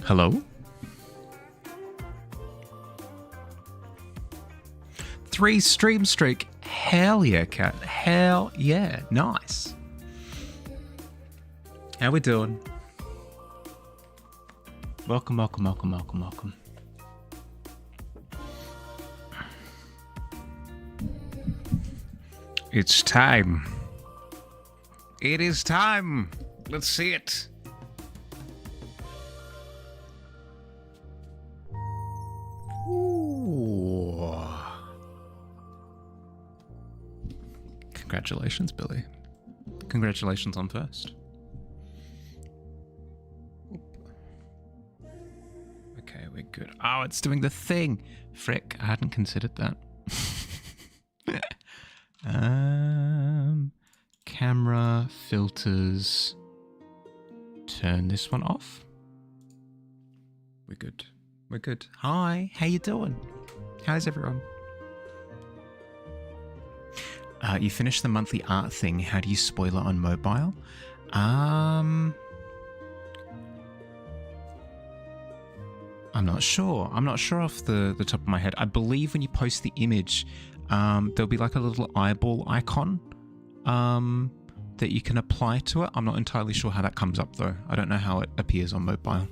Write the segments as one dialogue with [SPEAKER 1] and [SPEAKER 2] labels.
[SPEAKER 1] Hello? 3 stream streak. Hell yeah, cat. Hell yeah. Nice. How we doing? Welcome, welcome, welcome, welcome, welcome. It's time. It is time. Let's see it. Ooh. Congratulations, Billy. Congratulations on first. Okay, we're good. Oh, it's doing the thing. Frick, I hadn't considered that. Camera, filters. Turn this one off. We're good. We're good. Hi, how you doing? How's everyone? You finished the monthly art thing. How do you spoil it on mobile? I'm not sure. I'm not sure off the top of my head. I believe when you post the image, there'll be like a little eyeball icon that you can apply to it. I'm not entirely sure how that comes up though. I don't know how it appears on mobile.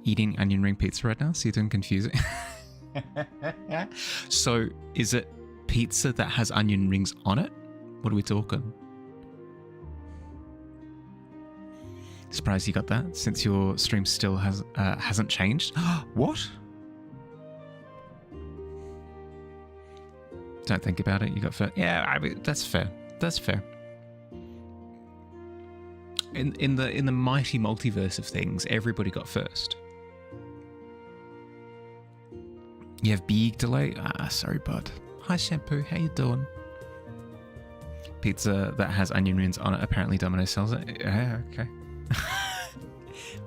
[SPEAKER 1] Eating onion ring pizza right now, so you're doing confusing. So is it pizza that has onion rings on it? What are we talking? Surprised you got that since your stream still hasn't changed. What? Don't think about it. You got fair. Yeah, I mean, that's fair. That's fair. In the mighty multiverse of things, everybody got first. You have big delay. Sorry, bud. Hi, Shampoo. How you doing? Pizza that has onion rings on it. Apparently, Domino's sells it. Yeah, okay.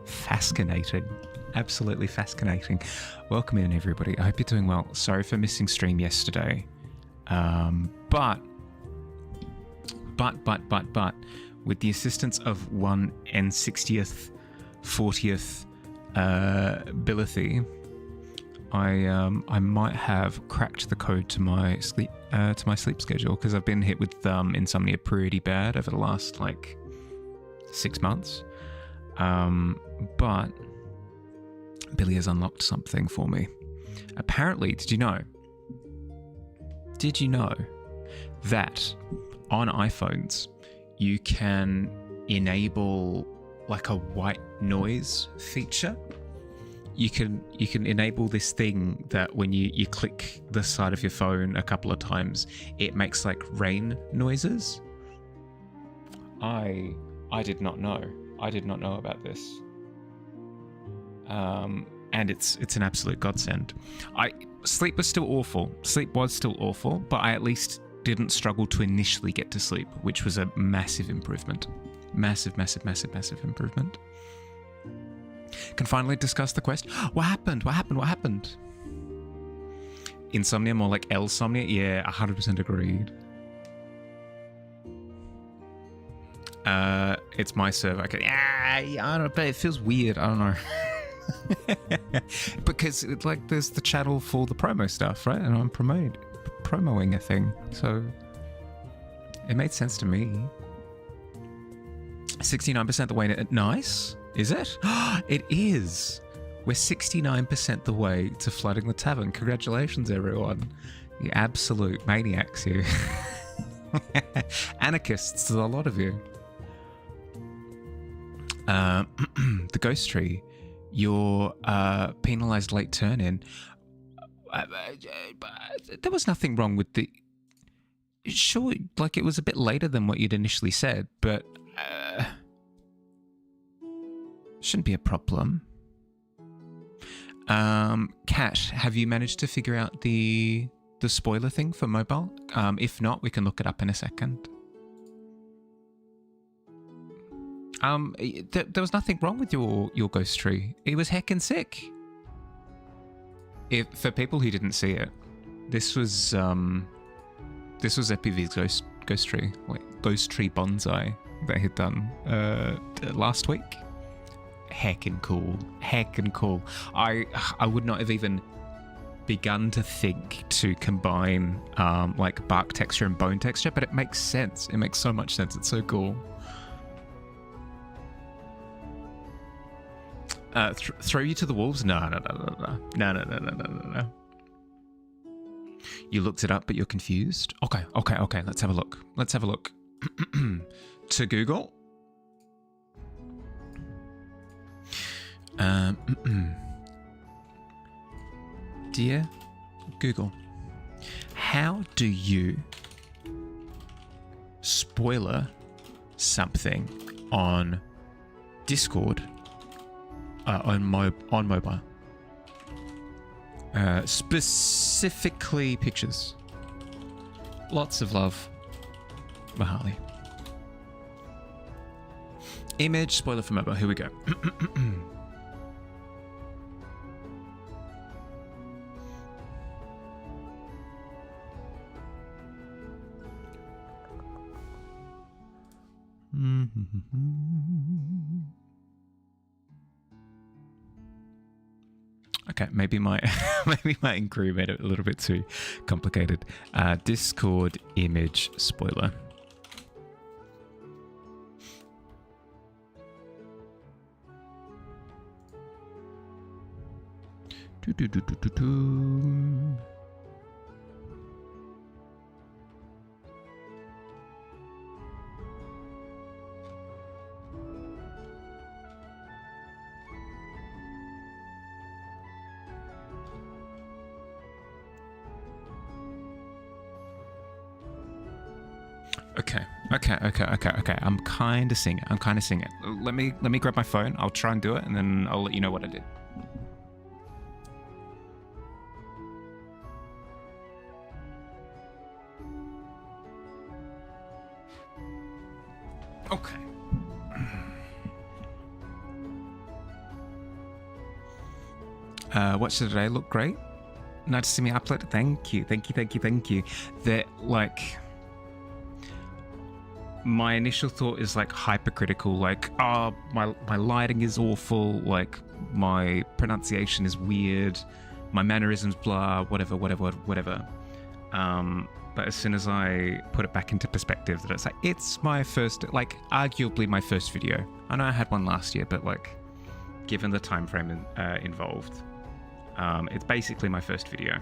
[SPEAKER 1] Fascinating. Absolutely fascinating. Welcome in, everybody. I hope you're doing well. Sorry for missing stream yesterday. But, with the assistance of one N60th, 40th, Bilithy, I might have cracked the code to my sleep schedule because I've been hit with insomnia pretty bad over the last 6 months. But Billy has unlocked something for me. Apparently, did you know that on iPhones you can enable a white noise feature? You can enable this thing that when you click the side of your phone a couple of times, it makes rain noises. I did not know. I did not know about this. And it's an absolute godsend. Sleep was still awful. Sleep was still awful, but I at least didn't struggle to initially get to sleep, which was a massive improvement. Massive, massive, massive, massive improvement. Can finally discuss the quest. What happened? What happened? What happened? Insomnia, more like L-somnia? Yeah, 100% agreed. It's my server. Okay. I don't know, but it feels weird. I don't know. Because there's the channel for the promo stuff, right? And I'm promoting a thing, so it made sense to me. 69% the way. Nice, is it? It is. We're 69% the way to flooding the tavern. Congratulations, everyone! You absolute maniacs, you. Anarchists, there's a lot of you. The ghost tree. Your penalized late turn-in. There was nothing wrong with the... Sure, it was a bit later than what you'd initially said, but... shouldn't be a problem. Kat, have you managed to figure out the spoiler thing for mobile? If not, we can look it up in a second. There was nothing wrong with your ghost tree. It was heckin' sick. For people who didn't see it, this was EpiV's ghost tree bonsai that he'd done last week. heckin' cool. Heckin' cool. I would not have even begun to think to combine like bark texture and bone texture, but it makes sense. It makes so much sense. It's so cool. Throw you to the wolves? No. You looked it up, but you're confused? Okay. Let's have a look. To Google. Dear Google, how do you spoiler something on Discord on mobile? Specifically pictures. Lots of love, Mahali. Image spoiler for mobile. Here we go. Okay, maybe my inquiry made it a little bit too complicated. Discord image spoiler. Okay. I'm kind of seeing it. Let me grab my phone. I'll try and do it, and then I'll let you know what I did. Okay. Watch today look great. Nice to see me upload. Thank you. That like. My initial thought is like hypercritical, like, oh, my lighting is awful, like my pronunciation is weird, my mannerisms, blah, whatever. But as soon as I put it back into perspective, that it's like, it's my first, like, arguably my first video. I know I had one last year, but like, given the time frame involved, it's basically my first video.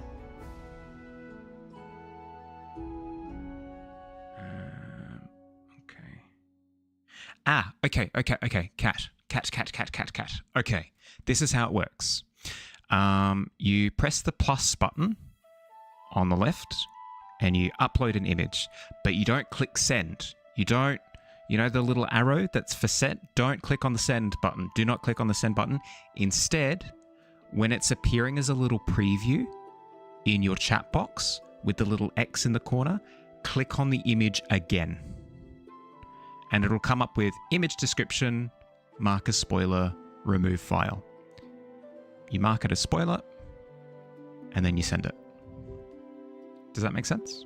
[SPEAKER 1] Okay. Cat. Okay, this is how it works. You press the plus button on the left and you upload an image, but you don't click send. You don't, the little arrow that's for send, don't click on the send button. Do not click on the send button. Instead, when it's appearing as a little preview in your chat box with the little X in the corner, click on the image again. And it'll come up with image description, mark as spoiler, remove file. You mark it as spoiler, and then you send it. Does that make sense?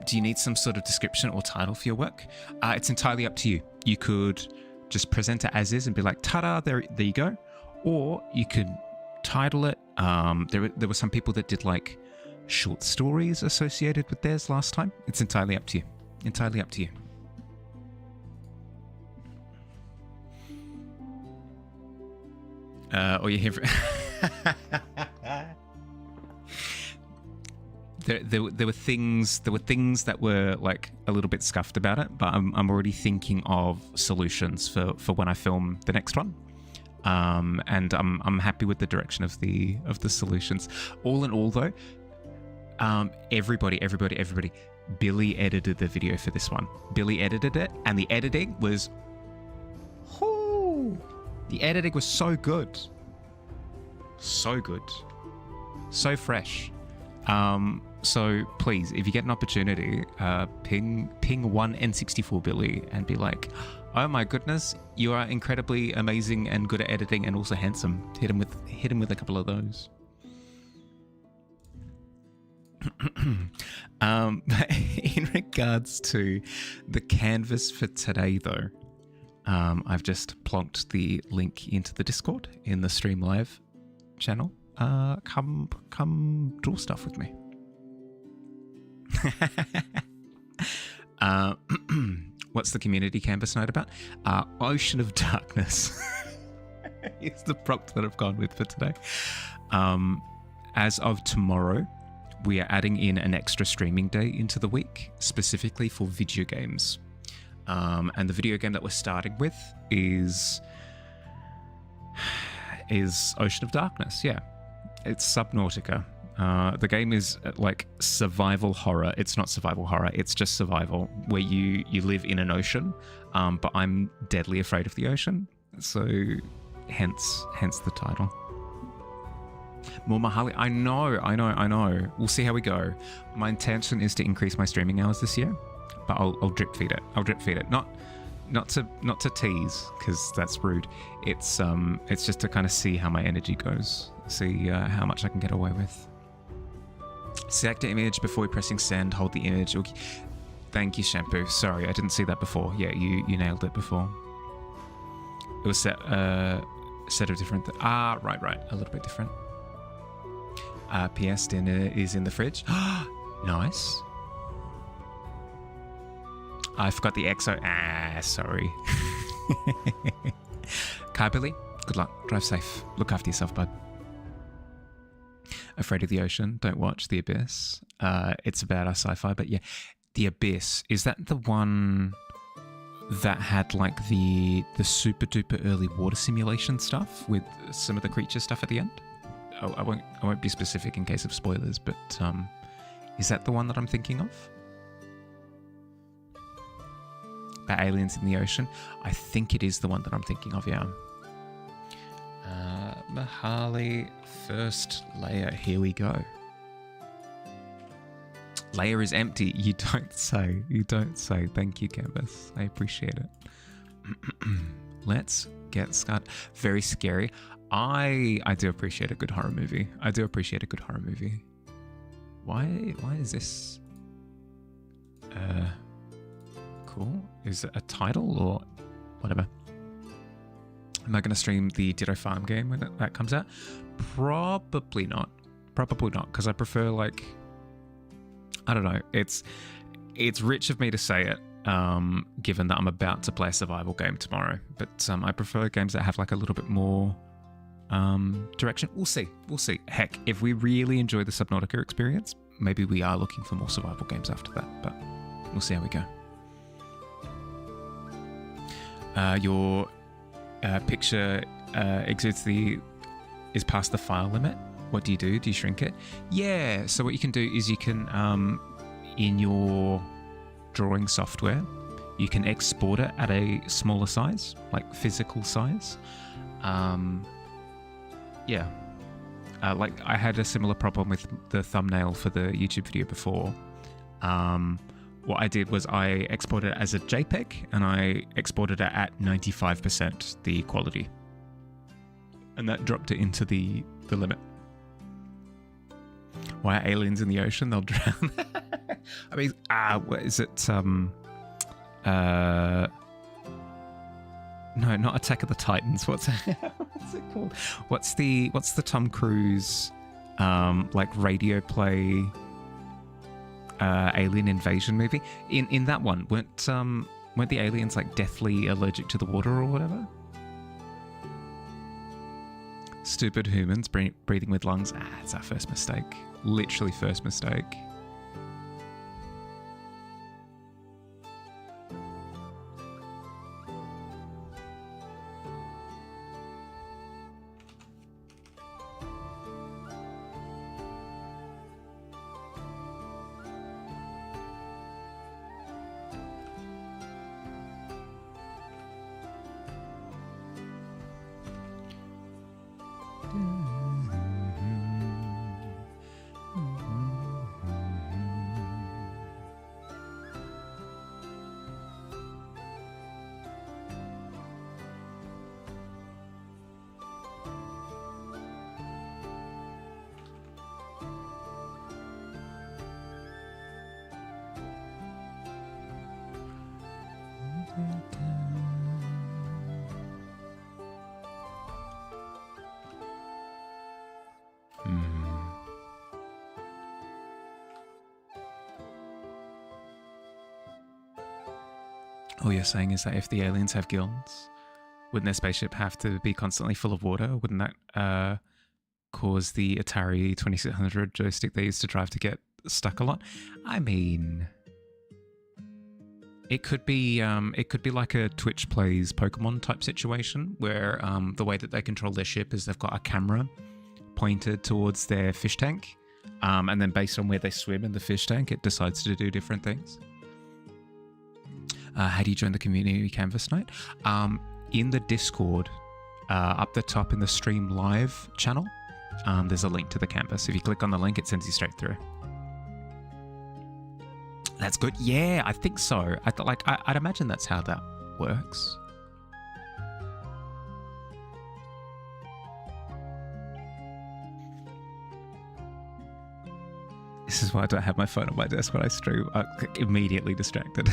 [SPEAKER 1] Do you need some sort of description or title for your work? It's entirely up to you. You could just present it as is and be like, ta-da, there you go. Or you could title it. There were some people that did like short stories associated with theirs last time. It's entirely up to you. Or you hear there were things that were like a little bit scuffed about it, but I'm already thinking of solutions for when I film the next one. And I'm happy with the direction of the solutions. All in all though, everybody, Billy edited the video for this one. Billy edited it, and the editing was so good. So fresh. So please, if you get an opportunity, ping one N64 Billy and be like, oh my goodness, you are incredibly amazing and good at editing and also handsome. Hit him with a couple of those. In regards to the canvas for today, though, I've just plonked the link into the Discord in the Stream Live channel. Come draw stuff with me. What's the community canvas night about? Ocean of Darkness is the prompt that I've gone with for today. As of tomorrow, we are adding in an extra streaming day into the week, specifically for video games. And the video game that we're starting with is Ocean of Darkness. Yeah, it's Subnautica. The game is like survival horror. It's not survival horror. It's just survival, where you live in an ocean. But I'm deadly afraid of the ocean, so hence the title. More Mahali. I know. We'll see how we go. My intention is to increase my streaming hours this year, but I'll drip feed it. Not to tease, because that's rude. It's just to kind of see how my energy goes. See how much I can get away with. Select the image before pressing send. Hold the image. Okay. Thank you, Shampoo. Sorry, I didn't see that before. Yeah, you nailed it before. It was set of different. Right. A little bit different. P.S. Dinner is in the fridge. Nice. I forgot the EXO. Sorry. Kai Billy, good luck. Drive safe. Look after yourself, bud. Afraid of the Ocean. Don't watch The Abyss. It's about a sci-fi, but yeah. The Abyss. Is that the one that had like the super duper early water simulation stuff with some of the creature stuff at the end? I won't be specific in case of spoilers, but is that the one that I'm thinking of? About aliens in the ocean? I think it is the one that I'm thinking of, yeah. Mahali, first layer. Here we go. Layer is empty. You don't say. Thank you, Canvas. I appreciate it. Let's get started. Very scary. I do appreciate a good horror movie. Why is this cool? Is it a title or whatever? Am I going to stream the Ditto Farm game when that comes out? Probably not, because I prefer, like, I don't know, it's rich of me to say it, given that I'm about to play a survival game tomorrow, but I prefer games that have like a little bit more direction. We'll see. Heck, if we really enjoy the Subnautica experience, maybe we are looking for more survival games after that, but we'll see how we go. Your picture is past the file limit. What do? Do you shrink it? Yeah, so what you can do is you can, in your drawing software, you can export it at a smaller size, like physical size. Yeah. Like I had a similar problem with the thumbnail for the YouTube video before. What I did was I exported it as a JPEG, and I exported it at 95% the quality. And that dropped it into the limit. Why are aliens in the ocean? They'll drown. I mean, what is it? No, not Attack of the Titans. What's it called? What's the Tom Cruise like radio play alien invasion movie? In that one, weren't the aliens like deathly allergic to the water or whatever? Stupid humans breathing with lungs. It's our first mistake. Literally first mistake. All you're saying is that if the aliens have gills, wouldn't their spaceship have to be constantly full of water? Wouldn't that cause the Atari 2600 joystick they used to drive to get stuck a lot? I mean, it could be like a Twitch plays Pokemon type situation where the way that they control their ship is they've got a camera pointed towards their fish tank, and then based on where they swim in the fish tank, it decides to do different things. How do you join the community canvas night? In the Discord, up the top in the stream live channel, there's a link to the canvas. If you click on the link, it sends you straight through. That's good. Yeah, I think so. I'd imagine that's how that works. This is why I don't have my phone on my desk when I stream. I'm immediately distracted.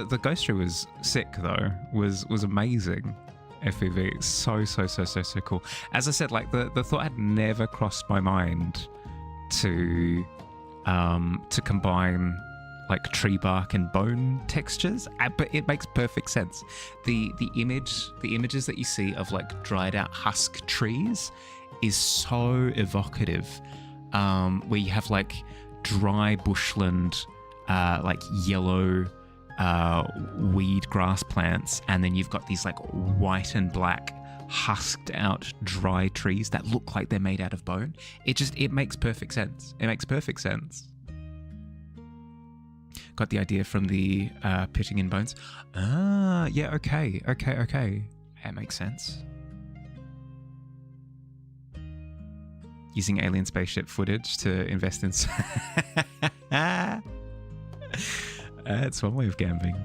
[SPEAKER 1] The ghostery was sick though. Was amazing. FPV, so cool. As I said, like the thought had never crossed my mind to combine like tree bark and bone textures, but it makes perfect sense. The images that you see of like dried out husk trees is so evocative, where you have like dry bushland, like yellow weed grass plants, and then you've got these like white and black husked out dry trees that look like they're made out of bone. It makes perfect sense. It makes perfect sense. Got the idea from the pitching in bones. Ah, yeah, okay. That makes sense. Using alien spaceship footage to invest in... That's one way of gambling.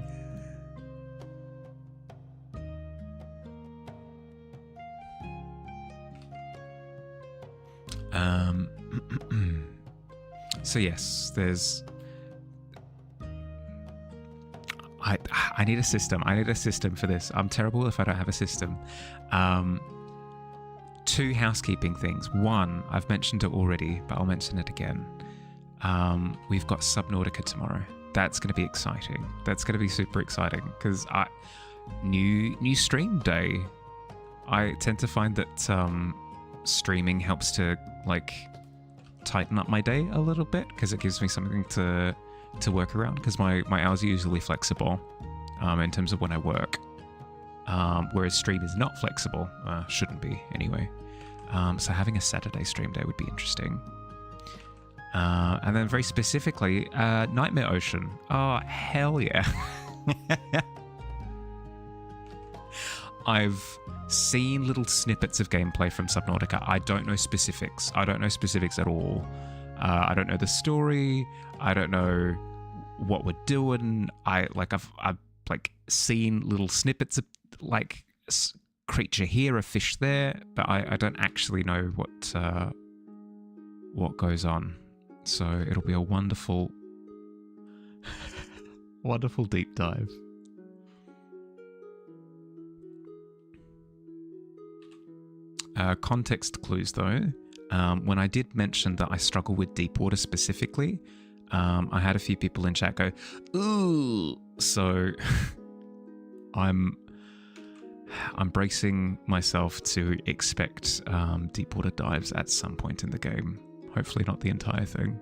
[SPEAKER 1] So yes, there's... I need a system. I need a system for this. I'm terrible if I don't have a system. Two housekeeping things. One, I've mentioned it already, but I'll mention it again. We've got Subnautica tomorrow. That's going to be exciting. That's going to be super exciting because new stream day. I tend to find that streaming helps to like tighten up my day a little bit because it gives me something to work around, because my hours are usually flexible in terms of when I work, whereas stream is not flexible. Shouldn't be anyway. So having a Saturday stream day would be interesting. And then very specifically, Nightmare Ocean. Oh, hell yeah. I've seen little snippets of gameplay from Subnautica. I don't know specifics. I don't know specifics at all. I don't know the story. I don't know what we're doing. I've like seen little snippets of like creature here, a fish there, but I don't actually know what goes on. So it'll be a wonderful, wonderful deep dive. Context clues though. When I did mention that I struggle with deep water specifically, I had a few people in chat go, ooh. So I'm bracing myself to expect deep water dives at some point in the game. Hopefully not the entire thing.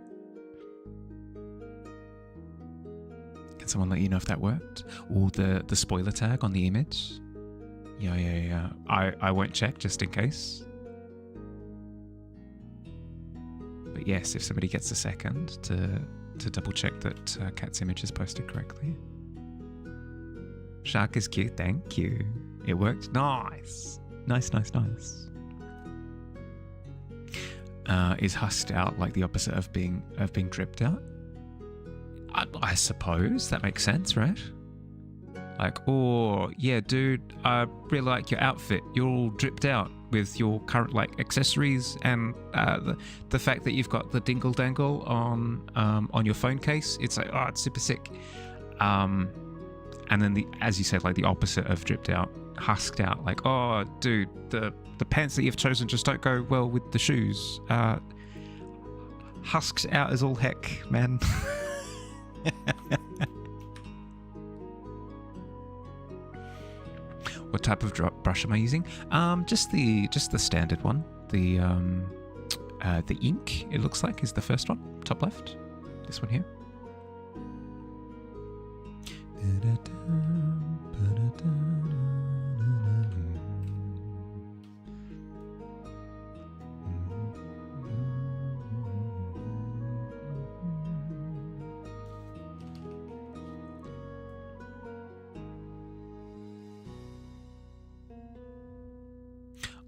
[SPEAKER 1] Can someone let you know if that worked? Or the spoiler tag on the image? Yeah. I won't check just in case. But yes, if somebody gets a second to double check that Kat's image is posted correctly. Shark is cute, thank you. It worked. Nice. Is husked out like the opposite of being dripped out? I suppose that makes sense, right? Like, oh yeah, dude, I really like your outfit. You're all dripped out with your current like accessories, and the fact that you've got the dingle dangle on your phone case. It's like, oh, it's super sick. And then as you said, like the opposite of dripped out, husked out. Like, oh, dude, the pants that you've chosen just don't go well with the shoes. Husked out as all heck, man. What type of brush am I using? Just the standard one. The ink, it looks like, is the first one, top left. This one here.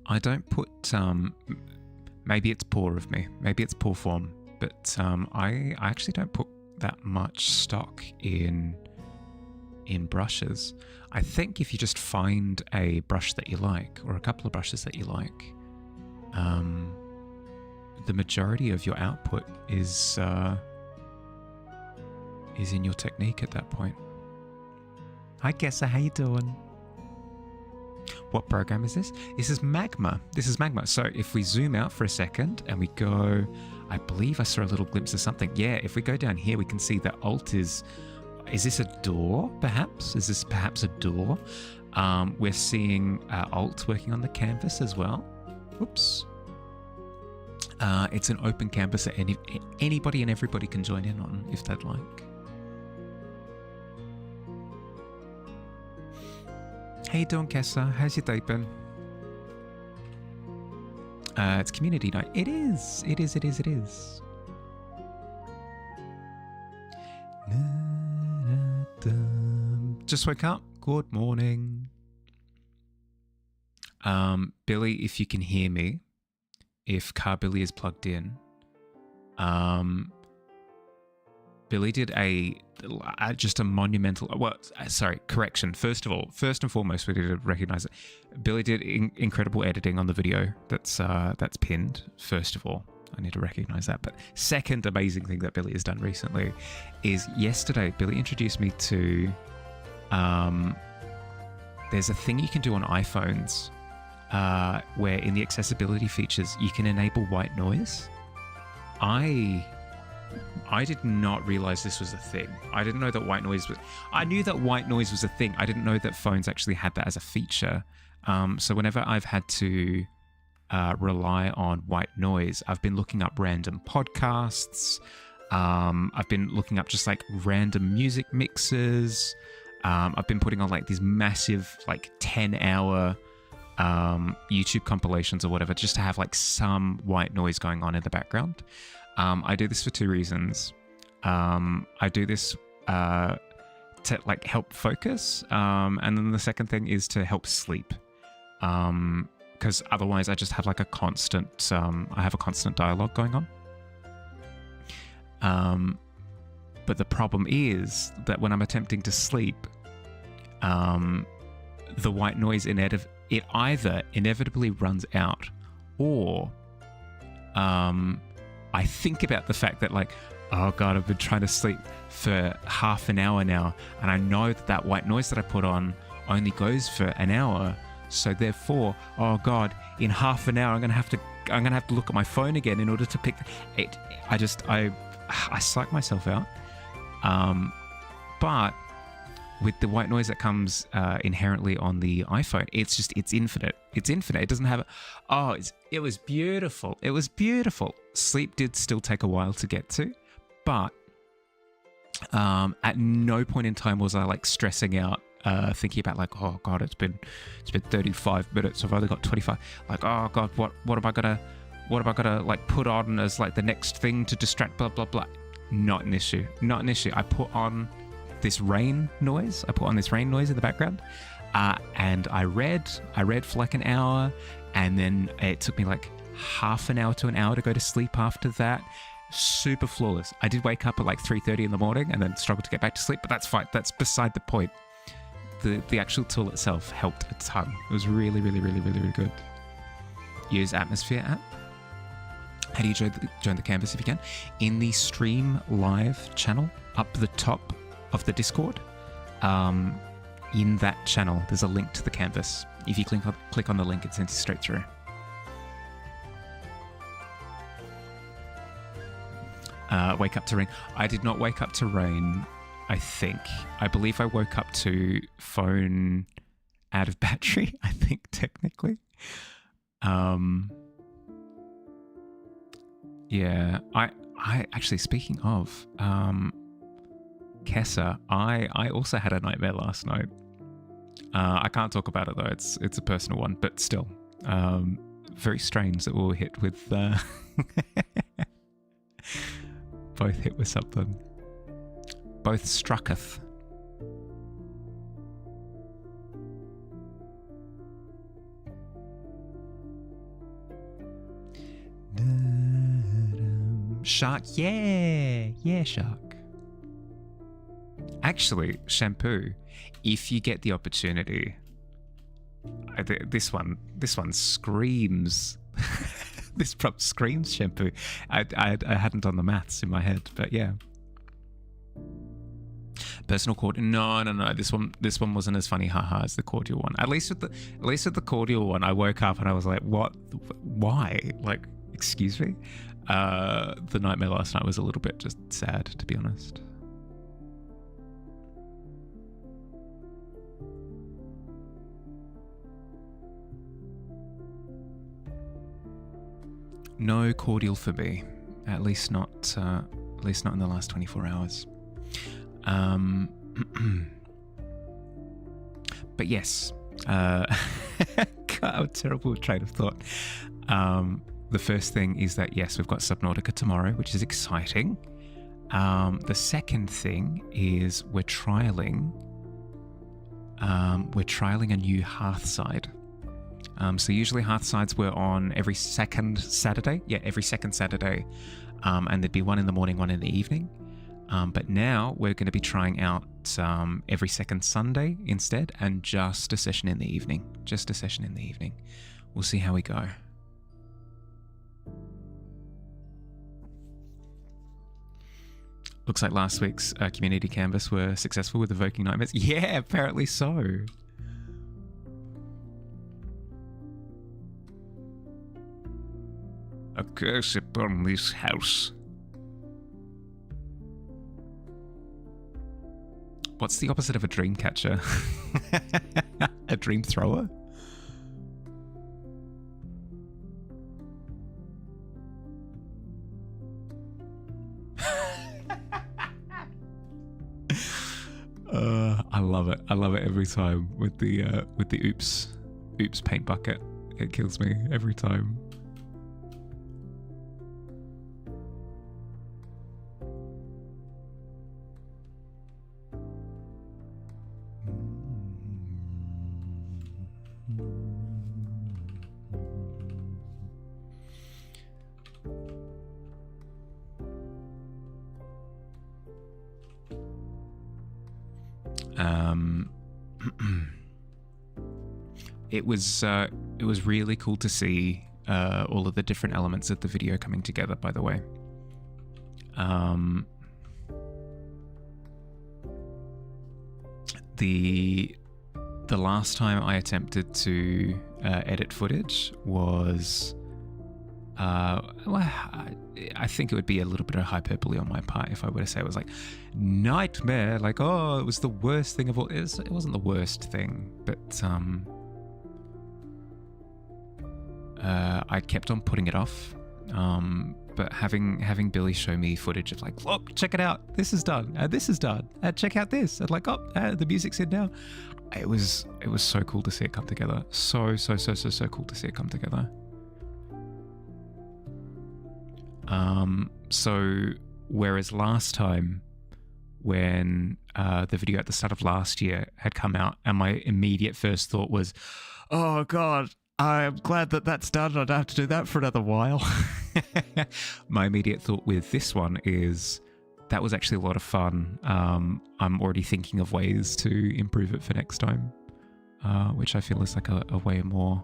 [SPEAKER 1] I don't put, maybe it's poor of me, maybe it's poor form, but I actually don't put that much stock in brushes. I think if you just find a brush that you like, or a couple of brushes that you like, the majority of your output is in your technique at that point. Hi Kessa, how you doing? What program is this? This is Magma. So if we zoom out for a second and we go, I believe I saw a little glimpse of something. Yeah, if we go down here, we can see that Alt is this a door perhaps? Is this perhaps a door? We're seeing Alt working on the canvas as well. Oops. It's an open canvas that anybody and everybody can join in on if they'd like. How you doing, Kessa? How's your day been? It's community night. It is. Just woke up. Good morning. Billy, if you can hear me, if Car Billy is plugged in, Billy did just a monumental. Well, sorry, correction. First and foremost, we need to recognize it. Billy did incredible editing on the video that's pinned. First of all, I need to recognize that. But second amazing thing that Billy has done recently is yesterday, Billy introduced me to. There's a thing you can do on iPhones where in the accessibility features you can enable white noise. I did not realize this was a thing. I didn't know that white noise was... I knew that white noise was a thing. I didn't know that phones actually had that as a feature. So whenever I've had to rely on white noise, I've been looking up random podcasts. I've been looking up just like random music mixes. I've been putting on like these massive like 10-hour YouTube compilations or whatever just to have like some white noise going on in the background. I do this for two reasons. I do this to like help focus, and then the second thing is to help sleep. Because otherwise, I just have like a constant. I have a constant dialogue going on. But the problem is that when I'm attempting to sleep, the white noise it either inevitably runs out, or I think about the fact that like, oh God, I've been trying to sleep for half an hour now, and I know that white noise that I put on only goes for an hour. So therefore, oh God, in half an hour I'm gonna have to look at my phone again in order to pick it. I psych myself out. But with the white noise that comes inherently on the iPhone, it's infinite. It's infinite. It doesn't have it was beautiful. It was beautiful. Sleep did still take a while to get to, but at no point in time was I like stressing out, thinking about like, oh God, it's been 35 minutes. I've only got 25. Like, oh God, what am I gonna like put on as like the next thing to distract? Blah blah blah. Not an issue. I put on this rain noise. in the background, and I read for like an hour, and then it took me like half an hour to an hour to go to sleep after that. Super flawless. I did wake up at like 3:30 in the morning and then struggled to get back to sleep, but that's fine. That's beside the point. the actual tool itself helped a ton. It was really, really, really, really, really good. Use Atmosphere app. How do you join the canvas if you can? In the Stream Live channel, up the top of the Discord, in that channel, there's a link to the canvas. If you click on the link, it sends you straight through. Wake up to rain. I did not wake up to rain, I think. I believe I woke up to phone out of battery, I think, technically. Yeah, I actually, speaking of, Kessa, I also had a nightmare last night. I can't talk about it though, it's a personal one, but still, very strange that we were hit with, both hit with something. Both strucketh. Shark, yeah, shark. Actually, shampoo, if you get the opportunity, this one screams. This prop screams shampoo. I hadn't done the maths in my head, but yeah. Personal cordial. No. This one wasn't as funny, haha, as the cordial one. At least with the cordial one, I woke up and I was like, what? Why? Like, excuse me. The nightmare last night was a little bit just sad, to be honest. No cordial for me, at least not in the last 24 hours. But yes, God, a terrible train of thought. The first thing is that yes, we've got Subnautica tomorrow, which is exciting. The second thing is we're trialing a new Hearthside. So usually Hearthsides were on every second Saturday. Yeah, every second Saturday. And there'd be one in the morning, one in the evening. But now we're going to be trying out every second Sunday instead, and just a session in the evening. Just a session in the evening. We'll see how we go. Looks like last week's community canvas were successful with evoking nightmares. Yeah, apparently so. A curse upon this house. What's the opposite of a dream catcher? A dream thrower? I love it. I love it every time with the oops paint bucket. It kills me every time. It was really cool to see all of the different elements of the video coming together, by the way. The last time I attempted to edit footage was I think it would be a little bit of hyperbole on my part if I were to say it was like nightmare, like, oh, it was the worst thing of all. It wasn't the worst thing, but I kept on putting it off. But having Billy show me footage of like, look, check it out, this is done, this is done, check out this, and like, oh, the music's in now. It was so cool to see it come together. So cool to see it come together. So whereas last time when the video at the start of last year had come out and my immediate first thought was, oh God, I'm glad that that's done. I don't have to do that for another while. My immediate thought with this one is, that was actually a lot of fun. I'm already thinking of ways to improve it for next time, which I feel is like a way more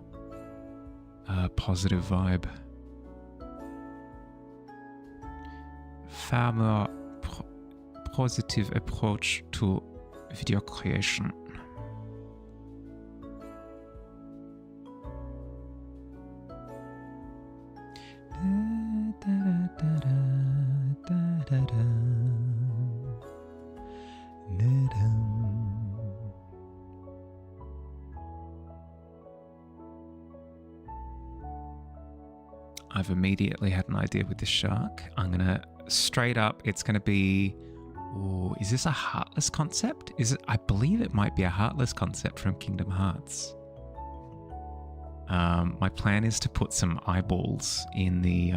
[SPEAKER 1] positive vibe. Far more positive approach to video creation. I've immediately had an idea with this shark. I'm gonna straight up. It's gonna be. Oh, is this a Heartless concept? Is it? I believe it might be a Heartless concept from Kingdom Hearts. My plan is to put some eyeballs in the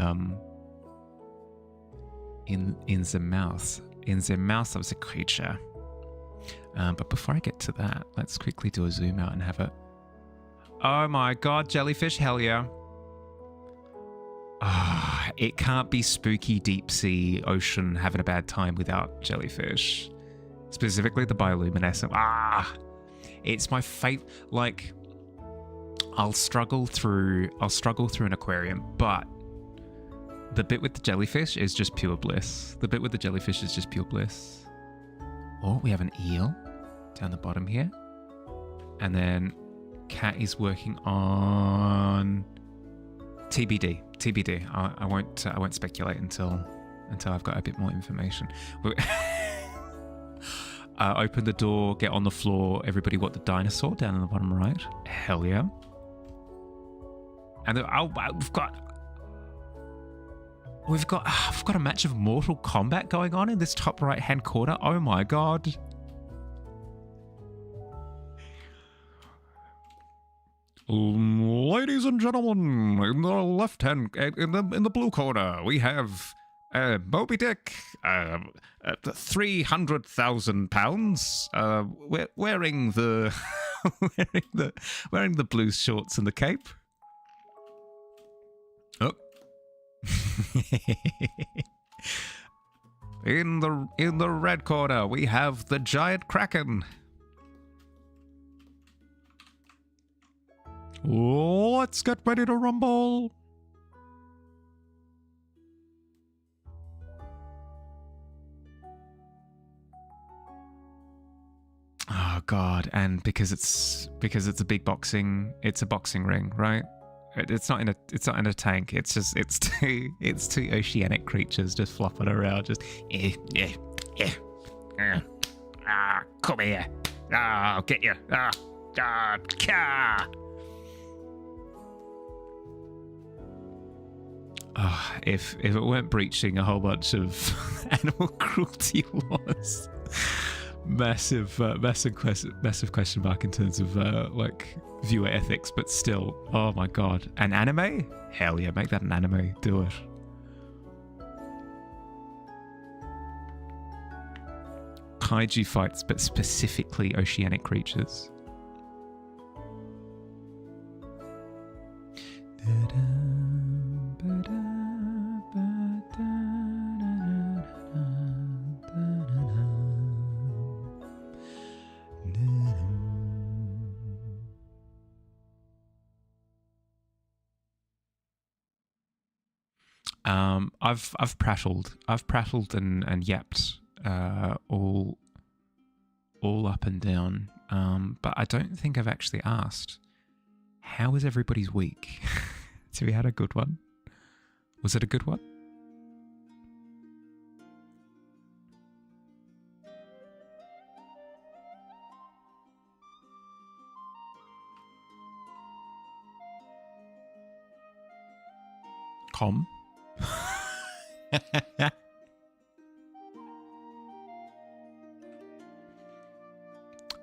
[SPEAKER 1] in the mouth of the creature. But before I get to that, let's quickly do a zoom out and have a. Oh my god, jellyfish! Hell yeah! Ah, it can't be spooky deep sea ocean having a bad time without jellyfish. Specifically the bioluminescent. Ah, it's my favorite. Like, I'll struggle through an aquarium, but the bit with the jellyfish is just pure bliss. The bit with the jellyfish is just pure bliss. Oh, we have an eel down the bottom here, and then Kat is working on TBD. I won't speculate until I've got a bit more information. Open the door, get on the floor. Everybody, what the dinosaur down in the bottom right? Hell yeah! And we've got a match of Mortal Kombat going on in this top right hand corner. Oh my god! Ladies and gentlemen, in the left hand, in the blue corner, we have Moby Dick, 300,000 pounds, wearing the wearing the blue shorts and the cape. Oh. In the red corner, we have the giant kraken. Let's get ready to rumble. Oh god, and because it's a boxing ring, right? It's not in a tank. It's two oceanic creatures just flopping around, just come here, I'll get you, if it weren't breaching a whole bunch of animal cruelty laws, massive question mark in terms of like viewer ethics, but still, oh my god, an anime? Hell yeah, make that an anime, do it. Kaiju fights, but specifically oceanic creatures. I've prattled and yapped all up and down, but I don't think I've actually asked, how was everybody's week? Have we had a good one? Was it a good one? Com?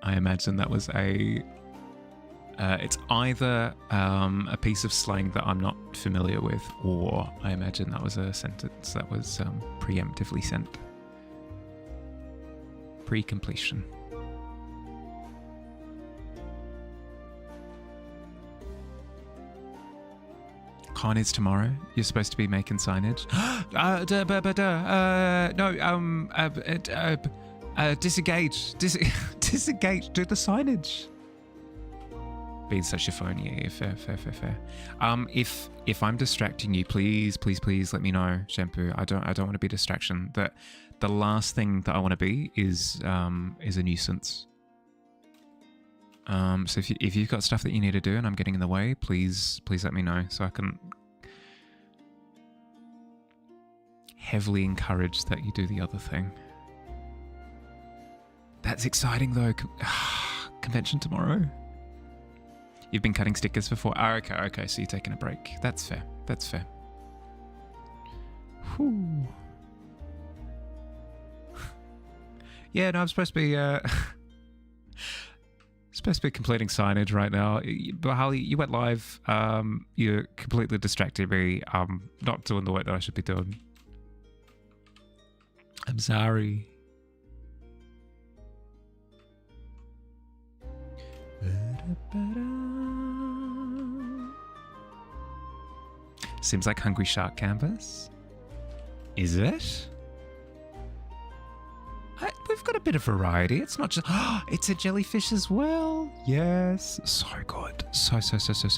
[SPEAKER 1] I imagine that was it's either a piece of slang that I'm not familiar with, or I imagine that was a sentence that was preemptively sent. Pre-completion. Con is tomorrow. You're supposed to be making signage. Disengage. Disengage. Do the signage. Being such a phone, yeah, fair. If I'm distracting you, please let me know, Shampoo. I don't want to be a distraction. The last thing that I want to be is a nuisance. So if you've got stuff that you need to do and I'm getting in the way, please let me know so I can heavily encourage that you do the other thing. That's exciting though. Convention tomorrow. You've been cutting stickers before? Oh, okay, so you're taking a break. That's fair. Whew. Yeah, no, I'm supposed to be completing signage right now. But Harley, you went live. You're completely distracting me. I'm not doing the work that I should be doing. I'm sorry. Seems like Hungry Shark canvas. Is it? We've got a bit of variety. It's not just... it's a jellyfish as well. Yes. So good. So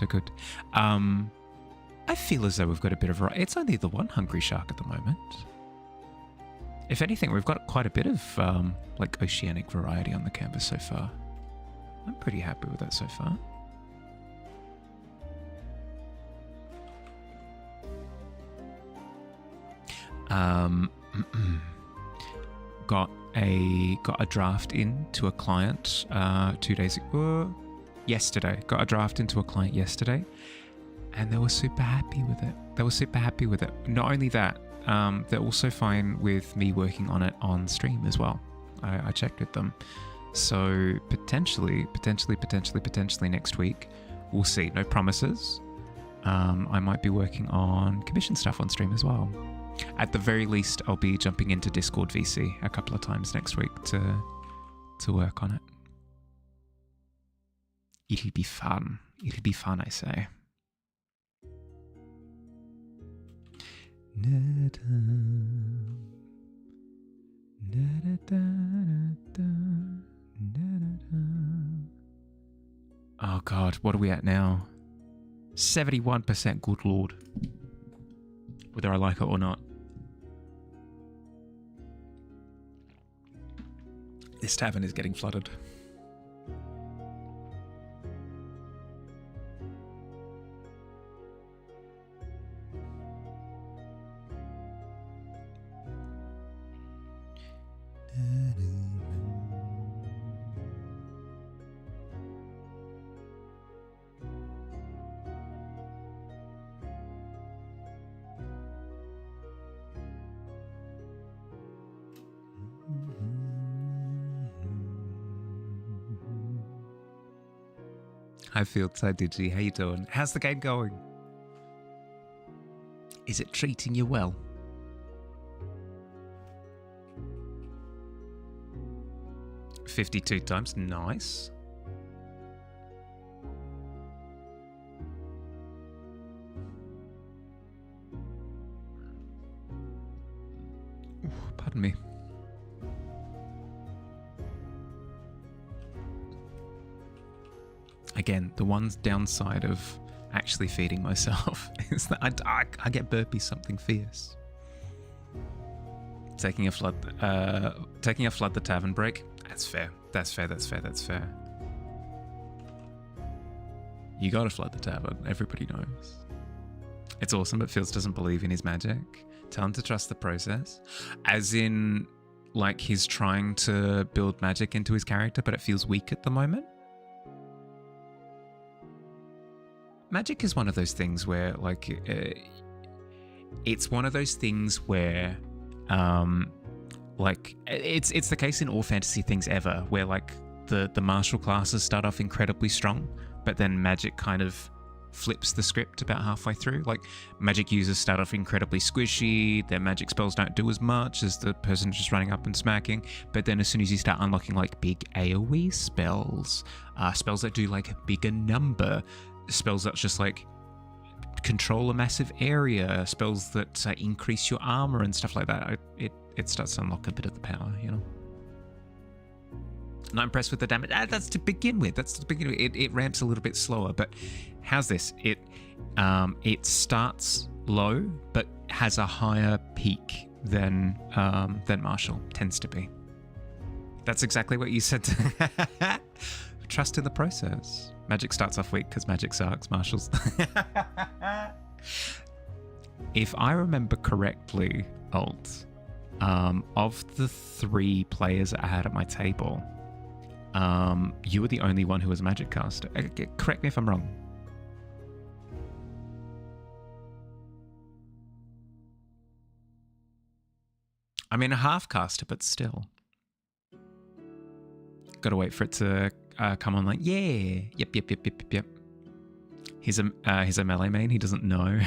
[SPEAKER 1] good. I feel as though we've got a bit of variety. It's only the one Hungry Shark at the moment. If anything, we've got quite a bit of like oceanic variety on the canvas so far. I'm pretty happy with that so far. Got a draft in to a client 2 days ago. Yesterday. Got a draft into a client yesterday, and they were super happy with it. Not only that, they're also fine with me working on it on stream as well. I checked with them. So potentially next week, we'll see. No promises. I might be working on commission stuff on stream as well. At the very least, I'll be jumping into Discord VC a couple of times next week to work on it. It'll be fun. It'll be fun, I say. Oh God, what are we at now? 71%, good Lord. Whether I like it or not. This tavern is getting flooded. Hi Fields, hi Digi, how you doing? How's the game going? Is it treating you well? $52 times, nice. Ooh, pardon me. Again, the one downside of actually feeding myself is that I get burpees something fierce. Taking a flood the tavern break. That's fair. You gotta flood the tavern. Everybody knows. It's awesome, but Fields doesn't believe in his magic. Tell him to trust the process. As in, like, he's trying to build magic into his character, but it feels weak at the moment. Magic is one of those things where, like, it's one of those things where, like, it's the case in all fantasy things ever, where, like, the martial classes start off incredibly strong, but then magic kind of flips the script about halfway through. Like, magic users start off incredibly squishy, their magic spells don't do as much as the person just running up and smacking, but then as soon as you start unlocking, like, big AoE spells, spells that do, like, a bigger number, spells that's just like control a massive area, spells that increase your armor and stuff like that. It starts to unlock a bit of the power, you know. Not impressed with the damage. That's to begin with. It ramps a little bit slower, but how's this? It starts low, but has a higher peak than Marshall tends to be. That's exactly what you said. Trust in the process. Magic starts off weak because magic sucks. Marshall's. If I remember correctly, Alt, of the 3 players I had at my table, you were the only one who was a magic caster. Correct me if I'm wrong. I mean, a half caster, but still. Gotta wait for it to come on. Like, yeah, yep. He's a melee main. He doesn't know.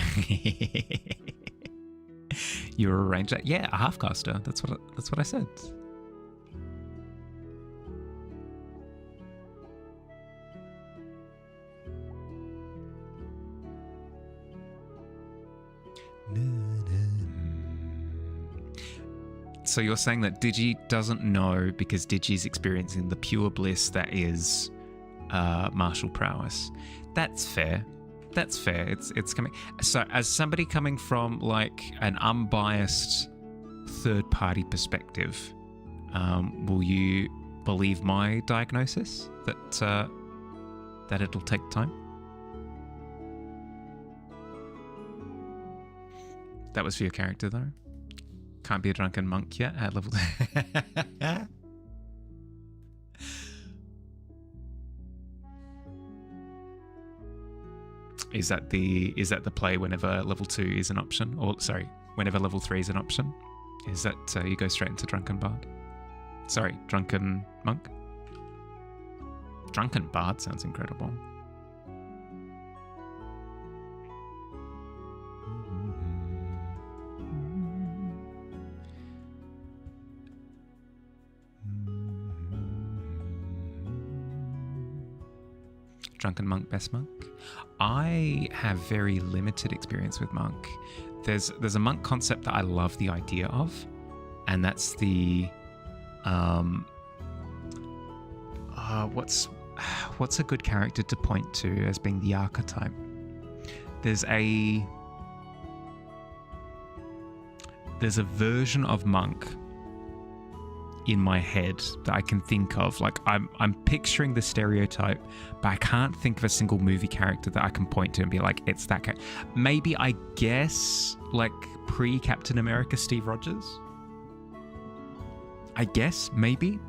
[SPEAKER 1] You're a ranger. Yeah, a half caster. That's what I said. So you're saying that Digi doesn't know because Digi's experiencing the pure bliss that is martial prowess. That's fair. It's coming. So as somebody coming from like an unbiased third-party perspective, will you believe my diagnosis that it'll take time? That was for your character though. Can't be a drunken monk yet at level. Is that the play whenever level 2 is an option? Or sorry, whenever level 3 is an option? Is that you go straight into drunken bard? Sorry, drunken monk? Drunken bard sounds incredible. Drunken monk, best monk. I have very limited experience with monk. There's a monk concept that I love the idea of, and that's the what's a good character to point to as being the archetype? There's a version of monk in my head that I can think of. Like I'm picturing the stereotype, but I can't think of a single movie character that I can point to and be like, it's that character. Maybe I guess like pre-Captain America Steve Rogers. I guess maybe.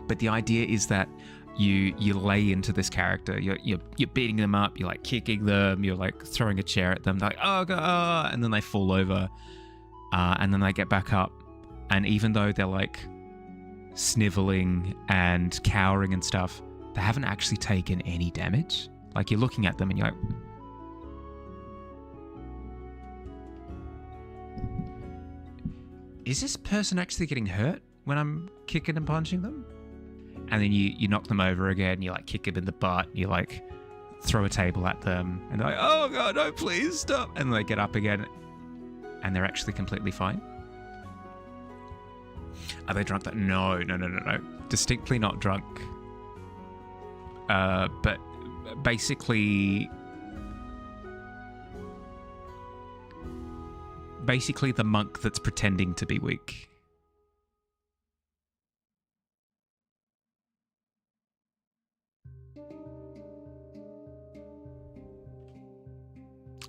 [SPEAKER 1] But the idea is that you lay into this character. You're beating them up. You're like kicking them. You're like throwing a chair at them. They're like oh god, and then they fall over, and then they get back up. And even though they're like sniveling and cowering and stuff, they haven't actually taken any damage. Like you're looking at them and you're like, is this person actually getting hurt when I'm kicking and punching them? And then you knock them over again. You like kick them in the butt. You like throw a table at them and they're like, oh god, no, please stop. And they get up again and they're actually completely fine. Are they drunk? No. Distinctly not drunk. But basically the monk that's pretending to be weak.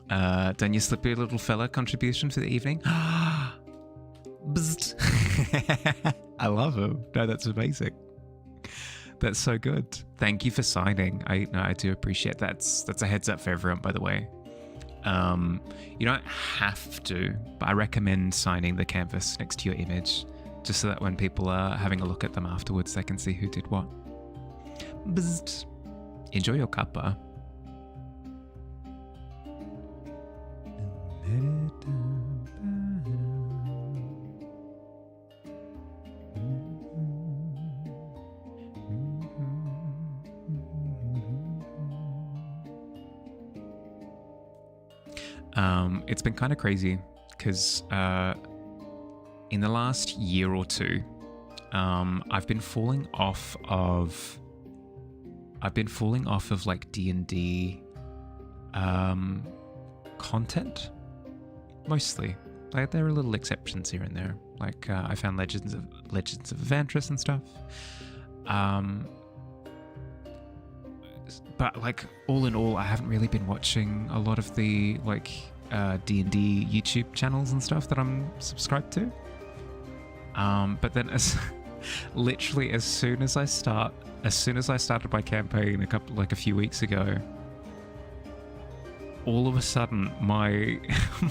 [SPEAKER 1] Done your slippy little fella contribution for the evening? Bzzzt. I love him. No, that's amazing. That's so good. Thank you for signing. I do appreciate that. That's a heads up for everyone, by the way. You don't have to, but I recommend signing the canvas next to your image, just so that when people are having a look at them afterwards, they can see who did what. Bzzzt. Enjoy your cuppa. It's been kind of crazy because in the last year or two, I've been falling off of like D&D content mostly. Like there are little exceptions here and there. Like I found Legends of Evantris and stuff. But like all in all, I haven't really been watching a lot of the like D&D YouTube channels and stuff that I'm subscribed to. But then literally as soon as I started my campaign a few weeks ago, all of a sudden my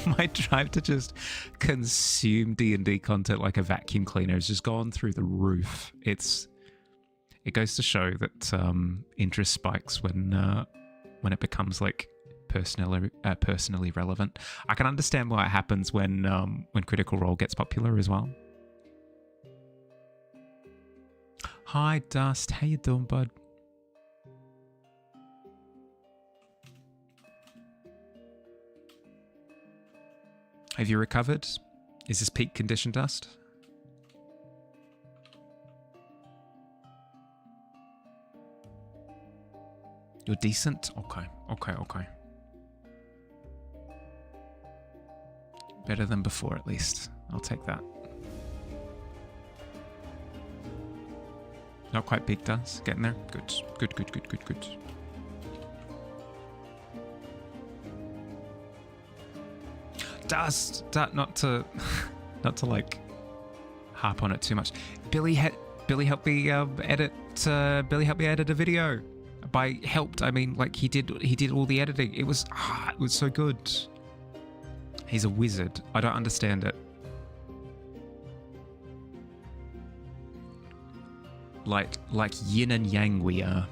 [SPEAKER 1] my drive to just consume D&D content like a vacuum cleaner has just gone through the roof. It goes to show that interest spikes when it becomes like personally relevant. I can understand why it happens when Critical Role gets popular as well. Hi Dust, how you doing, bud? Have you recovered? Is this peak condition, Dust? You're decent? Okay. Better than before, at least. I'll take that. Not quite peaked us. Getting there? Good. Dust! Not to like harp on it too much. Billy helped me edit a video. By helped, I mean like he did all the editing. It was so good. He's a wizard. I don't understand it. Like yin and yang we are.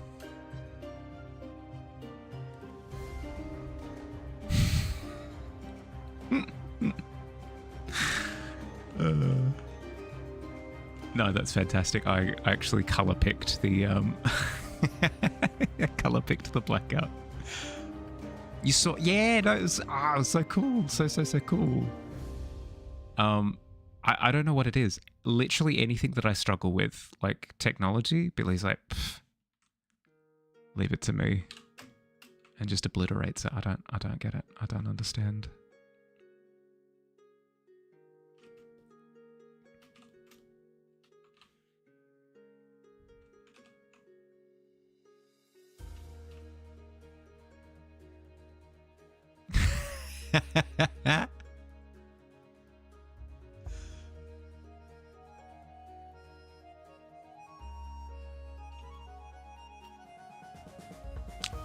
[SPEAKER 1] No, that's fantastic. I actually color picked the the blackout. You saw? Yeah, no, it was so cool. So cool. I don't know what it is. Literally anything that I struggle with, like technology, Billy's like, leave it to me, and just obliterates it. I don't get it. I don't understand.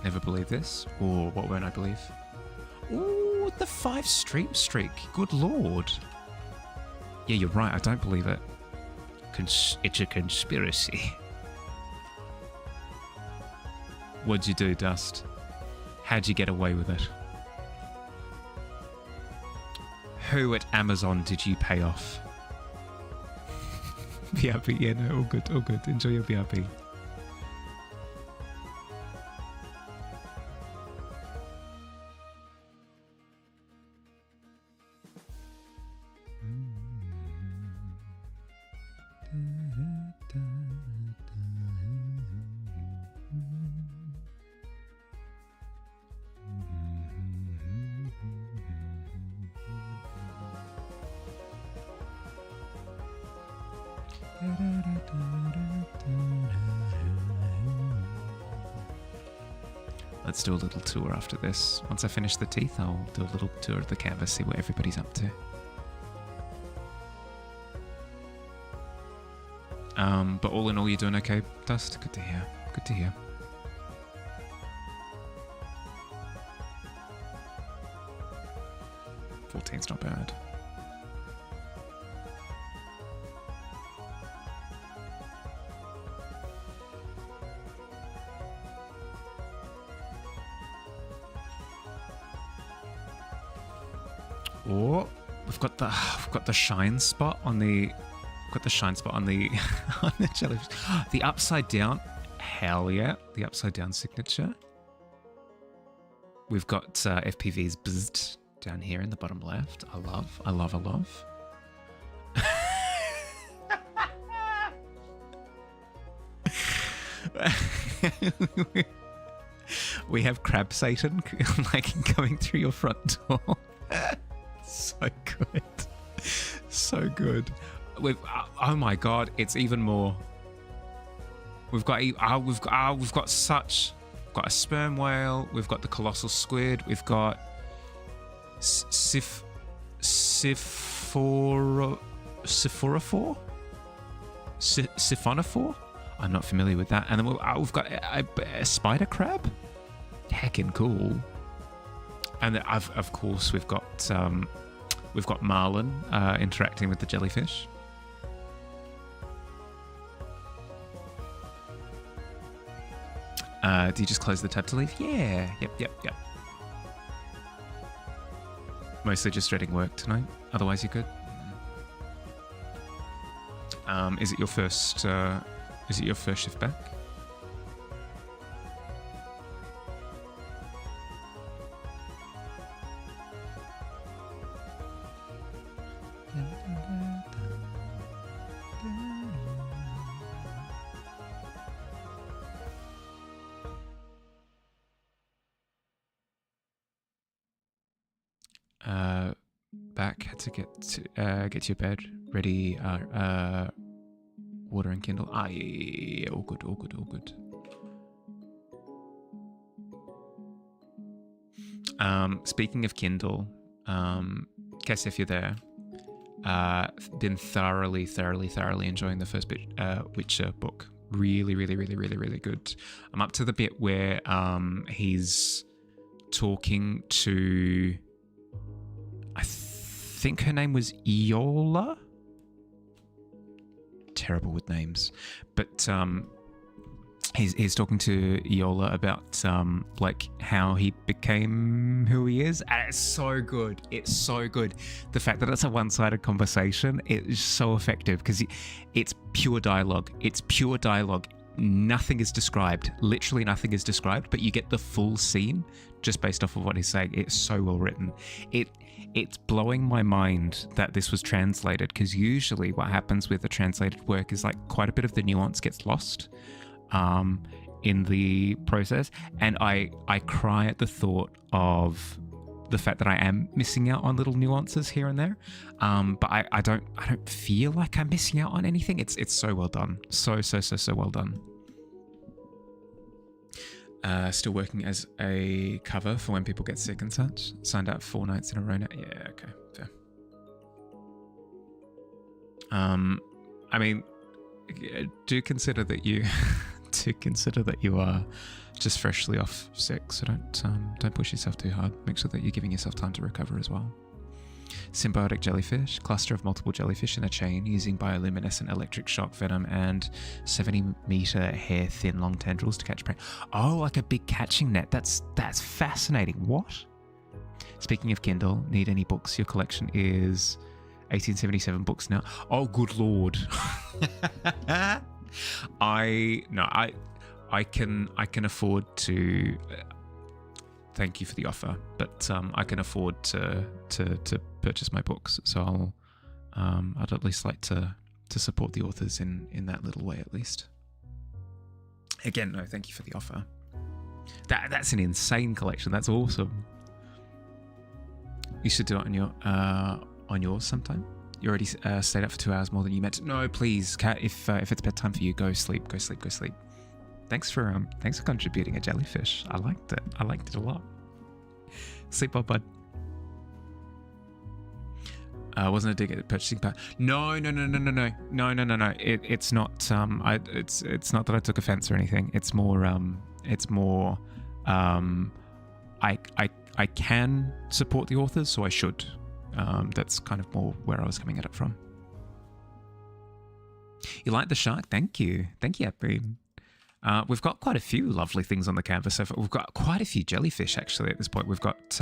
[SPEAKER 1] Never believe this, or what won't I believe? Ooh, the 5 stream streak. Good lord. Yeah, you're right. I don't believe it. It's a conspiracy. What'd you do, Dust? How'd you get away with it? Who at Amazon did you pay off? BRB, yeah, no, all good. Enjoy your BRB. Let's do a little tour after this. Once I finish the teeth, I'll do a little tour of the canvas, see what everybody's up to. But all in all, you're doing okay, Dust? Good to hear. Good to hear. $14's not bad. Oh, we've got the shine spot on the on the jellyfish. The upside down, hell yeah, the upside down signature. We've got FPV's Bzzzt down here in the bottom left. I love. We have Crab Satan like going through your front door. So good. So good. Oh my god, it's even more. We've got a sperm whale, we've got the colossal squid, we've got Siphonophore? I'm not familiar with that. And then we've got a spider crab. Heckin' cool. And then of course we've got Marlin interacting with the jellyfish. Do you just close the tab to leave? Yeah. Yep. Mostly just dreading work tonight. Otherwise, you're good. Is it your first shift back? Back. Had to get to your bed. Ready. Water and Kindle. Yeah. All good. Speaking of Kindle, guess if you're there. Been thoroughly enjoying the first Witcher book. Really good. I'm up to the bit where he's talking to, I think her name was Iola. Terrible with names, but he's talking to Iola about like how he became who he is, and it's so good. The fact that it's a one-sided conversation, it is so effective because it's pure dialogue. Nothing is described. Literally nothing is described, but you get the full scene just based off of what he's saying. It's so well written. It's blowing my mind that this was translated, because usually what happens with a translated work is like quite a bit of the nuance gets lost in the process, and I cry at the thought of the fact that I am missing out on little nuances here and there, but I don't feel like I'm missing out on anything. It's so well done, so well done. Still working as a cover for when people get sick and such. Signed out 4 nights in a row now. Yeah, okay, fair. I mean, do consider that you are just freshly off sick, so don't push yourself too hard. Make sure that you're giving yourself time to recover as well. Symbiotic jellyfish, cluster of multiple jellyfish in a chain using bioluminescent electric shock venom and 70-meter hair-thin long tendrils to catch prey. Oh, like a big catching net. That's fascinating. What? Speaking of Kindle, need any books? Your collection is 1877 books now. Oh, good lord. I can afford to. Thank you for the offer, but I can afford to purchase my books, so I'd at least like to support the authors in that little way, at least. Again, no, thank you for the offer. That's an insane collection. That's awesome. You should do it on yours sometime. You already stayed up for 2 hours more than you meant to. No, please, Kat. If it's bedtime for you, go sleep. Thanks for contributing a jellyfish. I liked it a lot. Sleep well, bud. Wasn't a dig at purchasing power. No. It's not. It's not that I took offense or anything. It's more. I can support the authors, so I should. That's kind of more where I was coming at it from. You like the shark? Thank you, Abby. We've got quite a few lovely things on the canvas so far. We've got quite a few jellyfish, actually, at this point. We've got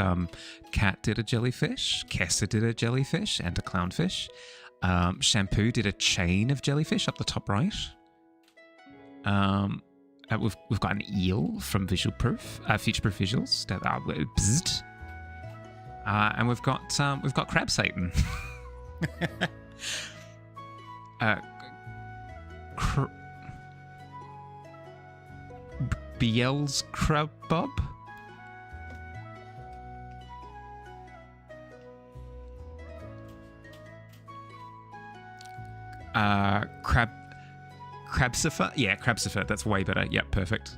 [SPEAKER 1] Kat did a jellyfish, Kessa did a jellyfish and a clownfish. Shampoo did a chain of jellyfish up the top right. We've got an eel from Visual Proof, Future Proof Visuals. And we've got Crab Satan. Biel's Crab Bob. Crabsifer? Yeah, Crabsifer. That's way better. Yep, perfect.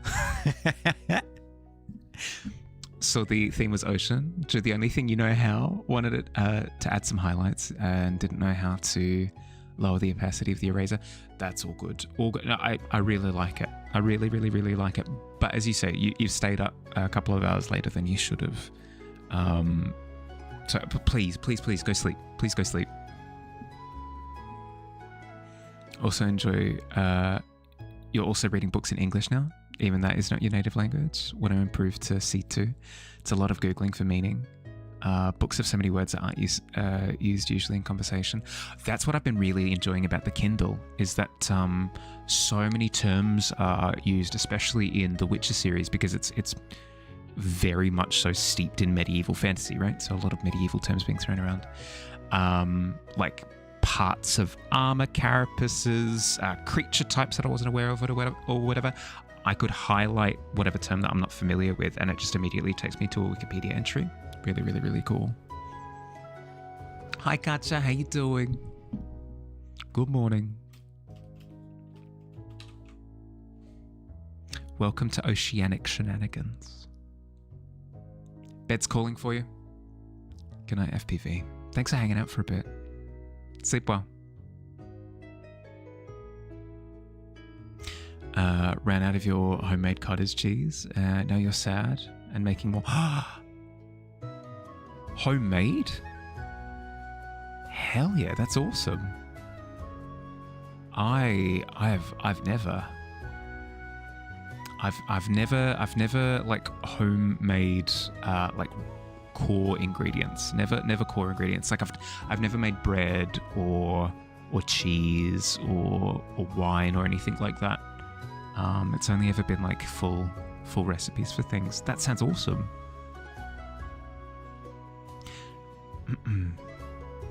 [SPEAKER 1] So the theme was ocean. The only thing you know how. Wanted it to add some highlights and didn't know how to lower the opacity of the eraser. That's all good. All good. No, I really like it. I really, really, really like it. But as you say, you've stayed up a couple of hours later than you should have. So please go sleep. Please go sleep. Also enjoy, you're also reading books in English now, even that is not your native language. Want to improve to C2. It's a lot of Googling for meaning. Books have so many words that aren't used usually in conversation. That's what I've been really enjoying about the Kindle, is that so many terms are used, especially in the Witcher series, because it's very much so steeped in medieval fantasy, right? So a lot of medieval terms being thrown around. Like parts of armor carapaces, creature types that I wasn't aware of or whatever. I could highlight whatever term that I'm not familiar with and it just immediately takes me to a Wikipedia entry. Really, really, really cool. Hi Katja, how you doing? Good morning. Welcome to Oceanic Shenanigans. Bed's calling for you. Good night, FPV. Thanks for hanging out for a bit. Sleep well. Ran out of your homemade cottage cheese. Now you're sad and making more. Homemade? Hell yeah, that's awesome. I've never like homemade like core ingredients. Never core ingredients. Like I've never made bread or cheese or wine or anything like that. It's only ever been like full recipes for things. That sounds awesome.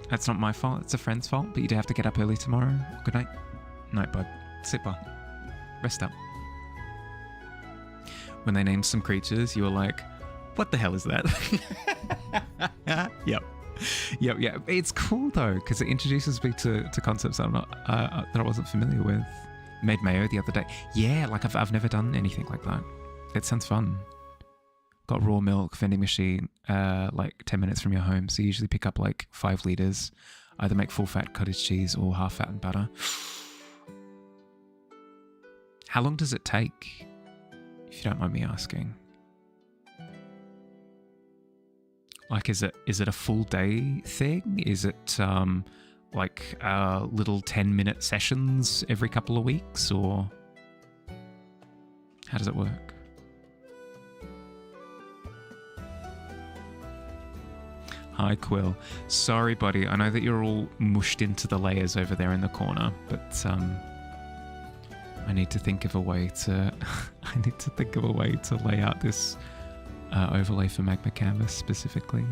[SPEAKER 1] That's not my fault. It's a friend's fault. But you do have to get up early tomorrow. Good night. Night, bud. Sit well. Rest up. When they named some creatures, you were like, what the hell is that? Yep. It's cool though, because it introduces me to concepts that I'm not that I wasn't familiar with. Made mayo the other day. Yeah, like I've never done anything like that. It sounds fun. Got raw milk vending machine like 10 minutes from your home. So you usually pick up like 5 liters. Either make full fat cottage cheese or half fat and butter. How long does it take? If you don't mind me asking. Like, is it a full day thing? Is it like little 10-minute sessions every couple of weeks, or how does it work? Hi, Quill. Sorry, buddy. I know that you're all mushed into the layers over there in the corner, but I need to think of a way to lay out this overlay for Magma Canvas specifically.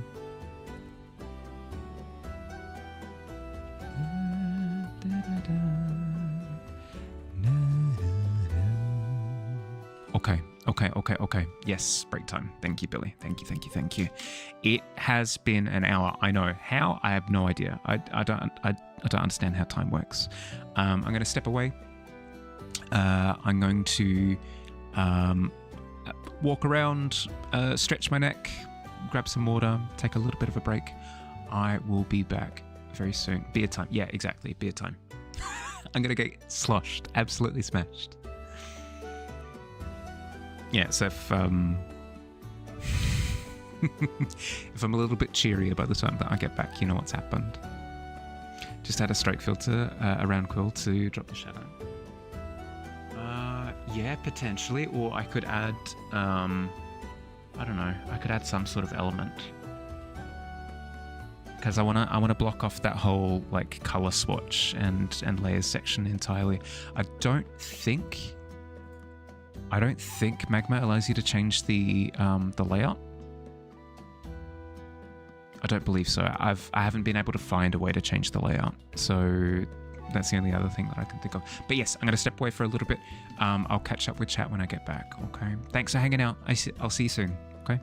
[SPEAKER 1] Okay. Yes, break time. Thank you, Billy. Thank you. It has been an hour. I know. How? I have no idea. I don't understand how time works. I'm going to step away. I'm going to walk around, stretch my neck, grab some water, take a little bit of a break. I will be back very soon. Beer time. Yeah, exactly. Beer time. I'm going to get sloshed. Absolutely smashed. Yeah, so if if I'm a little bit cheerier by the time that I get back, you know what's happened. Just add a stroke filter around Quill to drop the shadow. Yeah, potentially. Or I could add, I don't know, I could add some sort of element. Because I wanna block off that whole like color swatch and layers section entirely. I don't think Magma allows you to change the layout. I don't believe so. I haven't been able to find a way to change the layout, so that's the only other thing that I can think of. But yes, I'm going to step away for a little bit. I'll catch up with chat when I get back. Okay. Thanks for hanging out. I'll see you soon. Okay.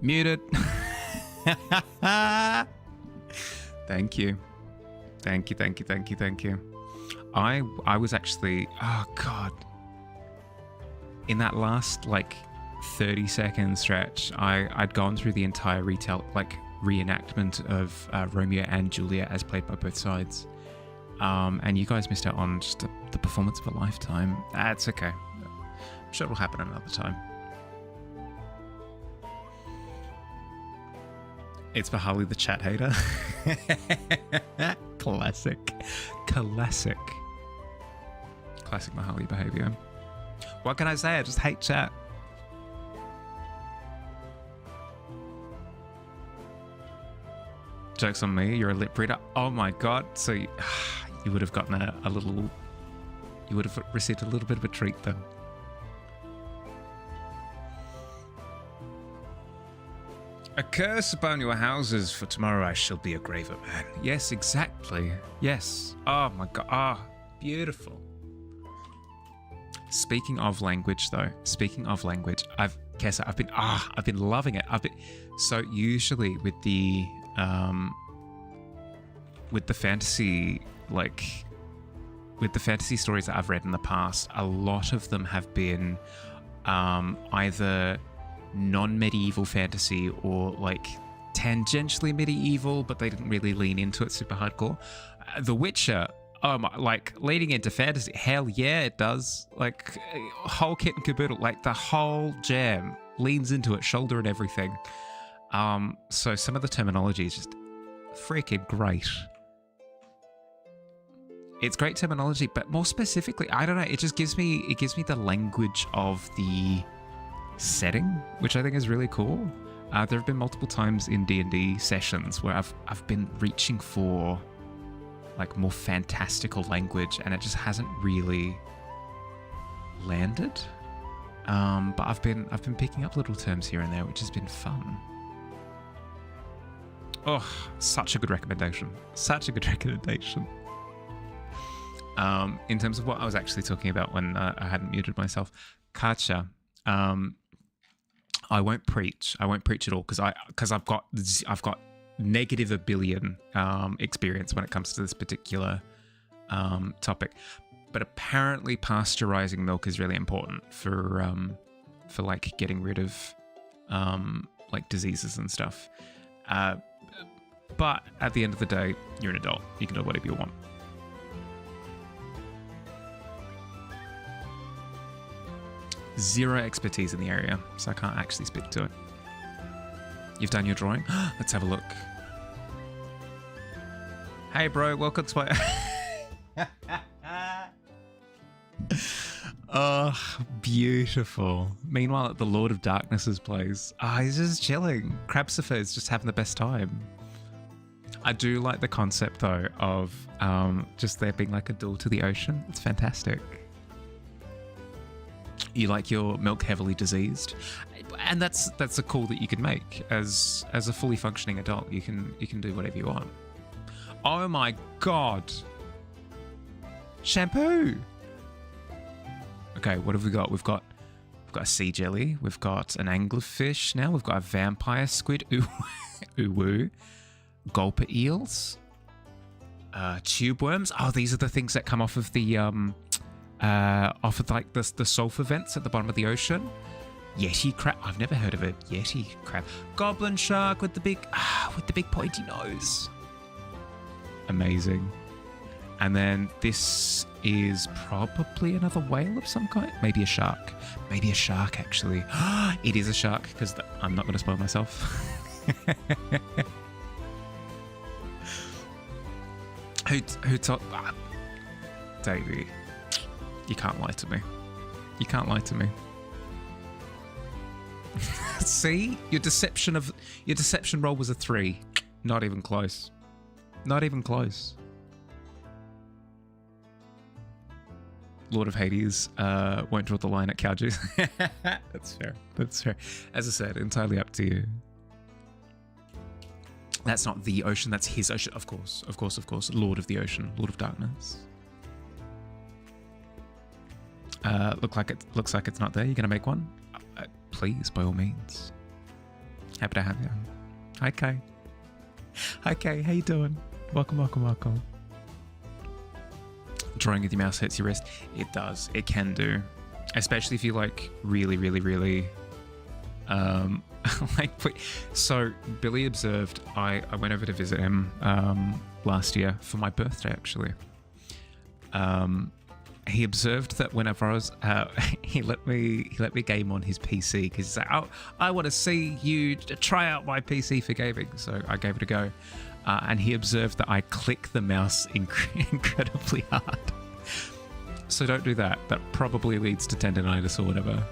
[SPEAKER 1] Muted. Thank you. Thank you, thank you, thank you, thank you. I was actually, oh God. In that last like 30-second stretch, I'd gone through the entire reenactment of Romeo and Juliet as played by both sides. And you guys missed out on just the performance of a lifetime. That's okay. I'm sure it'll happen another time. It's for Harley the chat hater. Classic. Classic. Classic Mahaly behavior. What can I say? I just hate chat. Joke's on me, you're a lip reader. Oh my god, so you would have gotten a little... You would have received a little bit of a treat then. A curse upon your houses, for tomorrow I shall be a graver man. Yes, exactly. Yes. Oh my god. Ah, beautiful. Speaking of language, though. Speaking of language, Kessa, I've been loving it. So usually with the fantasy, with the fantasy stories that I've read in the past, a lot of them have been either non-medieval fantasy or like tangentially medieval, but they didn't really lean into it super hardcore. The Witcher, like leading into fantasy, hell yeah, it does. Like whole kit and caboodle, like the whole jam leans into it, shoulder and everything. So some of the terminology is just freaking great. It's great terminology, but more specifically, I don't know, it gives me the language of the setting, which I think is really cool. There have been multiple times in D&D sessions where I've been reaching for like more fantastical language, and it just hasn't really landed. But I've been picking up little terms here and there, which has been fun. Oh, such a good recommendation. Such a good recommendation. In terms of what I was actually talking about when I hadn't muted myself, Kacha, I won't preach. I won't preach at all because I've got negative a billion experience when it comes to this particular topic. But apparently, pasteurizing milk is really important for like getting rid of like diseases and stuff. But at the end of the day, you're an adult. You can do whatever you want. Zero expertise in the area, so I can't actually speak to it. You've done your drawing? Let's have a look. Hey bro, welcome to my... Oh, beautiful. Meanwhile, at the Lord of Darkness's place, he's just chilling. Crabsifer is just having the best time. I do like the concept though of just there being like a door to the ocean. It's fantastic. You like your milk heavily diseased, and that's a call that you can make as a fully functioning adult. You can do whatever you want. Oh my god! Shampoo. Okay, what have we got? We've got a sea jelly. We've got an anglerfish now. We've got a vampire squid. Ooh woo. Gulper eels. Tube worms. Oh, these are the things that come off of the off of like the sulfur vents at the bottom of the ocean. Yeti crab. I've never heard of a yeti crab. Goblin shark with the big pointy nose. Amazing. And then this is probably another whale of some kind. Maybe a shark. Maybe a shark actually. It is a shark because I'm not going to spoil myself. Who told Davey? You can't lie to me. You can't lie to me. See? Your deception roll was a 3. Not even close. Not even close. Lord of Hades won't draw the line at cow juice. That's fair. That's fair. As I said, entirely up to you. That's not the ocean, that's his ocean. Of course, of course, of course. Lord of the ocean, Lord of darkness. Looks like it's not there. You're gonna make one? Please, by all means. Happy to have you. Hi, Kay. Hi, Kay. How you doing? Welcome, welcome, welcome. Drawing with your mouse hurts your wrist. It does. It can do. Especially if you like really, really, really so Billy observed I went over to visit him last year for my birthday actually. He observed that whenever I was he let me game on his PC because he's like, I want to see you try out my PC for gaming, so I gave it a go. And he observed that I click the mouse incredibly hard. So don't do that. That probably leads to tendinitis or whatever.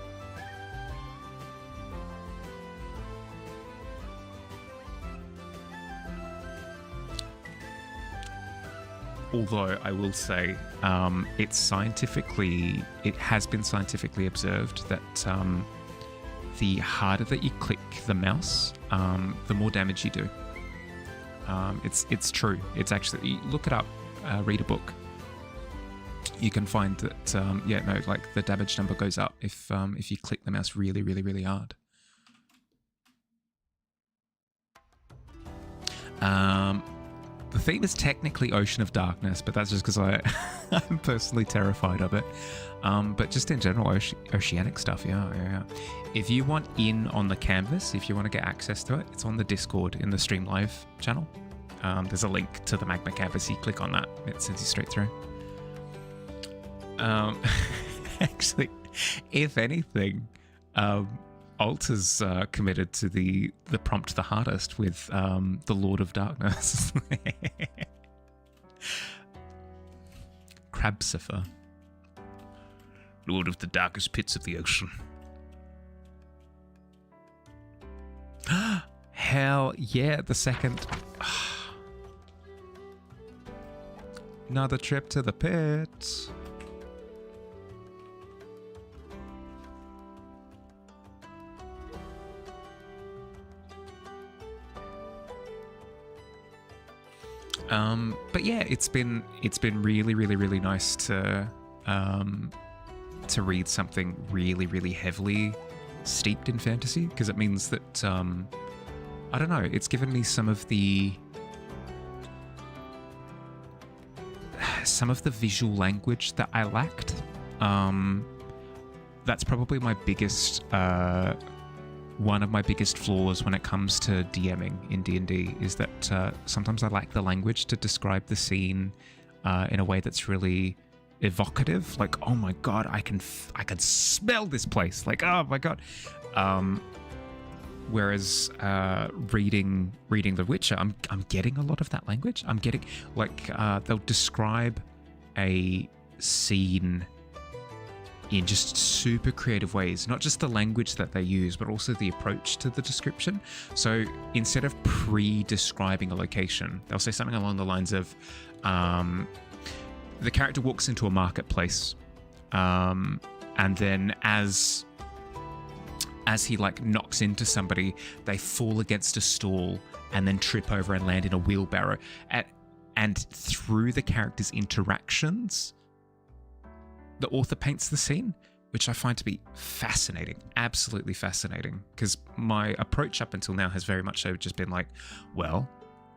[SPEAKER 1] Although I will say, it has been scientifically observed that the harder that you click the mouse, the more damage you do. It's true. It's actually, look it up, read a book. You can find that like the damage number goes up if you click the mouse really, really, really hard. The theme is technically Ocean of Darkness, but that's just because I'm personally terrified of it. But just in general, oceanic stuff, yeah. If you want in on the canvas, if you want to get access to it, it's on the Discord in the Stream Live channel. There's a link to the magma canvas. You click on that, it sends you straight through. Actually, if anything, Alt is committed to the prompt the hardest with the Lord of Darkness. Crabsifer. Lord of the darkest pits of the ocean. Hell yeah, the second. Another trip to the pit. But yeah, it's been really, really, really nice to read something really, really heavily steeped in fantasy, because it means that I don't know, it's given me some of the visual language that I lacked. That's probably my biggest one of my biggest flaws when it comes to DMing in D&D is that sometimes I lack the language to describe the scene in a way that's really evocative. Like, oh my god, I can smell this place. Like, oh my god. Whereas reading The Witcher, I'm getting a lot of that language. I'm getting, like, they'll describe a scene in just super creative ways, not just the language that they use, but also the approach to the description. So instead of pre-describing a location, they'll say something along the lines of, the character walks into a marketplace, and then as he like knocks into somebody, they fall against a stall and then trip over and land in a wheelbarrow. And through the character's interactions, the author paints the scene, which I find to be fascinating, absolutely fascinating, because my approach up until now has very much so just been like, well,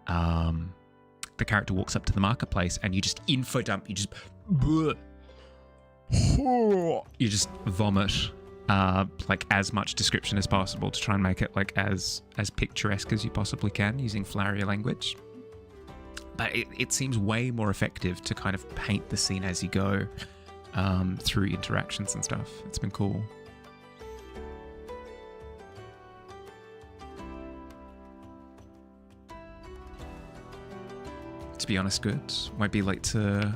[SPEAKER 1] the character walks up to the marketplace and you just info dump, you just vomit like as much description as possible to try and make it like as picturesque as you possibly can using flowery language. But it seems way more effective to kind of paint the scene as you go. Through interactions and stuff. It's been cool. To be honest, good. Won't be late to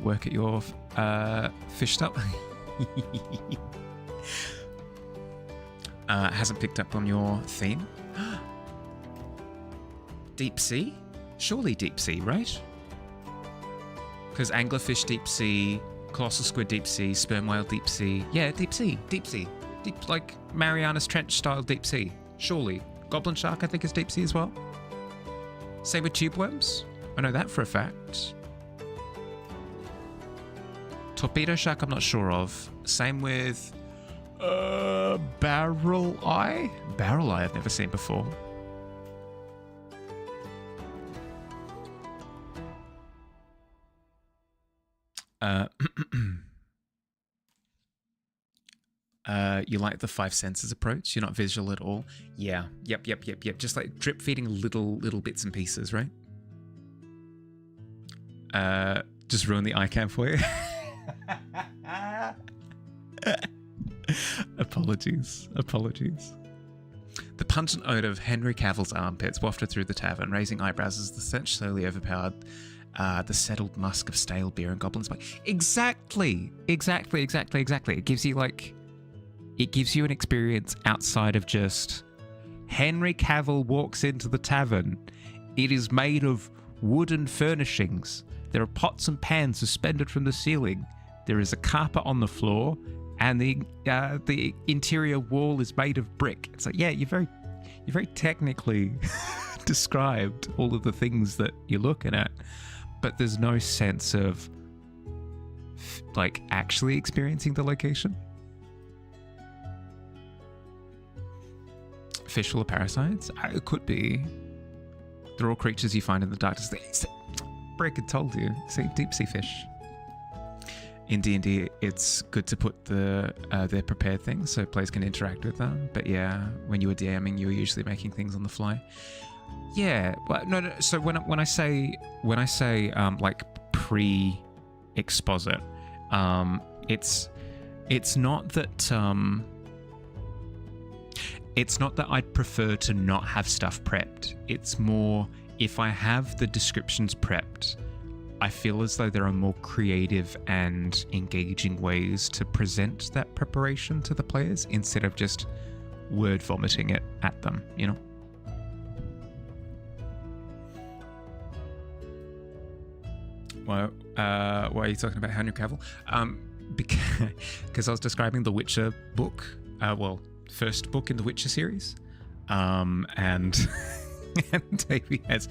[SPEAKER 1] work at your fish stop. Hasn't picked up on your theme. Deep sea? Surely deep sea, right? Because anglerfish deep sea, colossal squid deep sea, sperm whale deep sea. Yeah, deep sea. Deep, like Marianas Trench style deep sea. Surely. Goblin shark, I think, is deep sea as well. Same with tube worms. I know that for a fact. Torpedo shark, I'm not sure of. Same with barrel eye. Barrel eye, I've never seen before. You like the five senses approach? You're not visual at all? Yeah. Yep. Just like drip feeding little bits and pieces, right? Just ruin the icam for you. Apologies. The pungent odour of Henry Cavill's armpits wafted through the tavern, raising eyebrows as the stench slowly overpowered the settled musk of stale beer and goblin spike. Exactly. It gives you an experience outside of just Henry Cavill walks into the tavern. It is made of wooden furnishings There are pots and pans suspended from the ceiling. There is a carpet on the floor, and the interior wall is made of brick. It's like, yeah, you're very technically described all of the things that you're looking at, but there's no sense of like actually experiencing the location. Fish full of parasites? It could be. They're all creatures you find in the darkness. Brick had told you. See, deep sea fish. In D&D, it's good to put their prepared things so players can interact with them. But yeah, when you were DMing, you were usually making things on the fly. Yeah, well, no. So when I say like pre-exposit, it's not that I'd prefer to not have stuff prepped. It's more, if I have the descriptions prepped, I feel as though there are more creative and engaging ways to present that preparation to the players instead of just word vomiting it at them, you know? Well, why are you talking about Henry Cavill? Because I was describing the Witcher book, first book in the Witcher series, and and Davey has,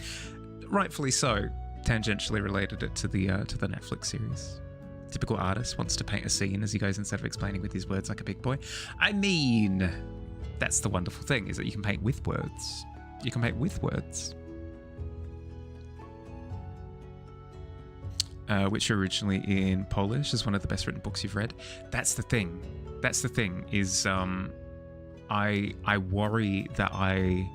[SPEAKER 1] rightfully so, tangentially related it to the Netflix series. Typical artist wants to paint a scene as he goes instead of explaining with his words like a big boy. I mean, that's the wonderful thing, is that you can paint with words. You can paint with words. Which are originally in Polish, is one of the best written books you've read. That's the thing. Is I worry that I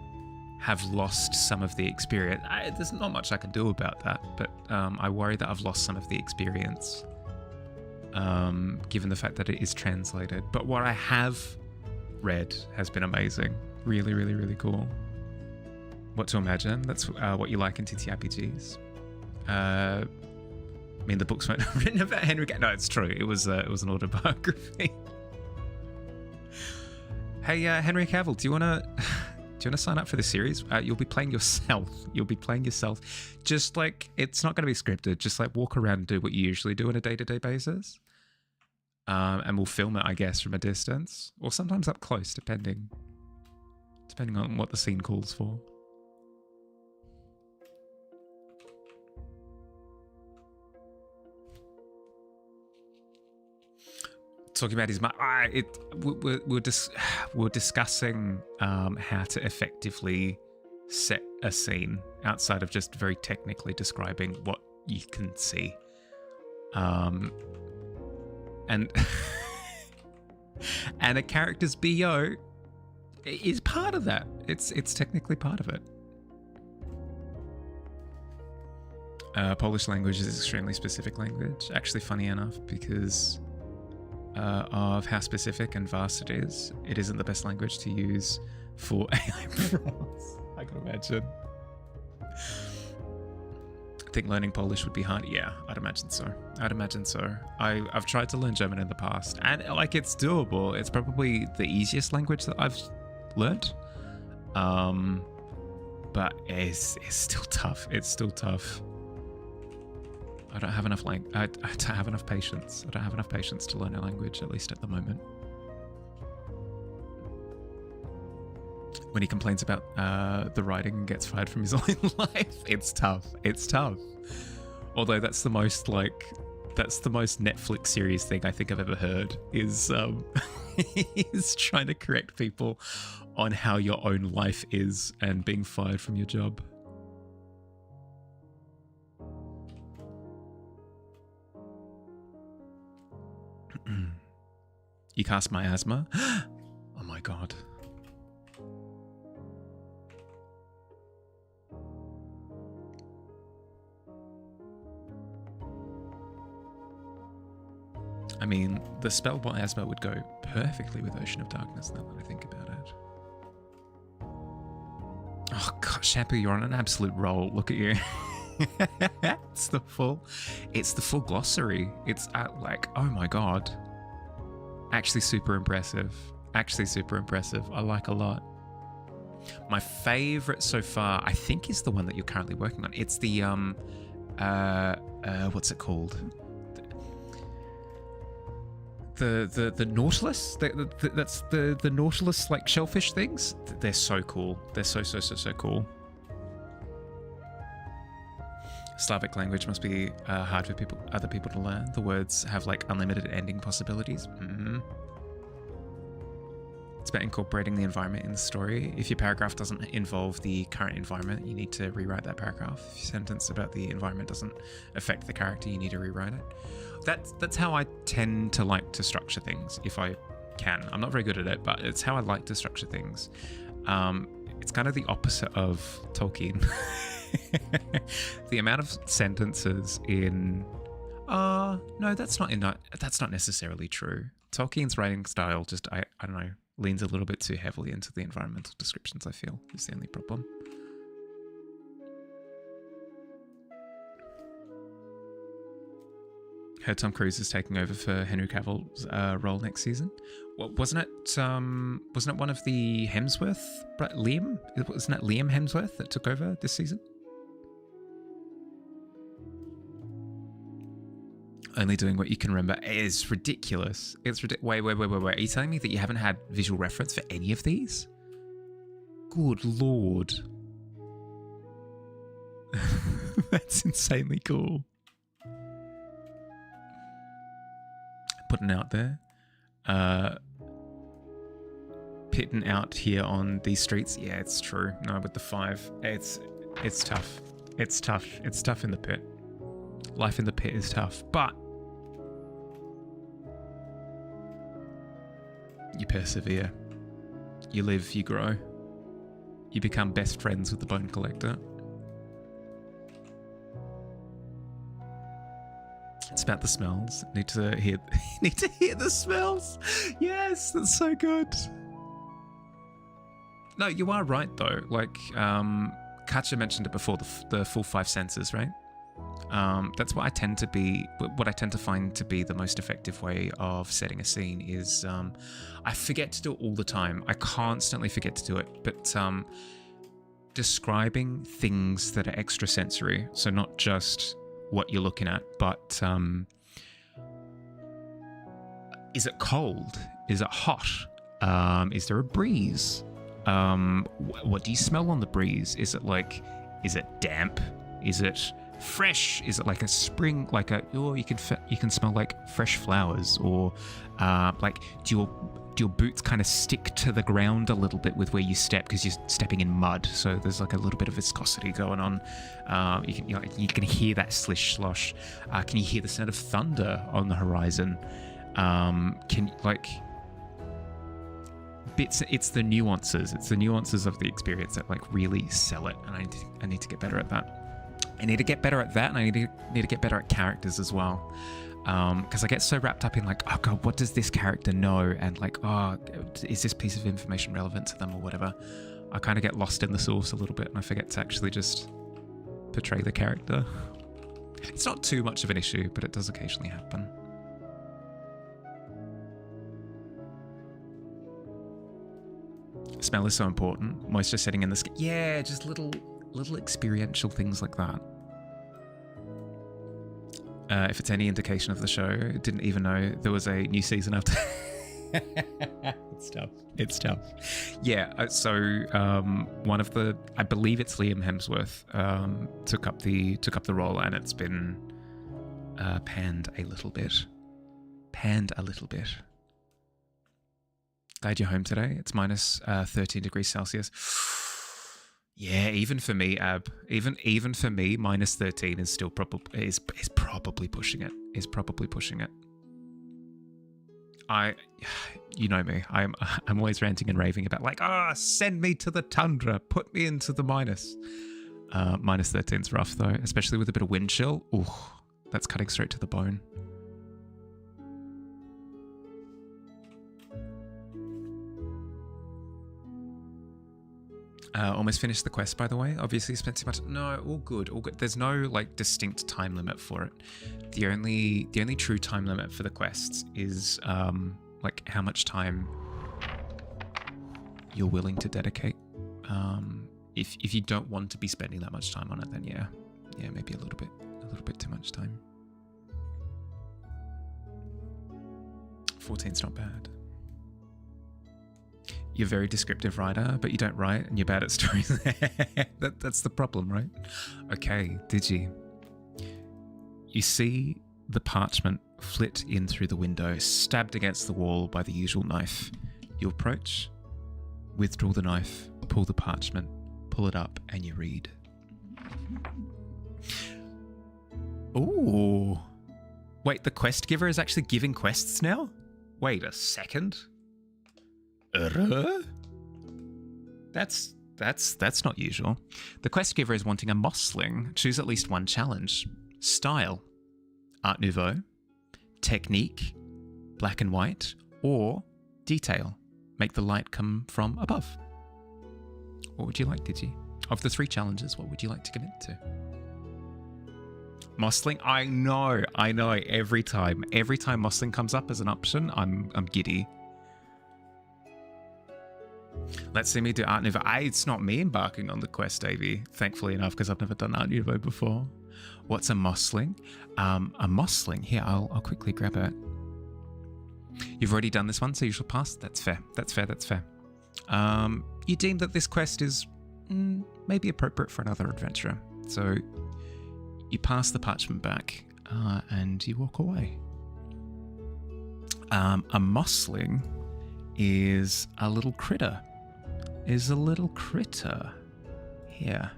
[SPEAKER 1] have lost some of the experience. There's not much I can do about that, but I worry that I've lost some of the experience, given the fact that it is translated. But what I have read has been amazing. Really, really, really cool. What to imagine? That's what you like in TTRPGs. I mean, the books weren't written about Henry. No, it's true. It was an autobiography. Hey, Henry Cavill, do you wanna sign up for the series? You'll be playing yourself. Just like, it's not going to be scripted. Just like walk around and do what you usually do on a day-to-day basis. And we'll film it, I guess, from a distance, or sometimes up close, depending on what the scene calls for. Talking about his we're discussing how to effectively set a scene outside of just very technically describing what you can see, and and a character's BO is part of that. It's technically part of it. Polish language is an extremely specific language. Actually, funny enough, because of how specific and vast it is, it isn't the best language to use for AI prompts. I can imagine. I think learning Polish would be hard. Yeah, I'd imagine so. I've tried to learn German in the past, and like, it's doable. It's probably the easiest language that I've learned. But it's still tough. I don't have enough I don't have enough patience. I don't have enough patience to learn a language, at least at the moment. When he complains about the writing and gets fired from his own life, it's tough. Although that's the most Netflix series thing I think I've ever heard, is is trying to correct people on how your own life is and being fired from your job. You cast miasma? Oh my god. I mean, the spell miasma would go perfectly with Ocean of Darkness now that I think about it. Oh god, Shampoo, you're on an absolute roll. Look at you. It's the full glossary. It's like, oh my god. Actually super impressive. I like a lot. My favorite so far, I think, is the one that you're currently working on. It's the what's it called? The Nautilus. That's the Nautilus like shellfish things. They're so cool. They're so cool. Slavic language must be hard for other people to learn. The words have like unlimited ending possibilities. It's about incorporating the environment in the story. If your paragraph doesn't involve the current environment, you need to rewrite that paragraph. If your sentence about the environment doesn't affect the character, you need to rewrite it. That's how I tend to like to structure things, if I can. I'm not very good at it, but it's how I like to structure things. It's kind of the opposite of Tolkien. The amount of sentences in... no, that's not necessarily true. Tolkien's writing style just, I don't know, leans a little bit too heavily into the environmental descriptions, I feel, is the only problem. Heard Tom Cruise is taking over for Henry Cavill's role next season. Well, wasn't it one of the Hemsworth, Liam? Wasn't it Liam Hemsworth that took over this season? Only doing what you can remember is ridiculous. It's ridiculous. Wait. Are you telling me that you haven't had visual reference for any of these? Good lord. That's insanely cool. Putting out there. Pitting out here on these streets. Yeah, it's true. No, with the 5. It's tough. It's tough. It's tough in the pit. Life in the pit is tough, but you persevere. You live, you grow. You become best friends with the bone collector. It's about the smells. Need to hear the smells. Yes, that's so good. No, you are right though. Like Katja mentioned it before, the full 5 senses, right? That's what I tend to find to be the most effective way of setting a scene is, I forget to do it all the time. I constantly forget to do it, but describing things that are extrasensory, so not just what you're looking at, but is it cold? Is it hot? Is there a breeze? What do you smell on the breeze? Is it damp? Is it fresh? Is it like a spring, you can smell like fresh flowers, or like do your boots kind of stick to the ground a little bit with where you step because you're stepping in mud, so there's like a little bit of viscosity going on. You can hear that slish slosh. Can you hear the sound of thunder on the horizon? It's the nuances of the experience that like really sell it, and I need to get better at that. I need to get better at that, and I need to get better at characters as well. Because I get so wrapped up in like, oh god, what does this character know? And like, oh, is this piece of information relevant to them or whatever? I kind of get lost in the source a little bit, and I forget to actually just portray the character. It's not too much of an issue, but it does occasionally happen. Smell is so important. Moisture setting in the skin. Yeah, just little experiential things like that. If it's any indication of the show, didn't even know there was a new season after. It's tough. Yeah, so one of the, I believe it's Liam Hemsworth, took up the role, and it's been panned a little bit. Glad you're home today. It's minus 13 degrees Celsius. Yeah, even for me, Ab, even for me, minus 13 is still probably pushing it. You know me. I'm always ranting and raving about like, send me to the tundra, put me into the minus. Minus 13's rough though, especially with a bit of wind chill. Ooh, that's cutting straight to the bone. Almost finished the quest, by the way. Obviously spent too much. No, all good. There's no like distinct time limit for it. The only true time limit for the quests is like how much time you're willing to dedicate. If you don't want to be spending that much time on it, then yeah, maybe a little bit too much. lunchtime. 14's not bad. You're a very descriptive writer, but you don't write and you're bad at stories. That's the problem, right? Okay, Digi. You see the parchment flit in through the window, stabbed against the wall by the usual knife. You approach, withdraw the knife, pull the parchment, pull it up, and you read. Ooh. Wait, the quest giver is actually giving quests now? Wait a second. That's not usual. The quest giver is wanting a mossling. Choose at least one challenge. Style, Art Nouveau. Technique, black and white. Or detail, make the light come from above. What would you like, Digi? Of the 3 challenges, what would you like to commit to? Mossling? I know. Every time mossling comes up as an option, I'm giddy. Let's see me do Art Nouveau. It's not me embarking on the quest, Davey, thankfully enough, because I've never done Art Nouveau before. What's a mossling? A mossling. Here, I'll quickly grab it. You've already done this one, so you shall pass. That's fair. You deem that this quest is maybe appropriate for another adventurer. So you pass the parchment back and you walk away. A mossling is a little critter. Here.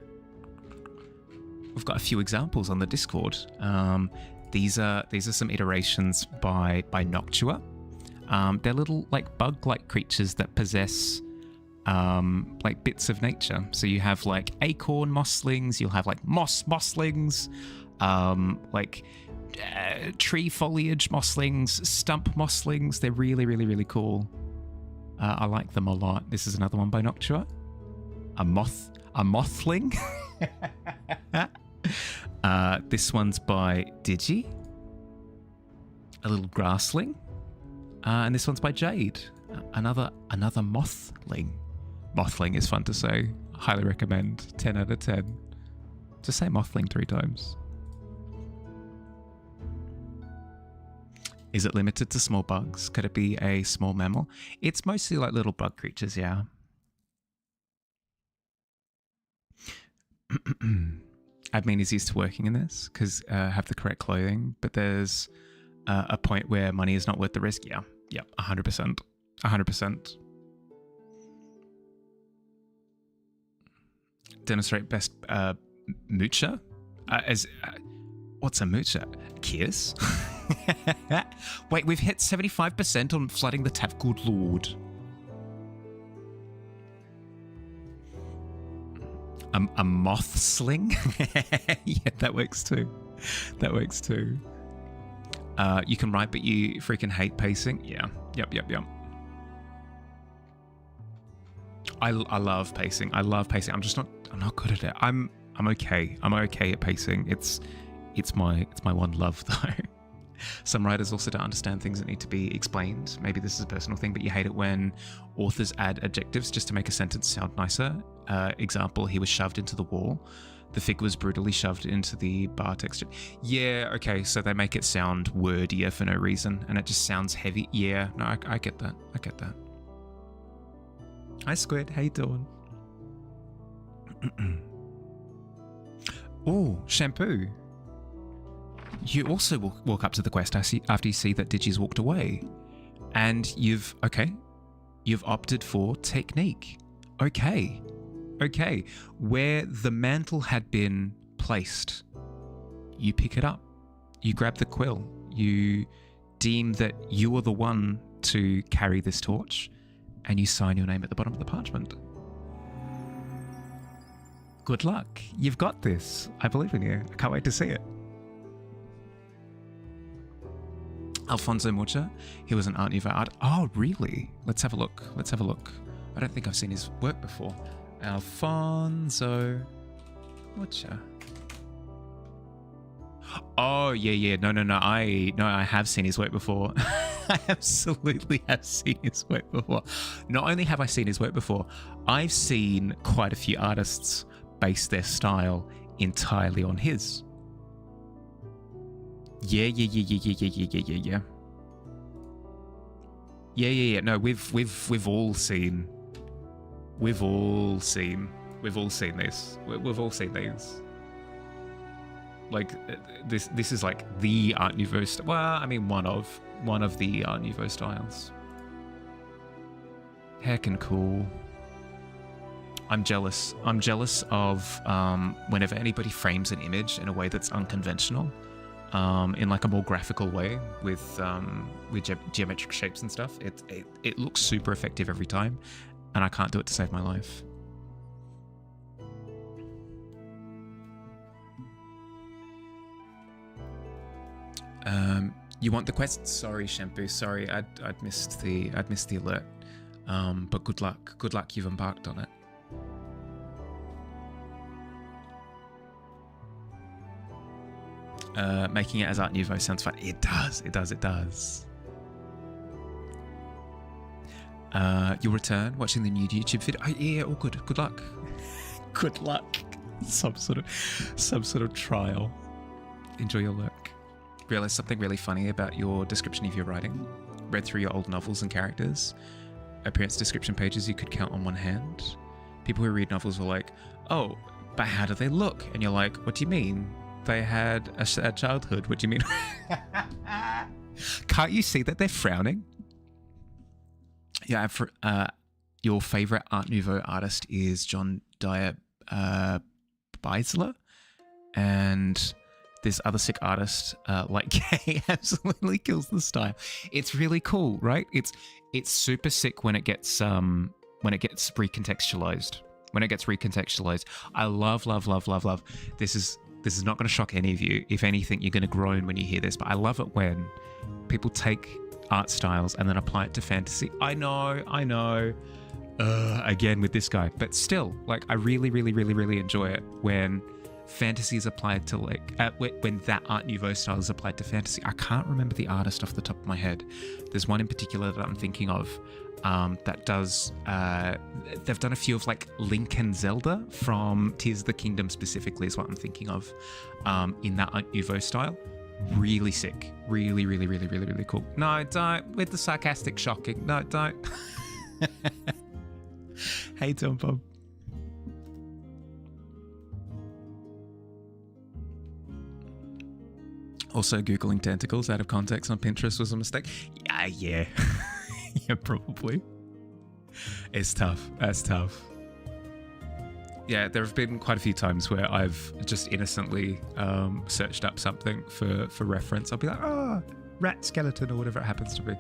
[SPEAKER 1] We've got a few examples on the Discord. These are some iterations by Noctua. They're little like bug-like creatures that possess like bits of nature. So you have like acorn mosslings, you'll have like mosslings, tree foliage mosslings, stump mosslings. They're really, really, really cool. I like them a lot. This is another one by Noctua. A mothling. This one's by Digi. A little grassling. And this one's by Jade. Another mothling. Mothling is fun to say. Highly recommend. 10 out of 10. Just say mothling 3 times. Is it limited to small bugs? Could it be a small mammal? It's mostly like little bug creatures, yeah. Admin is used to working in this because have the correct clothing, but there's a point where money is not worth the risk. Yeah, 100%. 100%. Demonstrate best moocher. What's a moocher? Kiss? Wait, we've hit 75% on flooding the tap. Good lord. A moth sling? Yeah, that works too. You can write, but you freaking hate pacing. Yeah. Yep. I love pacing. I'm not good at it. I'm okay. I'm okay at pacing. It's my one love though. Some writers also don't understand things that need to be explained. Maybe this is a personal thing, but you hate it when authors add adjectives just to make a sentence sound nicer. Example, he was shoved into the wall. The fig was brutally shoved into the bar texture. Yeah, okay, so they make it sound wordier for no reason, and it just sounds heavy. Yeah, no, I get that. Hi, Squid. How you doing? Oh, shampoo. You also walk up to the quest after you see that Digi's walked away. And you've opted for technique. Okay. Where the mantle had been placed, you pick it up. You grab the quill. You deem that you are the one to carry this torch, and you sign your name at the bottom of the parchment. Good luck. You've got this. I believe in you. I can't wait to see it. Alfonso Mucha. He was an Art Nouveau art. Oh, really? Let's have a look. I don't think I've seen his work before. Alfonso Mucha. Oh, yeah. No. I have seen his work before. I absolutely have seen his work before. Not only have I seen his work before, I've seen quite a few artists base their style entirely on his. Yeah. Yeah. No, we've all seen this. We've all seen these. Like this is like the Art Nouveau style. Well, I mean one of the Art Nouveau styles. Heckin' cool. I'm jealous. I'm jealous of whenever anybody frames an image in a way that's unconventional, in like a more graphical way with geometric shapes and stuff. It looks super effective every time, and I can't do it to save my life. You want the quest? Sorry, Shampoo. Sorry, I'd missed the alert. But good luck. Good luck. You've embarked on it. Making it as Art Nouveau sounds fun. It does. You'll return watching the new YouTube video. Oh, yeah, all good. Good luck. Good luck. Some sort of trial. Enjoy your work. Realized something really funny about your description of your writing. Read through your old novels and characters. Appearance description pages you could count on one hand. People who read novels were like, oh, but how do they look? And you're like, what do you mean? They had a sad childhood. What do you mean? Can't you see that they're frowning? Yeah, your favorite Art Nouveau artist is John Dyer Beisler, and this other sick artist, like Kay, absolutely kills the style. It's really cool, right? It's super sick when it gets recontextualized. When it gets recontextualized, I love. This is not going to shock any of you. If anything, you're going to groan when you hear this. But I love it when people take art styles and then apply it to fantasy. I know. Again with this guy, but still, like, I really enjoy it when fantasy is applied to when that Art Nouveau style is applied to fantasy. I can't remember the artist off the top of my head. There's one in particular that I'm thinking of that does. They've done a few of like Link and Zelda from Tears of the Kingdom specifically is what I'm thinking of in that Art Nouveau style. Really sick. Really cool. No, don't. With the sarcastic shocking. No, don't. Hey, Tom Bob. Also, Googling tentacles out of context on Pinterest was a mistake. Yeah. Yeah, probably. It's tough. That's tough. Yeah, there have been quite a few times where I've just innocently searched up something for reference. I'll be like, rat skeleton or whatever it happens to be.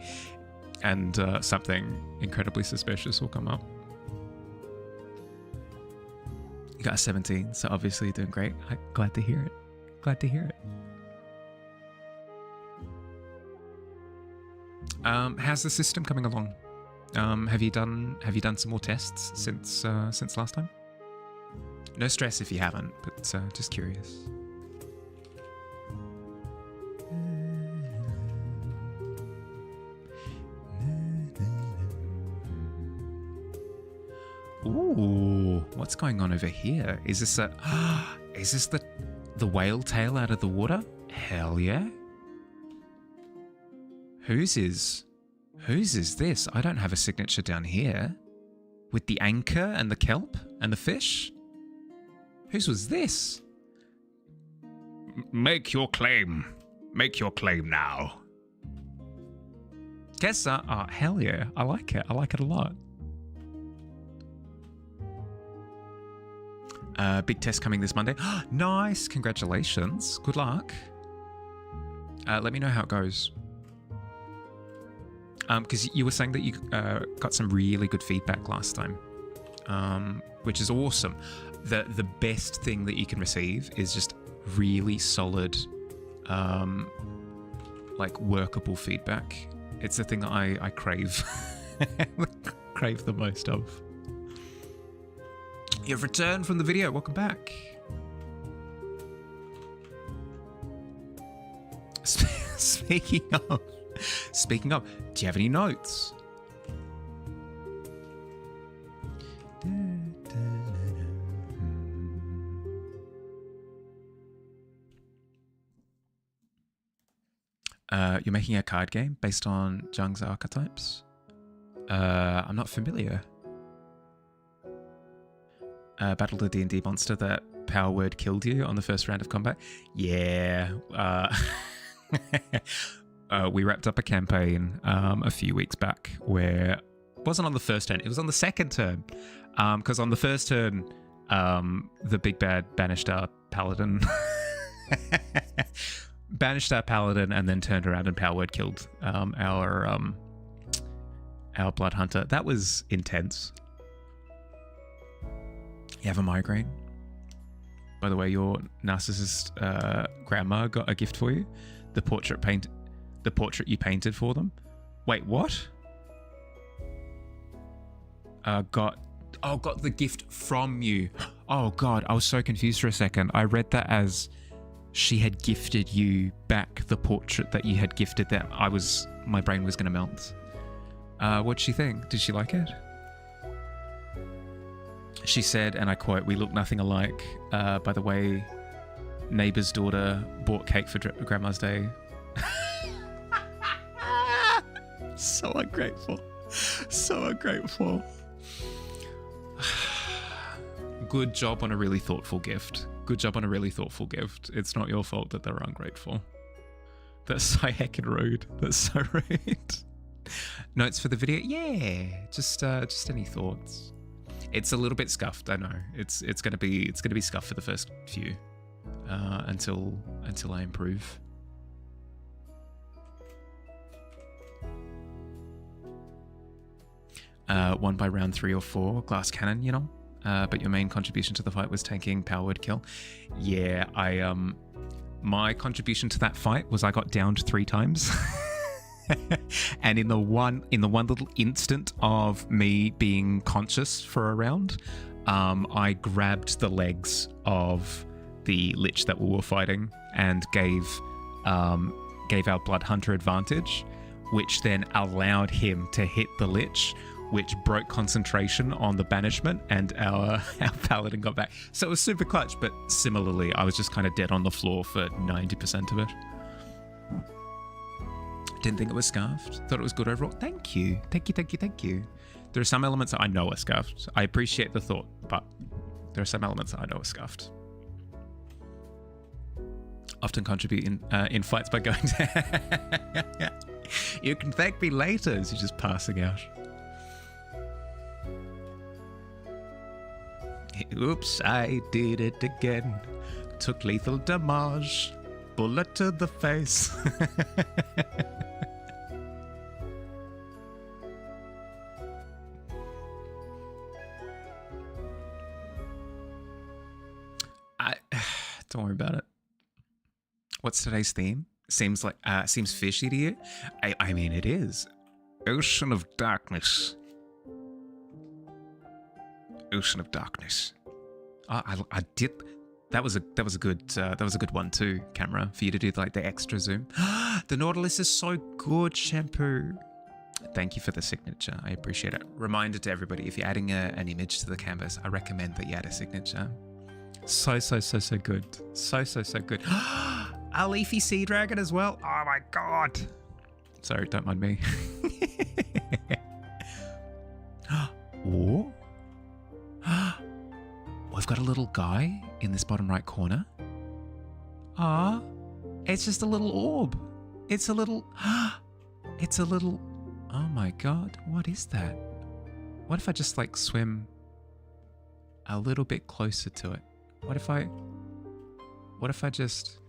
[SPEAKER 1] And something incredibly suspicious will come up. You got a 17, so obviously you're doing great. Glad to hear it. How's the system coming along? Have you done some more tests since last time? No stress if you haven't, but just curious. Ooh, what's going on over here? Is this the whale tail out of the water? Hell yeah. Whose is this? I don't have a signature down here. With the anchor and the kelp and the fish? Whose was this? Make your claim. Make your claim now. Kessa? Oh, hell yeah. I like it. I like it a lot. Big test coming this Monday. Nice. Congratulations. Good luck. Let me know how it goes. Because you were saying that you got some really good feedback last time, which is awesome. The best thing that you can receive is just really solid, like workable feedback. It's the thing that I crave, crave the most of. You've returned from the video. Welcome back. Speaking of, do you have any notes? You're making a card game based on Jung's archetypes? I'm not familiar. Battled a D&D monster that power word killed you on the first round of combat? Yeah. We wrapped up a campaign a few weeks back where it wasn't on the first turn, it was on the second turn. Because on the first turn, the big bad banished our paladin. Banished our paladin and then turned around and power word killed our blood hunter. That was intense. You have a migraine? By the way, your narcissist grandma got a gift for you. The portrait you painted for them. Wait, what? Got the gift from you. Oh God, I was so confused for a second. I read that as she had gifted you back the portrait that you had gifted them. My brain was gonna melt. What'd she think? Did she like it? She said, and I quote, "We look nothing alike. By the way, neighbor's daughter bought cake for Grandma's Day." So ungrateful. So ungrateful. Good job on a really thoughtful gift. Good job on a really thoughtful gift. It's not your fault that they're ungrateful. That's so heckin' rude. That's so rude. Notes for the video? Yeah, just any thoughts. It's a little bit scuffed, I know. It's gonna be scuffed for the first few until I improve. Won by round 3 or 4, glass cannon, you know. But your main contribution to the fight was tanking power word kill. Yeah, my contribution to that fight was I got downed 3 times. And in the one little instant of me being conscious for a round, I grabbed the legs of the lich that we were fighting and gave our blood hunter advantage, which then allowed him to hit the lich, which broke concentration on the banishment, and our paladin got back. So it was super clutch, but similarly, I was just kind of dead on the floor for 90% of it. Didn't think it was scuffed. Thought it was good overall. Thank you. Thank you, thank you, thank you. There are some elements that I know are scuffed. I appreciate the thought, but there are some elements that I know are scuffed. Often contribute in fights by going to... You can thank me later as you're just passing out. Oops, I did it again. Took lethal damage. Bullet to the face. Don't worry about it. What's today's theme? Seems fishy to you? I mean, it is. Ocean of Darkness. Ocean of Darkness. I did. That was a good one too, camera, for you to do like the extra zoom. The Nautilus is so good, Shampoo. Thank you for the signature. I appreciate it. Reminder to everybody: if you're adding an image to the canvas, I recommend that you add a signature. So good. So good. A leafy sea dragon as well. Oh my god. Sorry, don't mind me. Oh. We've got a little guy in this bottom right corner. Ah, it's just a little orb. It's a little, oh my god, what is that? What if I just like swim a little bit closer to it? What if I just,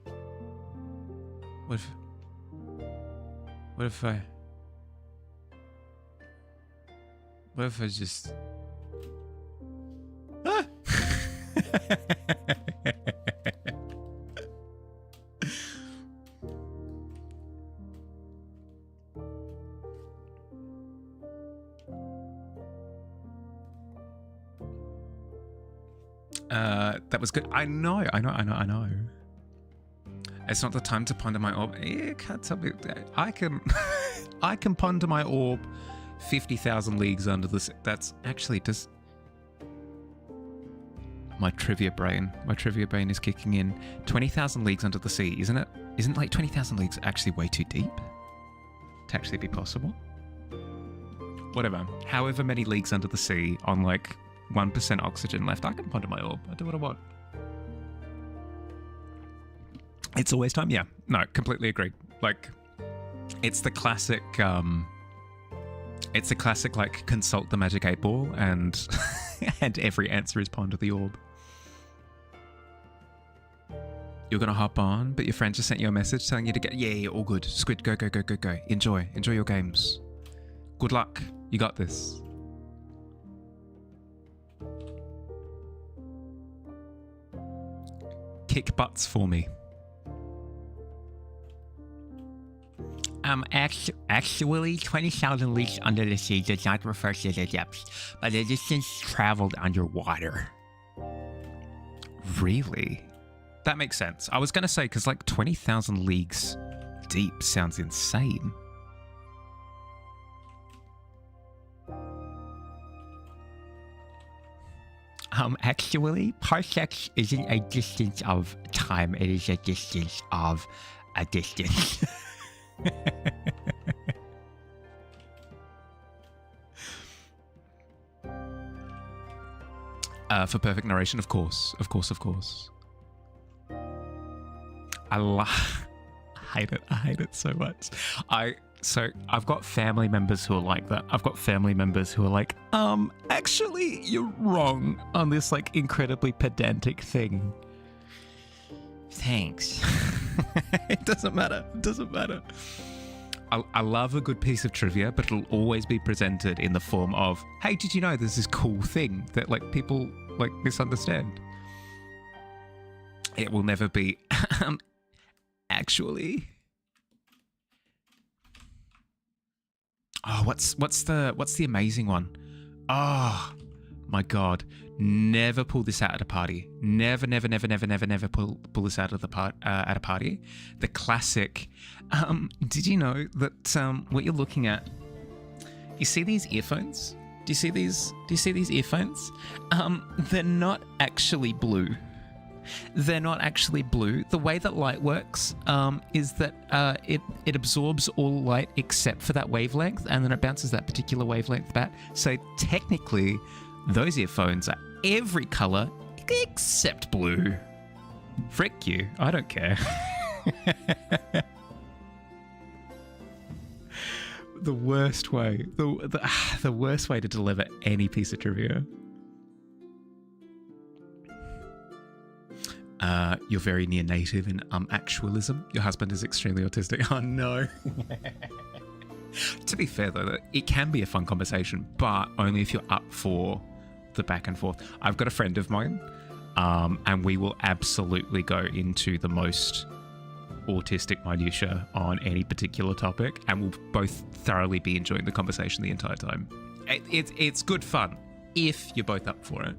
[SPEAKER 1] what if I just, ah! That was good. I know. It's not the time to ponder my orb. You can't tell me. I can ponder my orb 50,000 leagues under the sea. That's actually just my trivia brain. My trivia brain is kicking in. 20,000 leagues under the sea, isn't it? Isn't like 20,000 leagues actually way too deep to actually be possible? Whatever. However many leagues under the sea on like 1% oxygen left, I can ponder my orb. I do what I want. It's always time. Yeah. No, completely agreed. Like, it's the classic. It's the classic like consult the magic 8-ball and and every answer is ponder the orb. You're gonna hop on, but your friend just sent you a message telling you to get. Yeah, all good. Squid, go. Enjoy your games. Good luck. You got this. Kick butts for me.
[SPEAKER 2] Actually, 20,000 leagues under the sea does not refer to the depths, but the distance traveled underwater.
[SPEAKER 1] Really? That makes sense. I was going to say, because like 20,000 leagues deep sounds insane.
[SPEAKER 2] Actually, parsecs isn't a distance of time, it is a distance of a distance.
[SPEAKER 1] For perfect narration, of course. I hate it. I hate it so much. I've got family members who are like that. I've got family members who are like, actually, you're wrong on this like incredibly pedantic thing.
[SPEAKER 2] Thanks.
[SPEAKER 1] It doesn't matter. I love a good piece of trivia, but it'll always be presented in the form of, hey, did you know there's this cool thing that like people like misunderstand? It will never be, actually. Oh, what's the amazing one? Oh my God. Never pull this out at a party. Never pull this out of at a party. The classic. Did you know that what you're looking at? You see these earphones? Do you see these earphones? They're not actually blue. They're not actually blue. The way that light works is that it absorbs all light except for that wavelength, and then it bounces that particular wavelength back. So technically, those earphones are every color except blue. Frick you. I don't care. The worst way. The worst way to deliver any piece of trivia. You're very near native in actualism. Your husband is extremely autistic. Oh no. To be fair though, it can be a fun conversation, but only if you're up for the back and forth. I've got a friend of mine, and we will absolutely go into the most autistic minutiae on any particular topic, and we'll both thoroughly be enjoying the conversation the entire time. It's good fun if you're both up for it.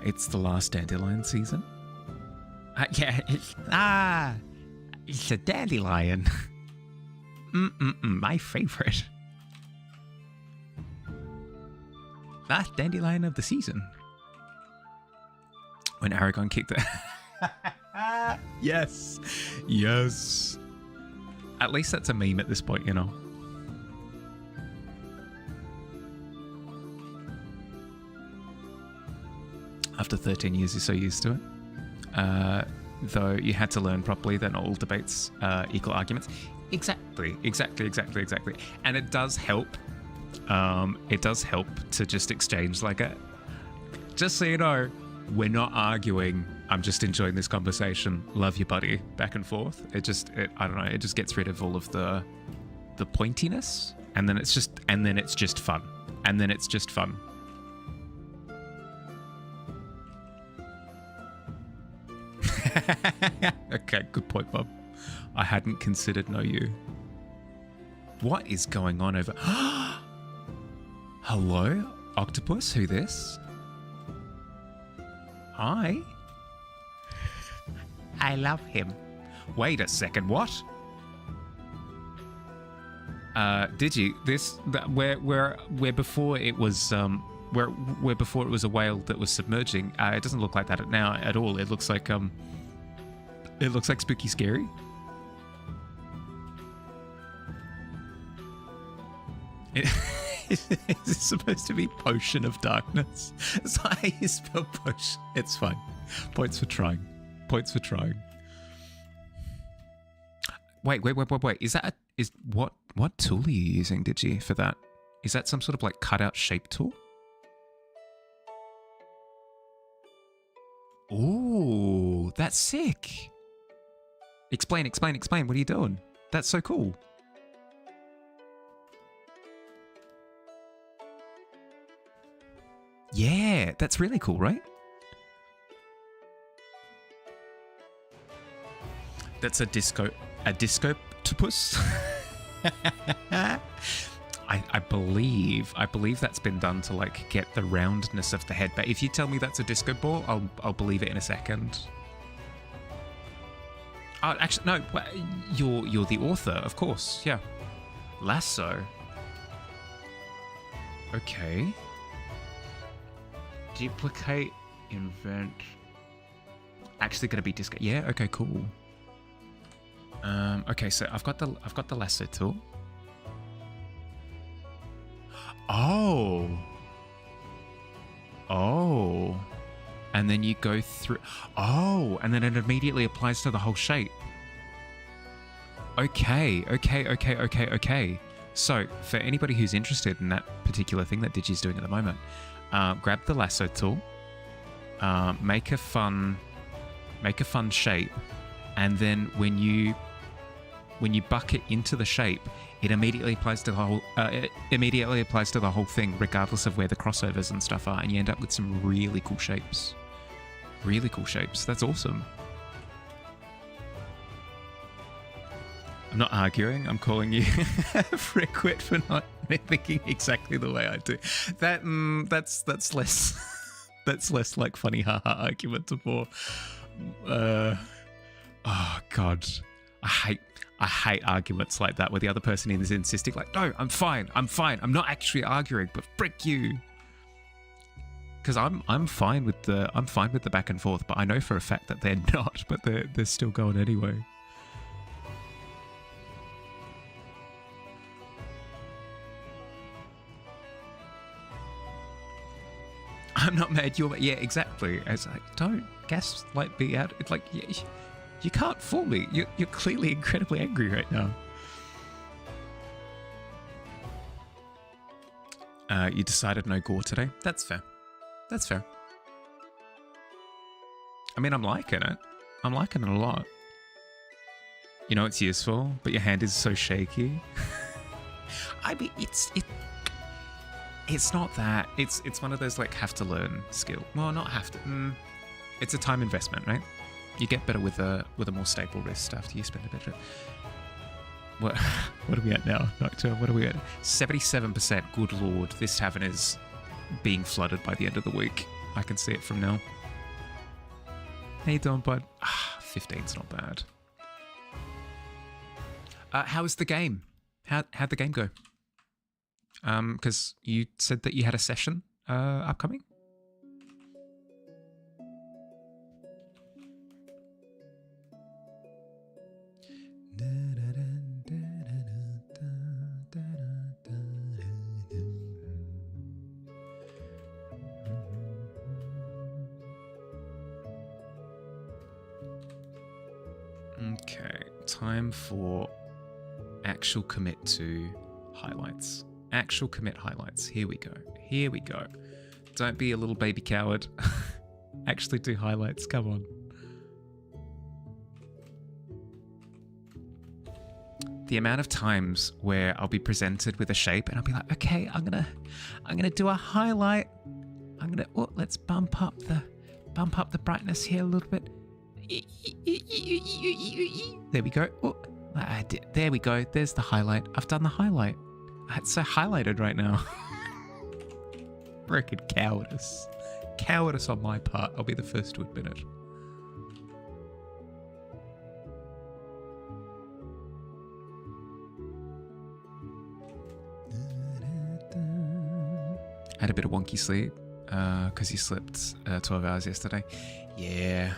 [SPEAKER 1] It's the last dandelion season.
[SPEAKER 2] Yeah, it's a dandelion. My favorite.
[SPEAKER 1] Last dandelion of the season. When Aragon kicked it. Yes. At least that's a meme at this point, you know. After 13 years, you're so used to it. Though you had to learn properly that not all debates equal arguments. Exactly. And it does help. It does help to just exchange like a... Just so you know, we're not arguing. I'm just enjoying this conversation. Love you, buddy. Back and forth. I don't know. It just gets rid of all of the pointiness, and then it's just fun. Okay, good point, Bob. I hadn't considered no you. What is going on over... Hello? Octopus? Who this? Hi?
[SPEAKER 2] I love him.
[SPEAKER 1] Wait a second, what? Did you? Where before it was where before it was a whale that was submerging. It doesn't look like that now at all. It looks like It looks like spooky scary. Is it supposed to be potion of darkness? That's how you spell potion. It's fine. Points for trying. Points for trying. Wait. What tool are you using, Digi, for that? Is that some sort of like cutout shape tool? Ooh, that's sick. Explain. What are you doing? That's so cool. Yeah, that's really cool, right? That's a discoptopus. I believe that's been done to like get the roundness of the head. But if you tell me that's a disco ball, I'll believe it in a second. Oh, actually, no. You're the author, of course. Yeah, lasso. Okay. Duplicate, invent. Actually, gonna be disco. Yeah. Okay. Cool. Okay. So I've got the lasso tool. Oh. And then you go through. Oh, and then it immediately applies to the whole shape. Okay. So for anybody who's interested in that particular thing that Digi's doing at the moment, grab the lasso tool, make a fun shape, and then when you buck it into the shape, it immediately applies to the whole. It immediately applies to the whole thing, regardless of where the crossovers and stuff are, and you end up with some really cool shapes. Really cool shapes. That's awesome. I'm not arguing. I'm calling you frequent for not thinking exactly the way I do. That's less. That's less like funny haha argument and more. Oh God, I hate arguments like that where the other person is insisting like, no, I'm fine. I'm not actually arguing, but frick you. Because I'm fine with the back and forth, but I know for a fact that they're not, but they're still going anyway. I'm not mad. You're yeah, exactly. It's like don't gaslight me out. It's like you can't fool me. You're clearly incredibly angry right now. You decided no gore today. That's fair. That's fair. I mean, I'm liking it. I'm liking it a lot. You know, it's useful, but your hand is so shaky. I mean, it's not that. It's one of those like have to learn skill. Well, not have to. It's a time investment, right? You get better with a more stable wrist after you spend a bit of it. What are we at now, Doctor? What are we at? 77%. Good lord, this tavern is being flooded by the end of the week. I can see it from now. How you doing, bud? 15's not bad. How was the game? How'd the game go? Because you said that you had a session upcoming? Okay, time for actual commit to highlights. Actual commit highlights. Here we go. Here we go. Don't be a little baby coward. Actually do highlights. Come on. The amount of times where I'll be presented with a shape and I'll be like, okay, I'm gonna do a highlight. Let's bump up the brightness here a little bit. There we go. There we go. There's the highlight. I've done the highlight. It's so highlighted right now. Freaking cowardice. Cowardice on my part. I'll be the first to admit it. Had a bit of wonky sleep because you slept 12 hours yesterday. Yeah.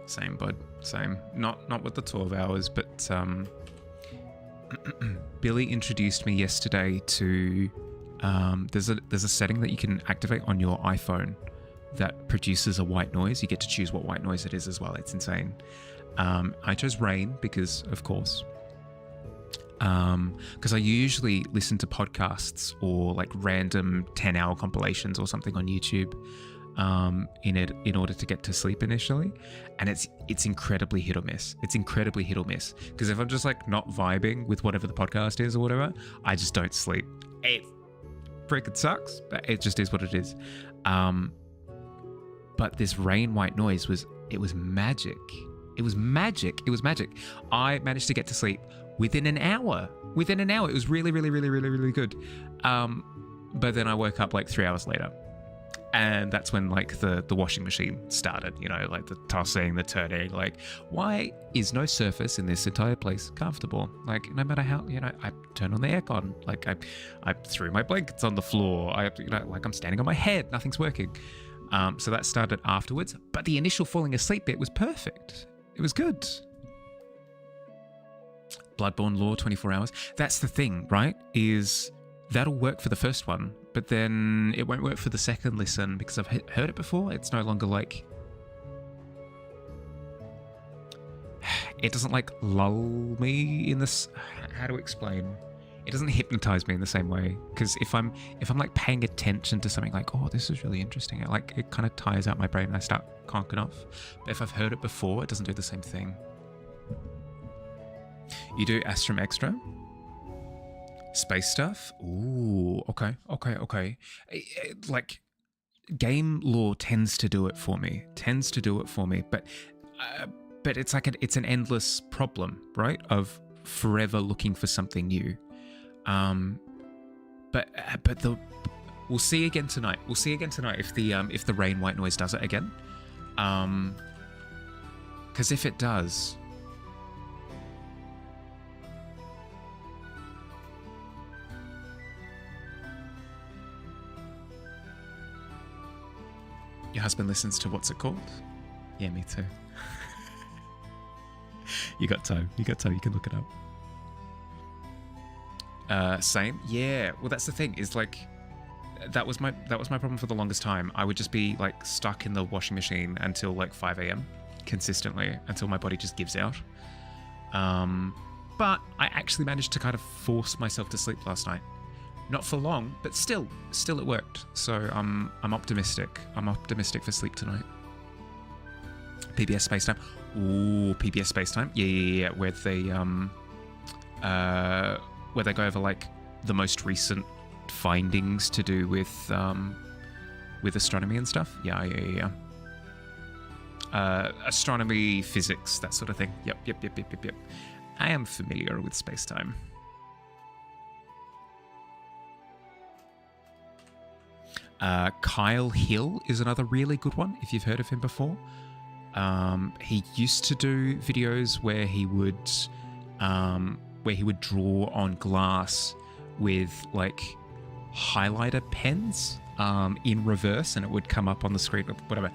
[SPEAKER 1] Same, bud. Same. Not with the 12 hours, but Billy introduced me yesterday to there's a setting that you can activate on your iPhone that produces a white noise. You get to choose what white noise it is as well. It's insane. I chose rain because, of course, because I usually listen to podcasts or like random 10-hour compilations or something on YouTube in order to get to sleep initially, and it's incredibly hit or miss. It's incredibly hit or miss because if I'm just like not vibing with whatever the podcast is or whatever, I just don't sleep. It freaking sucks, but it just is what it is. But this rain white noise was magic. It was magic. I managed to get to sleep within an hour. It was really, really, really, really, really good. But then I woke up like 3 hours later. And that's when like the washing machine started, you know, like the tossing, the turning, like why is no surface in this entire place comfortable? Like no matter how, you know, I turned on the aircon, like I threw my blankets on the floor. I'm standing on my head, nothing's working. So that started afterwards, but the initial falling asleep bit was perfect. It was good. Bloodborne lore, 24 hours. That's the thing, right? Is that'll work for the first one, but then it won't work for the second listen because I've heard it before. It's no longer like... It doesn't like lull me in this... How to explain? It doesn't hypnotize me in the same way, because if I'm like paying attention to something like, oh, this is really interesting, it kind of tires out my brain and I start conking off. But if I've heard it before, it doesn't do the same thing. You do Astrum Extra? Space stuff? Ooh, okay. Like, game lore tends to do it for me, but it's like it's an endless problem, right? Of forever looking for something new. But we'll see again tonight. We'll see again tonight if the rain white noise does it again. Because if it does, your husband listens to what's it called? Yeah, me too. You got time. You can look it up. Same. Yeah. Well, that's the thing. Is like that was my problem for the longest time. I would just be like stuck in the washing machine until like 5 a.m. consistently until my body just gives out. But I actually managed to kind of force myself to sleep last night. Not for long, but still it worked. So I'm optimistic. I'm optimistic for sleep tonight. PBS Space Time. Ooh, PBS Space Time. Yeah. Where they go over like the most recent findings to do with astronomy and stuff. Yeah. Astronomy, physics, that sort of thing. Yep. I am familiar with space time. Kyle Hill is another really good one if you've heard of him before. He used to do videos where he would draw on glass with like highlighter pens in reverse, and it would come up on the screen, whatever.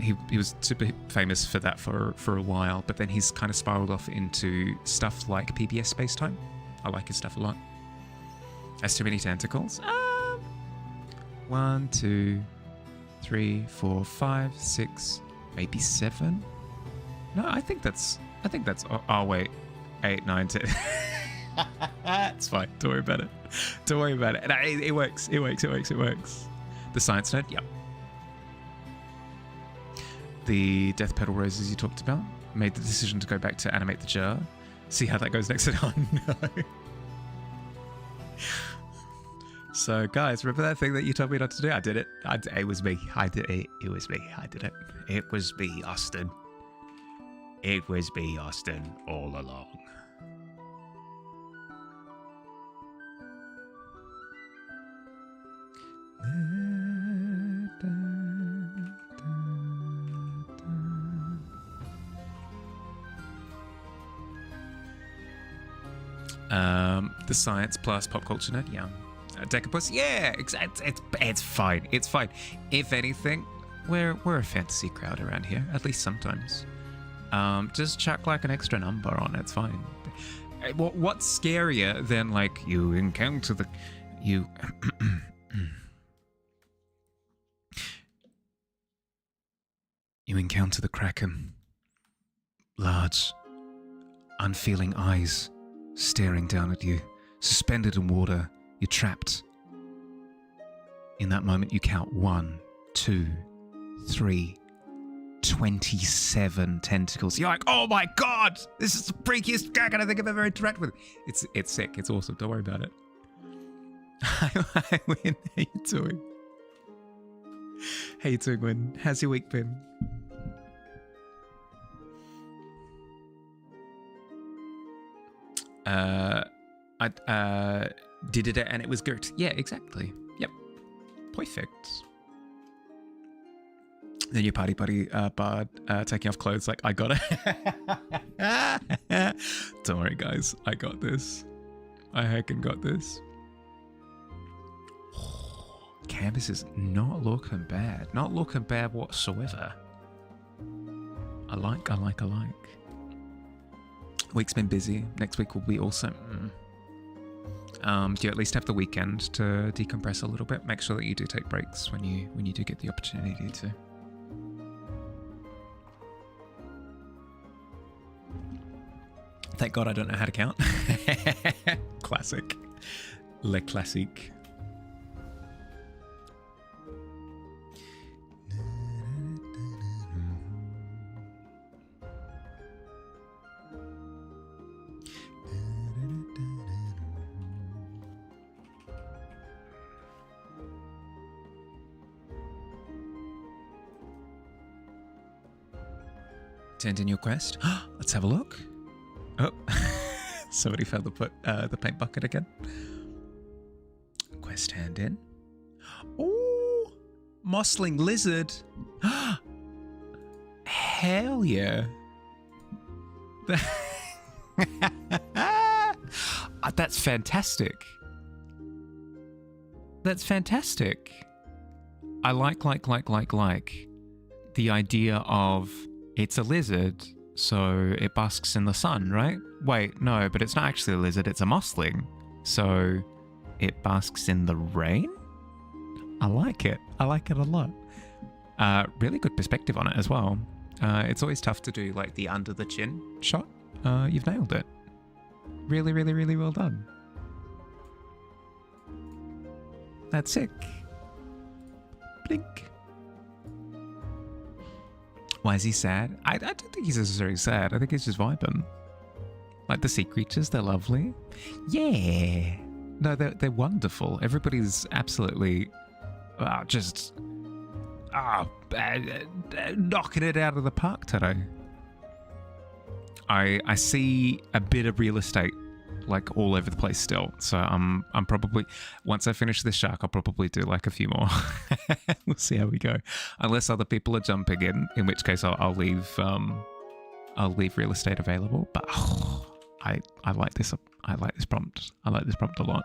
[SPEAKER 1] He was super famous for that for a while, but then he's kind of spiraled off into stuff like PBS Space Time. I like his stuff a lot. Has too many tentacles. 1, 2, 3, 4, 5, 6, maybe 7. No, I think that's. Oh wait. 8, 9, 10. It's fine. Don't worry about it. No, it works. It works. The science nerd, yep. The Death Petal Roses you talked about. Made the decision to go back to animate the jar. See how that goes next. Oh no. So guys, remember that thing that you told me not to do? I did it. It was me. I did it. It was me. I did it. It was me, Austin. It was me, Austin, all along. The science plus pop culture nerd, yeah. Decapus, yeah, it's fine. It's fine. If anything, we're a fantasy crowd around here, at least sometimes. Just chuck like an extra number on it. It's fine. What's scarier than like you encounter the you you encounter the Kraken. Large, unfeeling eyes staring down at you, suspended in water. You're trapped. In that moment, you count 1, 2, 3, 27 tentacles. You're like, oh my god, this is the freakiest Kraken I think I've ever interacted with. It's sick. It's awesome. Don't worry about it. Hi, Win. How you doing? How you doing, Win? How's your week been? I did it and it was good. Yeah, exactly. Yep. Perfect. Then your party buddy Bard taking off clothes like, I got it. Don't worry, guys. I got this. I heckin' got this. Canvas is not looking bad. Not looking bad whatsoever. I like. Week's been busy. Next week will be awesome. Do you at least have the weekend to decompress a little bit? Make sure that you do take breaks when you do get the opportunity to. Thank God I don't know how to count. Classic. Le classique. Turned in your quest. Let's have a look. Oh, somebody found the paint bucket again. Quest hand in. Oh, mossling lizard. Hell yeah. That's fantastic. That's fantastic. I like the idea of it's a lizard, so it basks in the sun, right? Wait, no, but it's not actually a lizard, it's a mossling. So it basks in the rain? I like it. I like it a lot. Really good perspective on it as well. It's always tough to do like the under the chin shot. You've nailed it. Really, really, really well done. That's sick. Blink. Why is he sad? I don't think he's necessarily sad. I think he's just vibing. Like the sea creatures, they're lovely. Yeah. No, they're wonderful. Everybody's absolutely just knocking it out of the park today. I see a bit of real estate like all over the place still. So I'm probably, once I finish this shark, I'll probably do like a few more. We'll see how we go. Unless other people are jumping in which case I'll leave real estate available. But I like this. I like this prompt. I like this prompt a lot.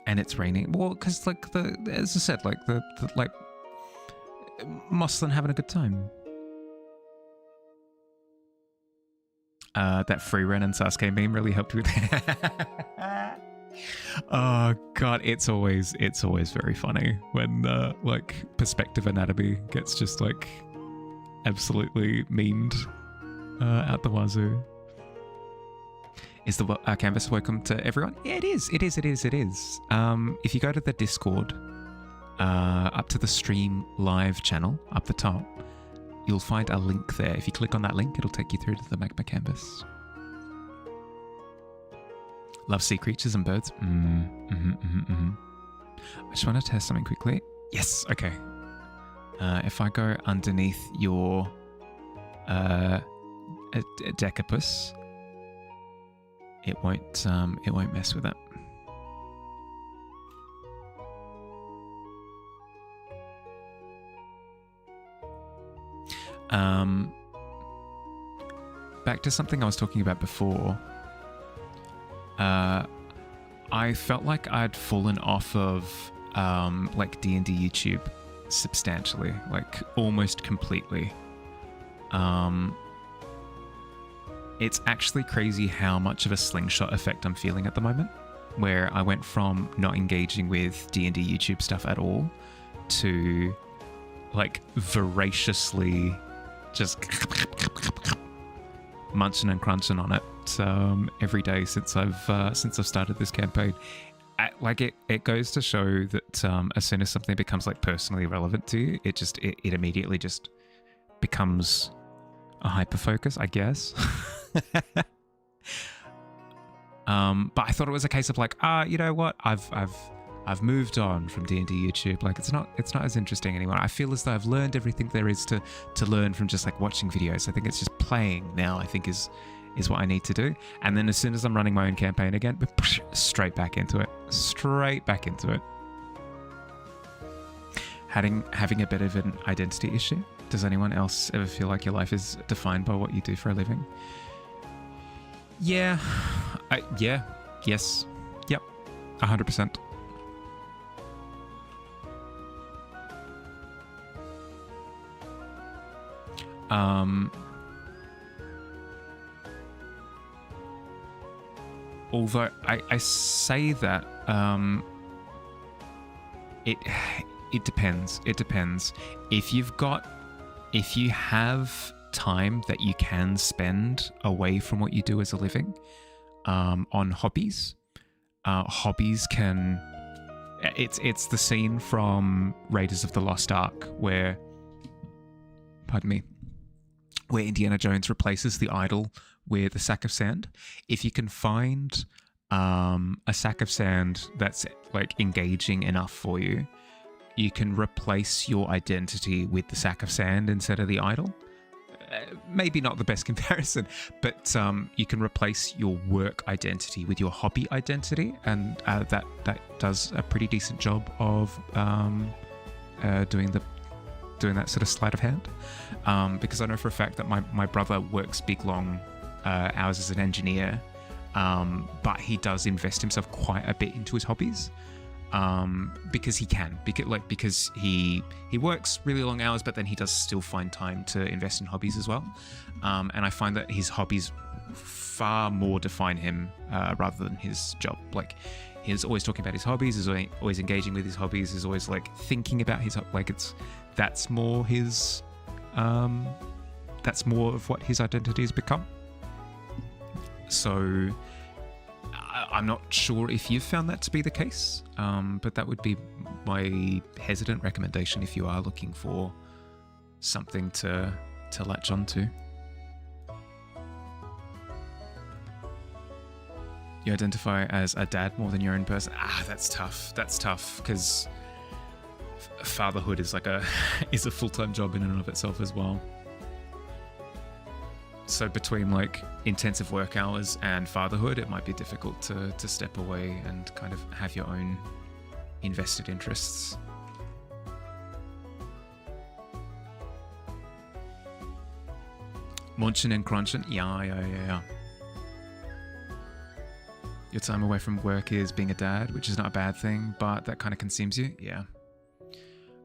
[SPEAKER 1] And it's raining. Well, because like as I said, like the Moslin having a good time. That free run and Sasuke meme really helped with that. Oh god, it's always very funny when like perspective anatomy gets just like absolutely memed out the wazoo. Is the canvas welcome to everyone? Yeah, it is. It is. If you go to the Discord, up to the stream live channel up the top, you'll find a link there. If you click on that link, it'll take you through to the magma canvas. Love sea creatures and birds. I just want to test something quickly. Yes, okay. If I go underneath your decapus, it won't mess with it. Back to something I was talking about before. I felt like I'd fallen off of like D&D YouTube substantially, like almost completely. It's actually crazy how much of a slingshot effect I'm feeling at the moment, where I went from not engaging with D&D YouTube stuff at all to like voraciously just munching and crunching on it every day since I've started this campaign. It goes to show that as soon as something becomes like personally relevant to you, it immediately just becomes a hyper focus, I guess. But I thought it was a case of like, you know what? I've moved on from D&D YouTube. Like it's not as interesting anymore. I feel as though I've learned everything there is to learn from just like watching videos. I think it's just playing now, I think is what I need to do. And then as soon as I'm running my own campaign again, straight back into it. Having a bit of an identity issue. Does anyone else ever feel like your life is defined by what you do for a living? Yeah. Yes. Yep. 100%. Although I say that it depends. It depends. If you have time that you can spend away from what you do as a living on hobbies, hobbies can... It's the scene from Raiders of the Lost Ark where Indiana Jones replaces the idol with a sack of sand. If you can find a sack of sand that's like engaging enough for you, you can replace your identity with the sack of sand instead of the idol. Maybe not the best comparison, but you can replace your work identity with your hobby identity, and that does a pretty decent job of doing that sort of sleight of hand. Because I know for a fact that my brother works big long hours as an engineer, but he does invest himself quite a bit into his hobbies. Because he can, because he works really long hours, but then he does still find time to invest in hobbies as well. And I find that his hobbies far more define him rather than his job. Like he's always talking about his hobbies, he's always engaging with his hobbies, he's always like thinking about his that's more of what his identity has become. So I'm not sure if you've found that to be the case, but that would be my hesitant recommendation if you are looking for something to latch onto. You identify as a dad more than your own person. That's tough. That's tough because fatherhood is is a full-time job in and of itself as well. So between like intensive work hours and fatherhood, it might be difficult to step away and kind of have your own invested interests. Munching and crunching? Yeah. Your time away from work is being a dad, which is not a bad thing, but that kind of consumes you? Yeah.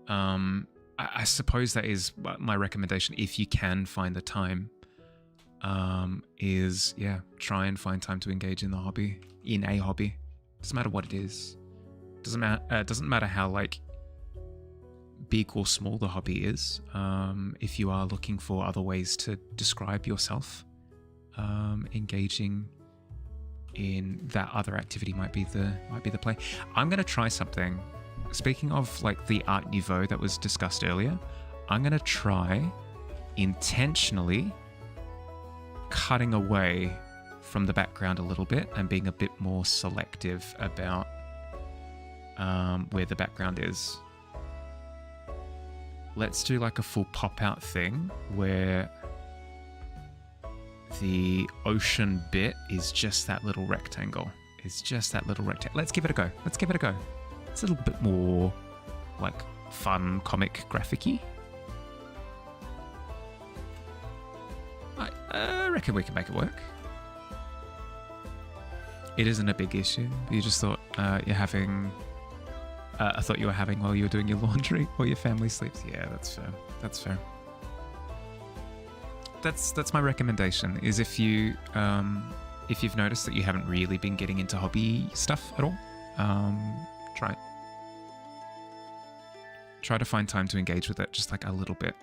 [SPEAKER 1] I suppose that is my recommendation if you can find the time. Is try and find time to engage in a hobby. Doesn't matter what it is. Doesn't matter how like big or small the hobby is. If you are looking for other ways to describe yourself, engaging in that other activity might be the play. I'm gonna try something. Speaking of like the Art Nouveau that was discussed earlier, I'm gonna try intentionally cutting away from the background a little bit and being a bit more selective about where the background is. Let's do like a full pop-out thing where the ocean bit is just that little rectangle. Let's give it a go. It's a little bit more like fun, comic, graphic-y. I reckon we can make it work. It isn't a big issue. You just thought you're having a thought you were having while you were doing your laundry or your family sleeps. Yeah, that's fair. That's fair. That's my recommendation. Is if you've noticed that you haven't really been getting into hobby stuff at all, try to find time to engage with it just like a little bit,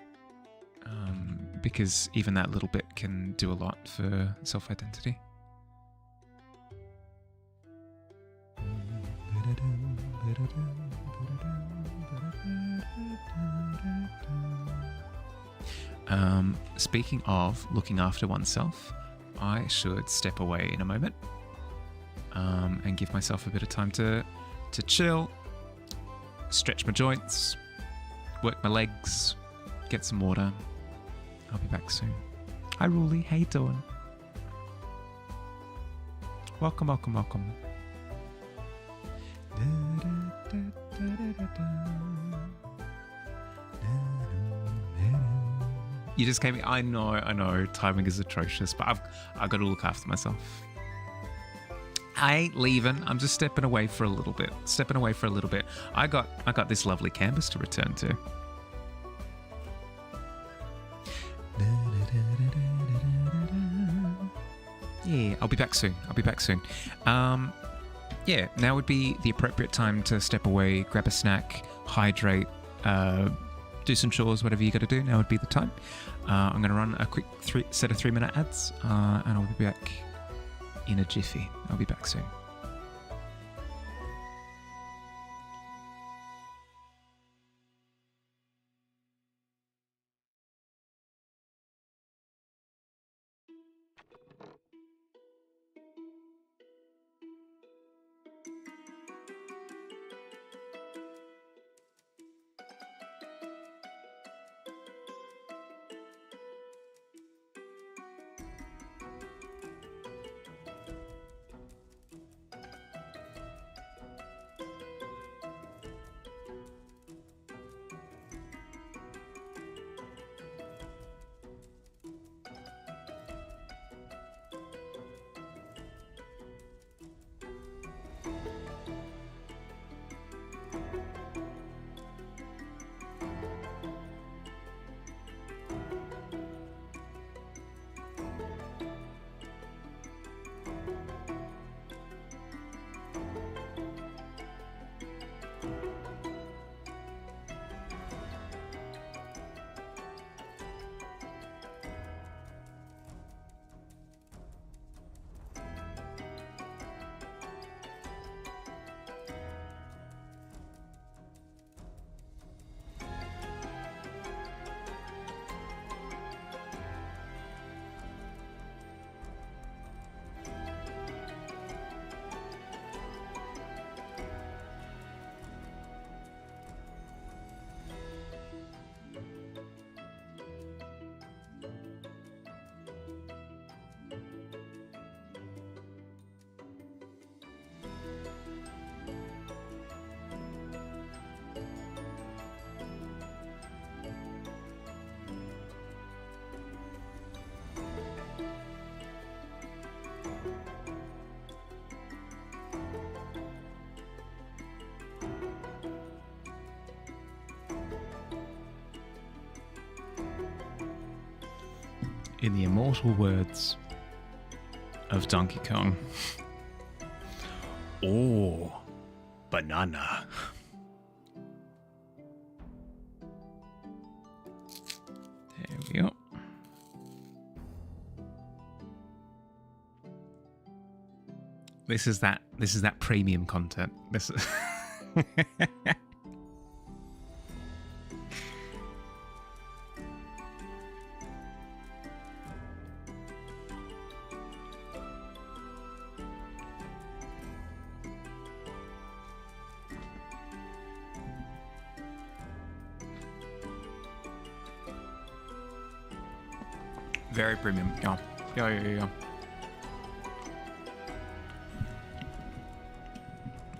[SPEAKER 1] because even that little bit can do a lot for self-identity. Speaking of looking after oneself, I should step away in a moment and give myself a bit of time to chill, stretch my joints, work my legs, get some water. I'll be back soon. Hi, Ruli. How you doing? Welcome, welcome, welcome. You just came in. I know. Timing is atrocious, but I've got to look after myself. I ain't leaving. I'm just stepping away for a little bit. I got this lovely canvas to return to. Yeah, I'll be back soon. Yeah, now would be the appropriate time to step away, grab a snack, hydrate, do some chores, whatever you got to do. Now would be the time. I'm going to run a quick set of 3-minute ads, and I'll be back in a jiffy. I'll be back soon. In the immortal words of Donkey Kong, oh, banana. There we go. This is that premium content. This is very premium. Yeah.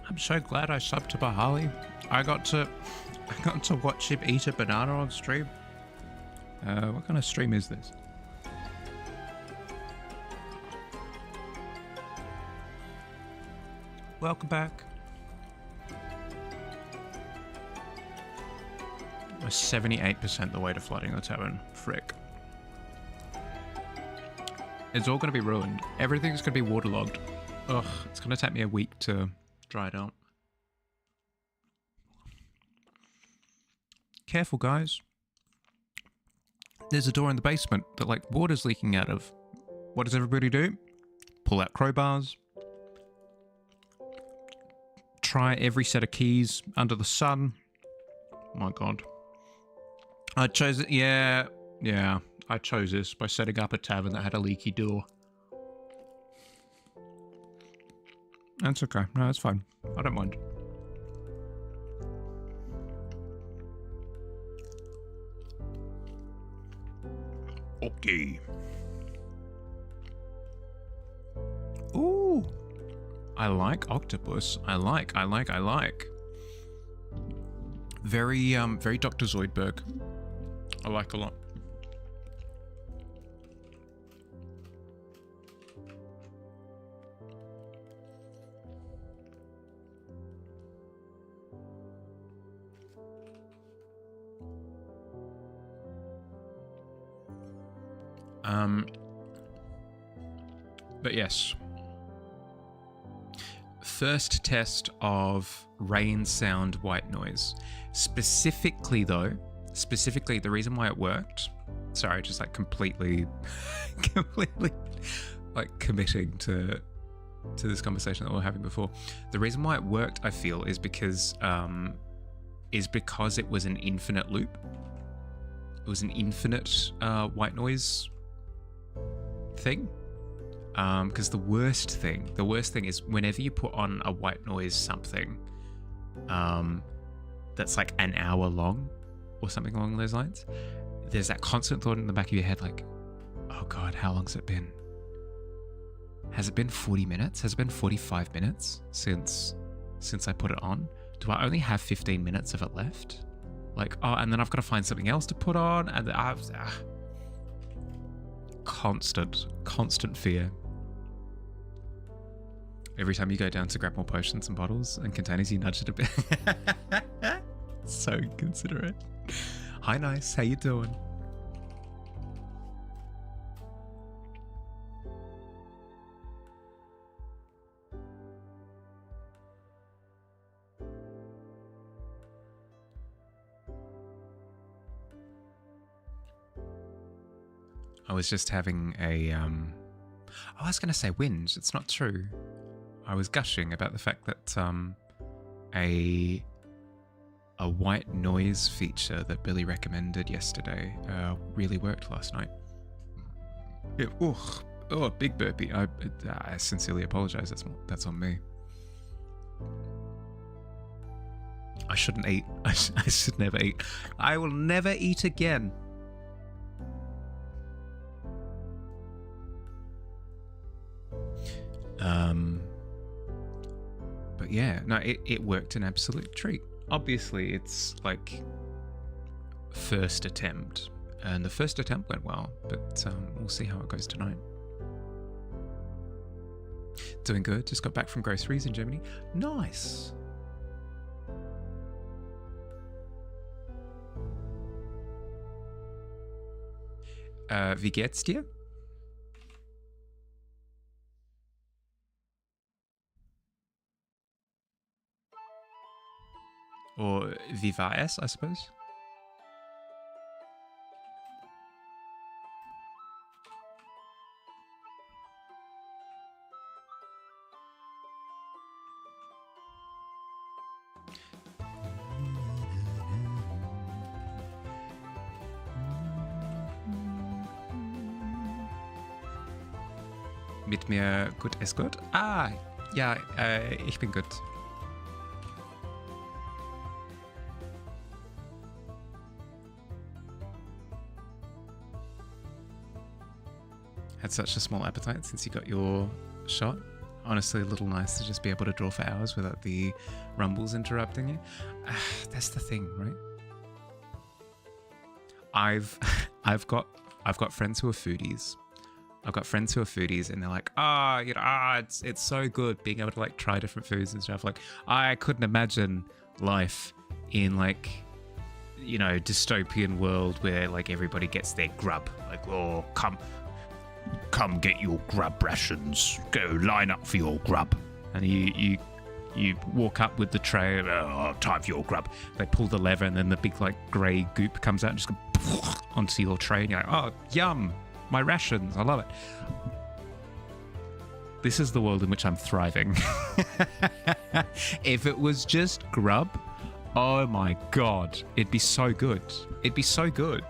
[SPEAKER 1] I'm so glad I subbed to Bahali. I got to watch him eat a banana on stream. What kind of stream is this? Welcome back. I'm 78% the way to flooding the tavern. Frick. It's all going to be ruined. Everything's going to be waterlogged. Ugh, it's going to take me a week to dry it out. Careful, guys. There's a door in the basement that, like, water's leaking out of. What does everybody do? Pull out crowbars. Try every set of keys under the sun. Oh my god. I chose it. Yeah. I chose this by setting up a tavern that had a leaky door. That's okay. No, that's fine. I don't mind. Okay. Ooh. I like octopus. I like. Very Dr. Zoidberg. I like a lot. But yes. First test of rain sound white noise. Specifically, the reason why it worked. Sorry, just like completely like committing to this conversation that we were having before. The reason why it worked, I feel, is because it was an infinite loop. It was an infinite white noise thing. Because the worst thing is whenever you put on a white noise something that's like an hour long or something along those lines, there's that constant thought in the back of your head like, oh god, how long's it been? Has it been 40 minutes? Has it been 45 minutes since I put it on? Do I only have 15 minutes of it left? Like, oh, and then I've got to find something else to put on, and constant fear. Every time you go down to grab more potions and bottles and containers, you nudge it a bit. So inconsiderate. Hi, nice. How you doing? I was just having a I was going to say whinge. It's not true. I was gushing about the fact that a white noise feature that Billy recommended yesterday really worked last night. Yeah, big burpee. I sincerely apologize. That's on me. I shouldn't eat. I should never eat. I will never eat again. But yeah, no, it worked an absolute treat. Obviously, it's like first attempt, and the first attempt went well, but we'll see how it goes tonight. Doing good. Just got back from groceries in Germany. Nice. Wie geht's dir? Or wie war es, I suppose. Mit mir gut ist gut? Ah, ja, ich bin gut. Had such a small appetite since you got your shot. Honestly, a little nice to just be able to draw for hours without the rumbles interrupting you. That's the thing, right? I've got friends who are foodies. I've got friends who are foodies, and they're like, it's so good being able to like try different foods and stuff. Like, I couldn't imagine life in like dystopian world where like everybody gets their grub. Like, oh, come get your grub rations. Go line up for your grub. And you walk up with the tray. Oh, time for your grub. They pull the lever, and then the big like grey goop comes out and just goes onto your tray. And you're like, oh, yum, my rations. I love it. This is the world in which I'm thriving. If it was just grub, oh my god, it'd be so good. It'd be so good.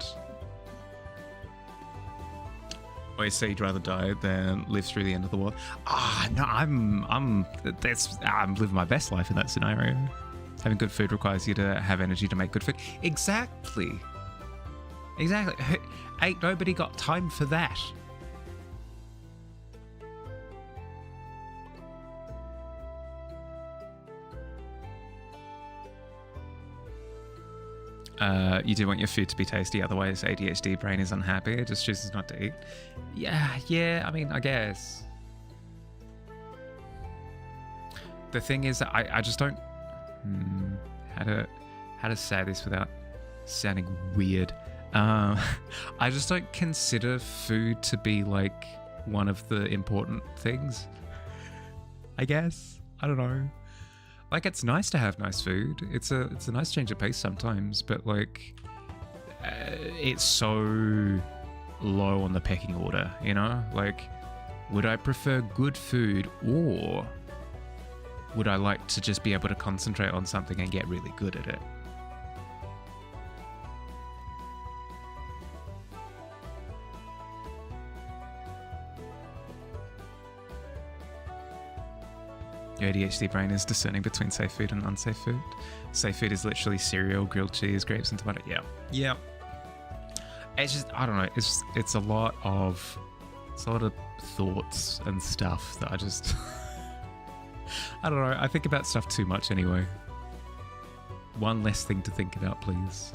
[SPEAKER 1] I say you'd rather die than live through the end of the world. No, I'm living my best life in that scenario. Having good food requires you to have energy to make good food. Exactly. Ain't nobody got time for that. You do want your food to be tasty, otherwise ADHD brain is unhappy. It just chooses not to eat. Yeah, I mean, I guess. The thing is, I just don't... How to say this without sounding weird? I just don't consider food to be, like, one of the important things. I guess. I don't know. Like, it's nice to have nice food. It's a nice change of pace sometimes, but like, it's so low on the pecking order, you know? Like, would I prefer good food, or would I like to just be able to concentrate on something and get really good at it? Your ADHD brain is discerning between safe food and unsafe food. Safe food is literally cereal, grilled cheese, grapes, and tomato. Yeah. It's just, I don't know. It's a lot of thoughts and stuff that I just I don't know. I think about stuff too much anyway. One less thing to think about, please.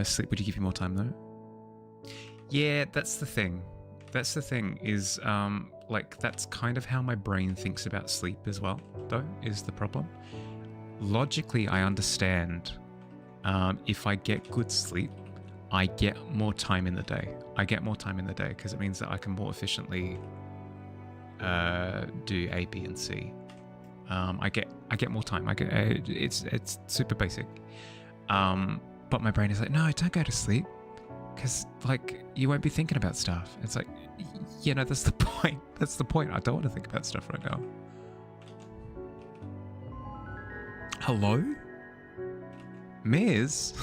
[SPEAKER 1] Sleep would you give you more time though? Yeah, that's the thing. That's the thing is, like, that's kind of how my brain thinks about sleep as well, though, is the problem. Logically, I understand if I get good sleep, I get more time in the day. I get more time in the day because it means that I can more efficiently do A, B, and C. I get more time. It's super basic. But my brain is like, no, don't go to sleep, because like you won't be thinking about stuff. It's like, that's the point. That's the point. I don't want to think about stuff right now. Hello, Miz.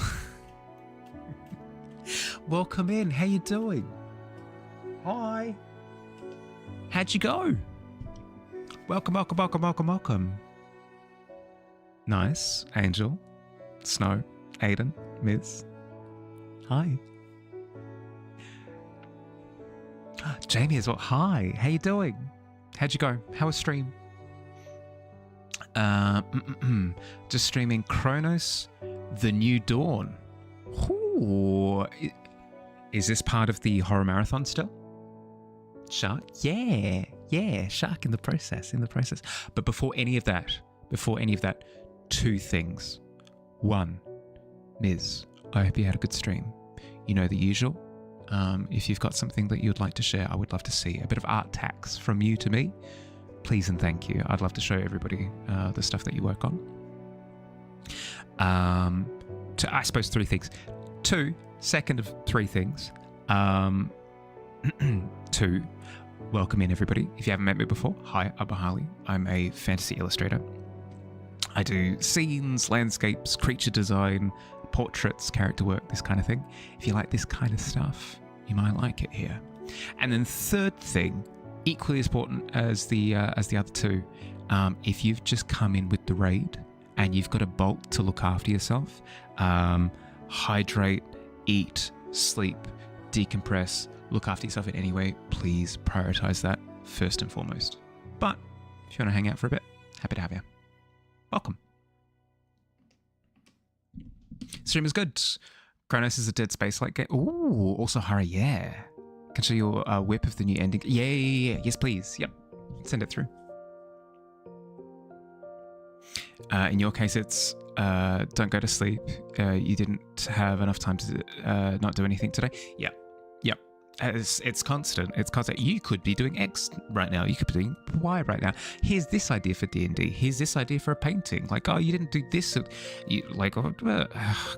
[SPEAKER 1] Welcome in. How you doing? Hi. How'd you go? Welcome. Nice. Angel, Snow, Aiden, Miz. Hi. Jamie as well. Hi. How you doing? How'd you go? How was stream? Just streaming Chronos, The New Dawn. Ooh. Is this part of the horror marathon still? Shark? Yeah. Shark in the process. But before any of that, two things. One, Miz, I hope you had a good stream. You know the usual. If you've got something that you'd like to share, I would love to see a bit of art tax from you to me. Please and thank you. I'd love to show everybody the stuff that you work on. I suppose 3 things. Second of 3 things. 2, welcome in everybody. If you haven't met me before, hi, I'm Harley. I'm a fantasy illustrator. I do scenes, landscapes, creature design, portraits, character work, this kind of thing. If you like this kind of stuff, you might like it here. And then 3rd thing, equally as important as the other 2, if you've just come in with the raid and you've got a bolt to look after yourself, hydrate, eat, sleep, decompress, look after yourself in any way, please prioritize that first and foremost. But if you want to hang out for a bit, happy to have you. Welcome. Stream is good. Kronos is a Dead Space-like game. Ooh, also Hara, yeah. Can show you a whip of the new ending. Yeah. Yes, please. Yep. Send it through. In your case, it's don't go to sleep. You didn't have enough time to not do anything today. Yep. It's constant. It's constant. You could be doing X right now. You could be doing Y right now. Here's this idea for D&D. Here's this idea for a painting. Like, oh, you didn't do this. You like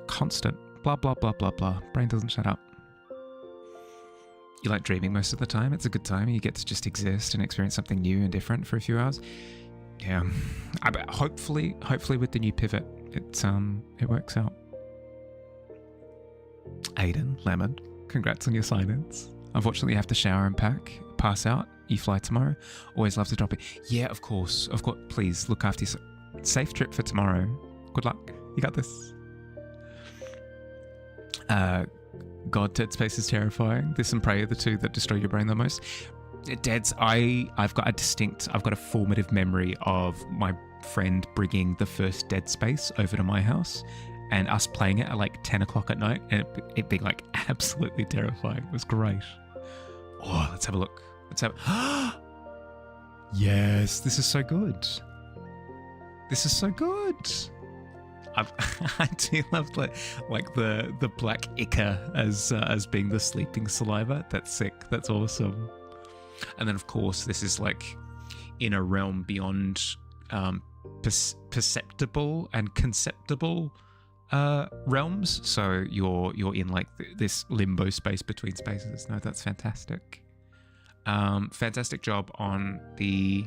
[SPEAKER 1] constant. Blah blah blah blah blah. Brain doesn't shut up. You like dreaming most of the time. It's a good time. You get to just exist and experience something new and different for a few hours. Yeah. Hopefully with the new pivot, it works out. Aiden, Lemon, congrats on your sign-ins. Unfortunately, you have to shower and pass out. You fly tomorrow. Always love to drop it. Yeah, of course. Please look after yourself. Safe trip for tomorrow. Good luck. You got this. God, Dead Space is terrifying. This and Prey are the 2 that destroy your brain the most. Dead's, I've got a formative memory of my friend bringing the first Dead Space over to my house and us playing it at like 10 o'clock at night and it being like absolutely terrifying. It was great. Oh, let's have a look. Yes, this is so good. This is so good. I do love the black ichor as being the sleeping saliva. That's sick. That's awesome. And then of course this is like in a realm beyond perceptible and conceptible realms. So you're in like this limbo space between spaces. No, that's fantastic. Fantastic job on the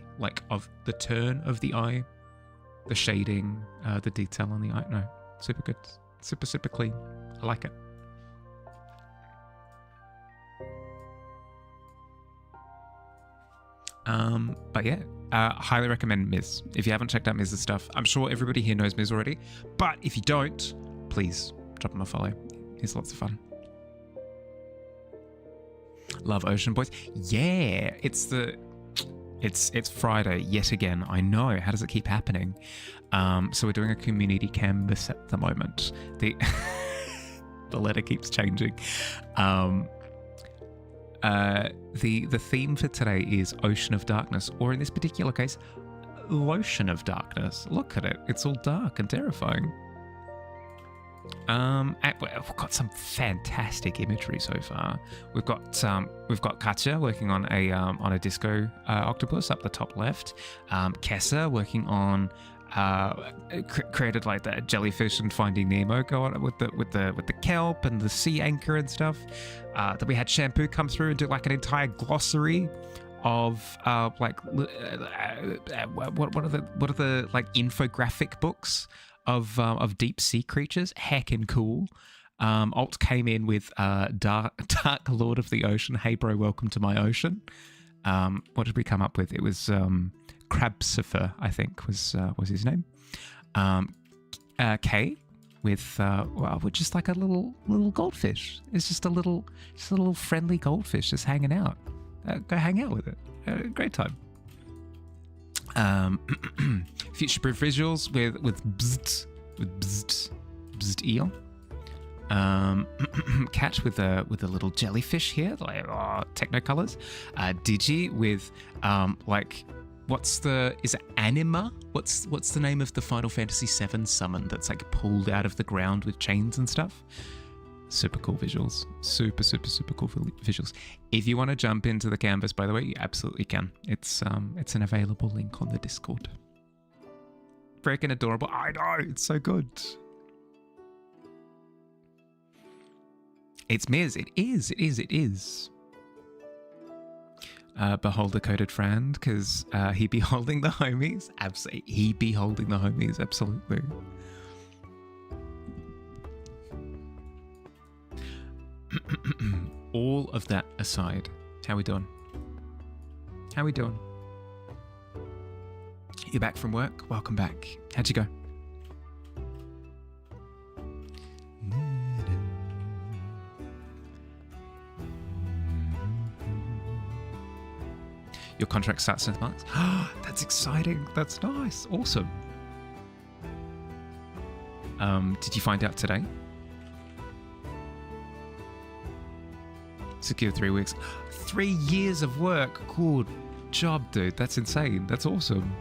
[SPEAKER 1] of the turn of the eye. The shading, the detail on the eye. No, super good. Super clean. I like it. But yeah, highly recommend Miz. If you haven't checked out Miz's stuff, I'm sure everybody here knows Miz already. But if you don't, please drop him a follow. He's lots of fun. Love Ocean Boys. Yeah, it's Friday yet again. I know. How does it keep happening? So we're doing a community canvas at the moment. The letter keeps changing. The theme for today is Ocean of Darkness, or in this particular case, Lotion of Darkness. Look at it. It's all dark and terrifying. We've got some fantastic imagery so far. We've got Katya working on a disco octopus up the top left. Kessa working on created like the jellyfish and Finding Nemo go on with the kelp and the sea anchor and stuff. Then we had Shampoo come through and do like an entire glossary of what are the like infographic books of deep sea creatures. Heckin' cool. Alt came in with Dark Lord of the Ocean. Hey bro, welcome to my ocean. What did we come up with? It was Crabsifer, I think was his name. Kay with just like a little goldfish. It's just a little friendly goldfish just hanging out. Go hang out with it. Great time. Future-proof visuals with bzzzt eel. Cat with a little jellyfish here, like technicolors. Digi with is it Anima? What's the name of the Final Fantasy VII summon that's like pulled out of the ground with chains and stuff? Super cool visuals. Super, super, super cool visuals. If you want to jump into the canvas, by the way, you absolutely can. It's an available link on the Discord. Freaking adorable. I know, it's so good. It's Miz. It is. Behold the coded friend, because he be holding the homies. Absolutely. He be holding the homies, absolutely. All of that aside, how we doing? How we doing? You're back from work? Welcome back. How'd you go? Your contract starts next month. That's exciting. That's nice. Awesome. Did you find out today? Secure 3 weeks. 3 years of work. Good job, dude. That's insane. That's awesome.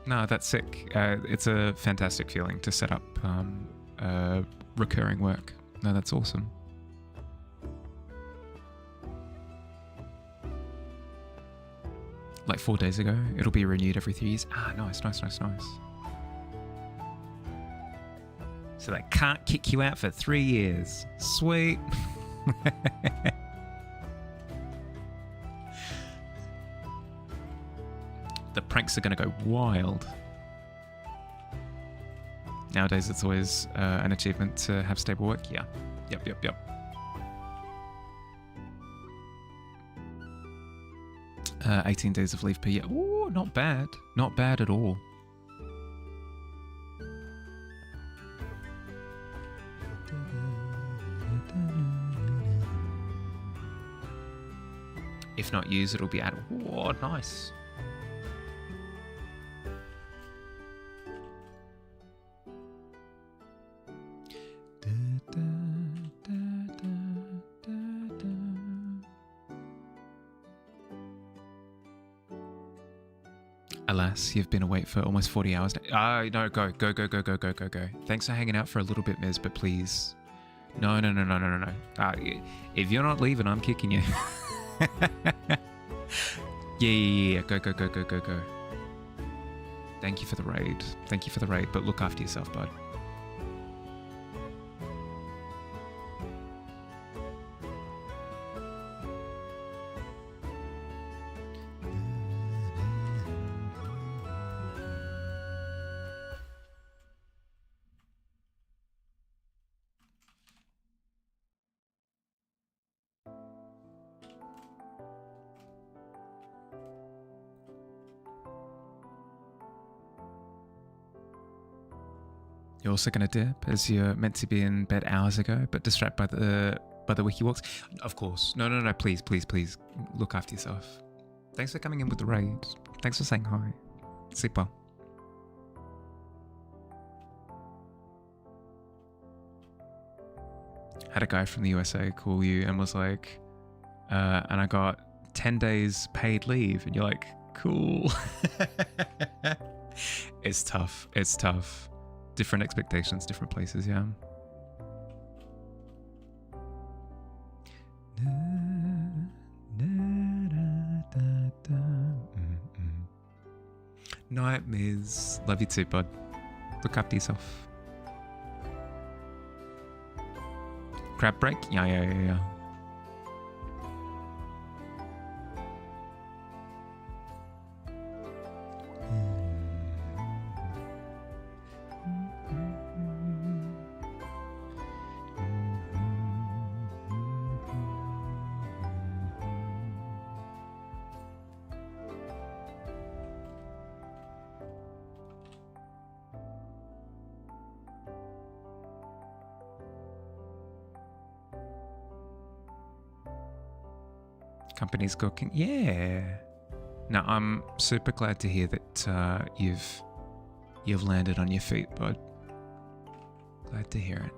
[SPEAKER 1] No, that's sick. It's a fantastic feeling to set up recurring work. No, that's awesome. Like 4 days ago, it'll be renewed every 3 years. Ah, nice. So they can't kick you out for 3 years. Sweet. The pranks are going to go wild. Nowadays, it's always an achievement to have stable work. Yeah. Yep. 18 days of leave per year. Ooh, not bad. Not bad at all. If not used, it'll be added. Oh, nice. Alas, you've been awake for almost 40 hours. No, go. Thanks for hanging out for a little bit, Miz, but please. No. If you're not leaving, I'm kicking you. Yeah. Go. Thank you for the raid. But look after yourself, bud. You're also going to dip, as you're meant to be in bed hours ago, but distracted by the wiki walks. Of course. No. Please. Look after yourself. Thanks for coming in with the raid. Thanks for saying hi. Sleep well. Had a guy from the USA call you and was like, and I got 10 days paid leave. And you're like, cool. It's tough. Different expectations, different places, yeah. Night, Miz. Love you too, bud. Look after yourself. Crab break? Yeah. Company's cooking. Yeah. No, I'm super glad to hear that you've landed on your feet, bud. Glad to hear it.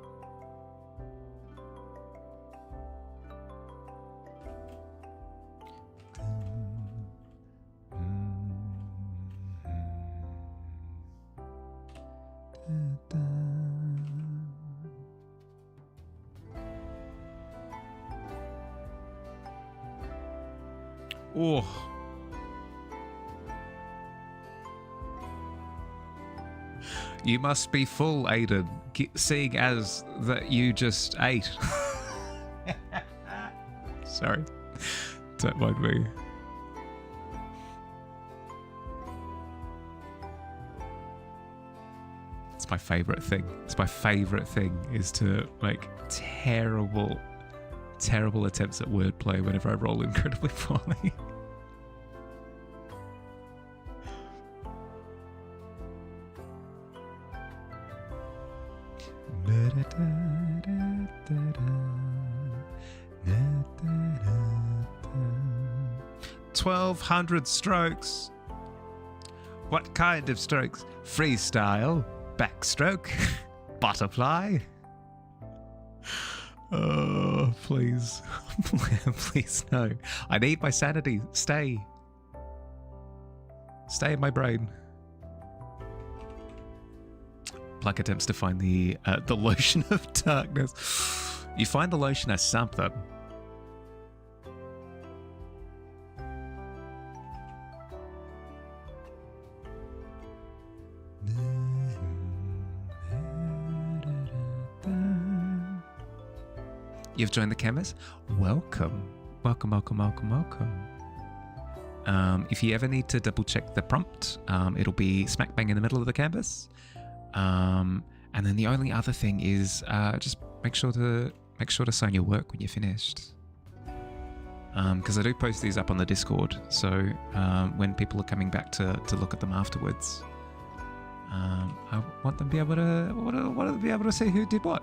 [SPEAKER 1] Oh. You must be full, Aiden, seeing as that you just ate. Sorry. Don't mind me. It's my favourite thing. It's my favourite thing is to make terrible attempts at wordplay whenever I roll incredibly poorly. "1,200 strokes. What kind of strokes? Freestyle, backstroke, butterfly." Oh, please. Please, no. I need my sanity. Stay in my brain. Pluck attempts to find the lotion of darkness. You find the lotion as something. You've joined the canvas? Welcome. If you ever need to double check the prompt, it'll be smack bang in the middle of the canvas. And then the only other thing is just make sure to sign your work when you're finished. Because I do post these up on the Discord, so when people are coming back to look at them afterwards, I want them to be able to see who did what.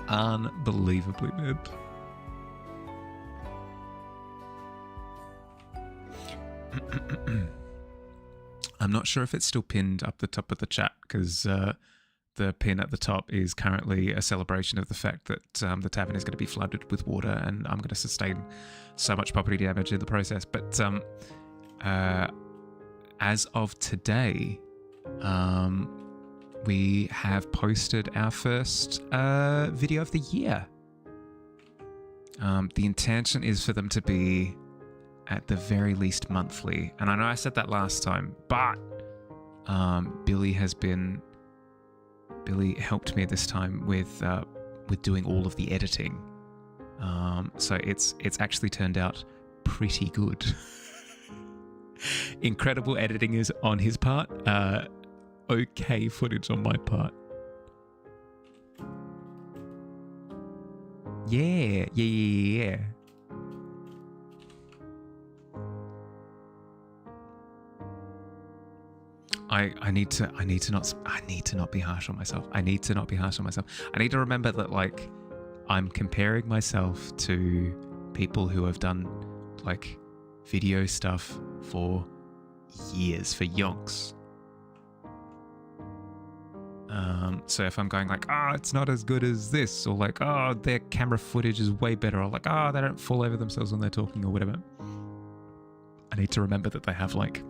[SPEAKER 1] Unbelievably mid. I'm not sure if it's still pinned up the top of the chat because the pin at the top is currently a celebration of the fact that the tavern is going to be flooded with water and I'm going to sustain so much property damage in the process. But as of today, we have posted our first video of the year. The intention is for them to be at the very least monthly. And I know I said that last time, but Billy helped me this time with doing all of the editing. So it's actually turned out pretty good. Incredible editing is on his part. Okay footage on my part. Yeah. I need to not be harsh on myself. I need to remember that, like, I'm comparing myself to people who have done, like, video stuff for years, for yonks. So if I'm going like, it's not as good as this, or like, their camera footage is way better, or like, they don't fall over themselves when they're talking or whatever, I need to remember that they have like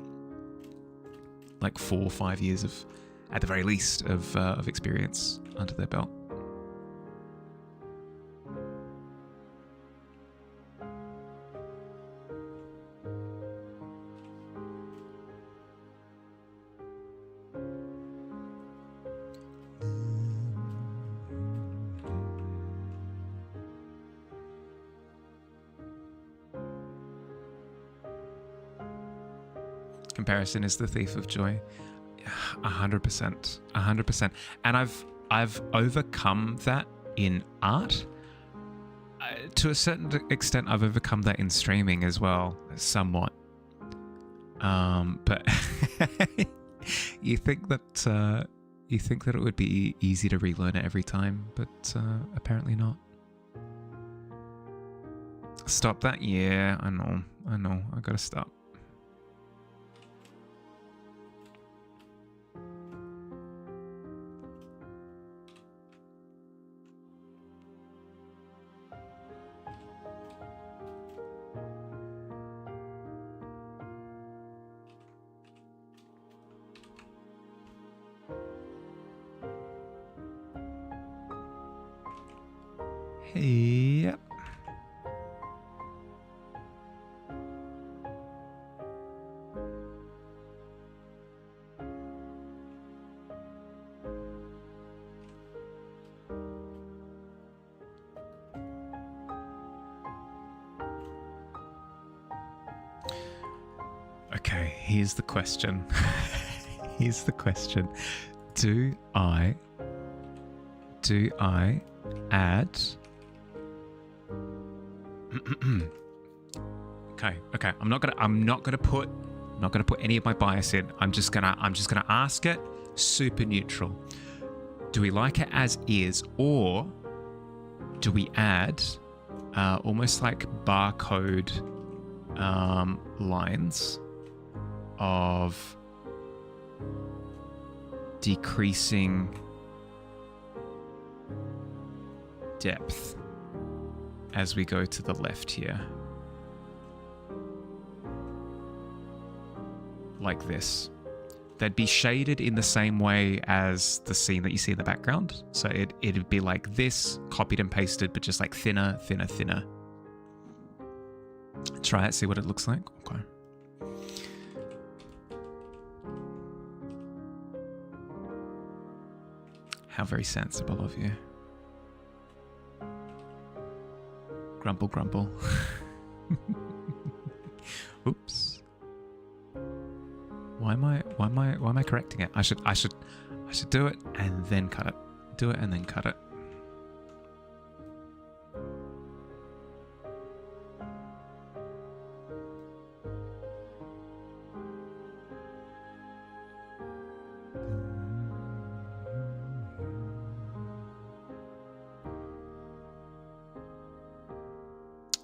[SPEAKER 1] 4 or 5 years of, at the very least, of experience under their belt. Comparison is the thief of joy. 100%. And I've overcome that in art. To a certain extent, I've overcome that in streaming as well, somewhat. But you think that it would be easy to relearn it every time, but apparently not. Stop that? Yeah, I know. I gotta stop. Yep. Okay, here's the question. Here's the question. Do I add Okay. I'm not gonna put any of my bias in. I'm just gonna ask it super neutral. Do we like it as is, or do we add almost like barcode lines of decreasing depth as we go to the left here, like this? They'd be shaded in the same way as the scene that you see in the background, so it'd be like this, copied and pasted, but just like thinner. Try it, see what it looks like. Okay. How very sensible of you. Grumble. Oops. Why am I correcting it? I should do it and then cut it. Do it and then cut it.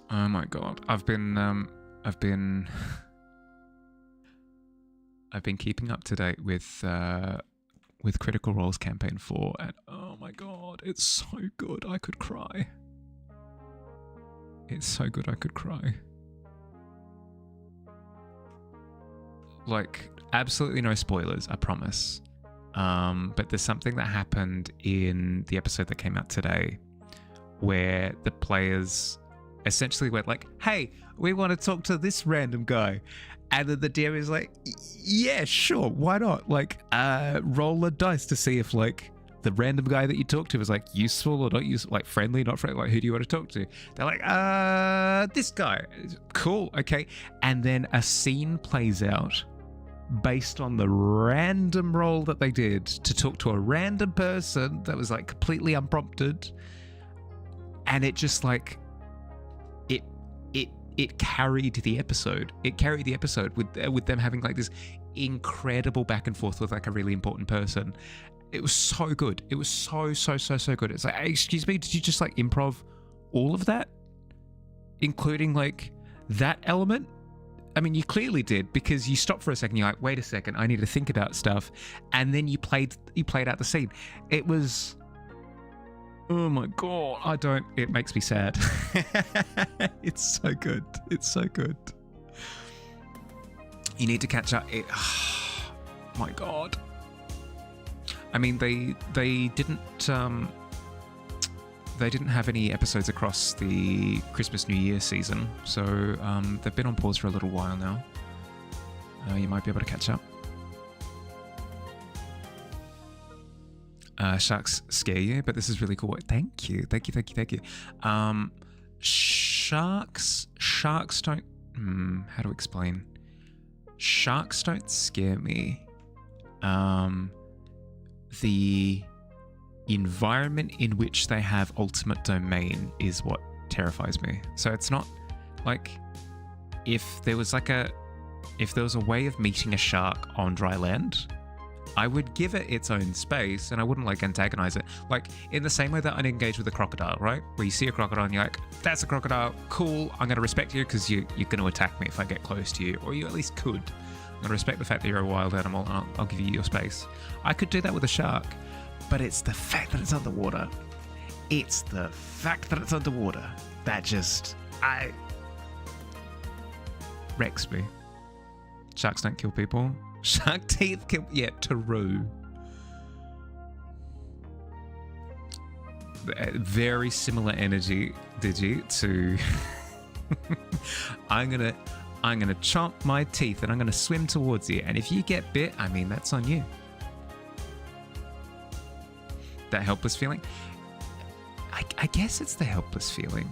[SPEAKER 1] Oh my god. I've been keeping up to date with Critical Role's campaign 4, and oh my god, it's so good I could cry. It's so good I could cry. Like, absolutely no spoilers, I promise. But there's something that happened in the episode that came out today where the players essentially went like, hey, we want to talk to this random guy. And then the DM is like, yeah, sure, why not? Like, roll a dice to see if, like, the random guy that you talk to is, like, useful or not useful, like, friendly, not friendly, like, who do you want to talk to? They're like, this guy. Cool, okay. And then a scene plays out based on the random roll that they did to talk to a random person that was, like, completely unprompted. And it just, like, it carried the episode. It carried the episode with them having like this incredible back and forth with like a really important person. It was so good. It was so good. It's like, hey, excuse me, did you just like improv all of that, including like that element? I mean, you clearly did, because you stopped for a second. You're like, wait a second, I need to think about stuff, and then you played out the scene. It was. Oh my god, it makes me sad. It's so good. It's so good. You need to catch up. My god. I mean, they didn't have any episodes across the Christmas New Year season, so they've been on pause for a little while now. You might be able to catch up. Sharks scare you, but this is really cool. Thank you. Sharks don't. How to explain? Sharks don't scare me. The environment in which they have ultimate domain is what terrifies me. So it's not like if there was a way of meeting a shark on dry land, I would give it its own space and I wouldn't like antagonize it. Like in the same way that I'd engage with a crocodile, right? Where you see a crocodile and you're like, that's a crocodile, cool, I'm going to respect you because you're going to attack me if I get close to you. Or you at least could. I'm going to respect the fact that you're a wild animal and I'll give you your space. I could do that with a shark, but it's the fact that it's underwater. It's the fact that it's underwater that just, wrecks me. Sharks don't kill people. Shark teeth kill... Yeah, Taru. very similar energy, Digi, to I'm gonna chomp my teeth and I'm gonna swim towards you. And if you get bit, I mean, that's on you. That helpless feeling. I guess it's the helpless feeling.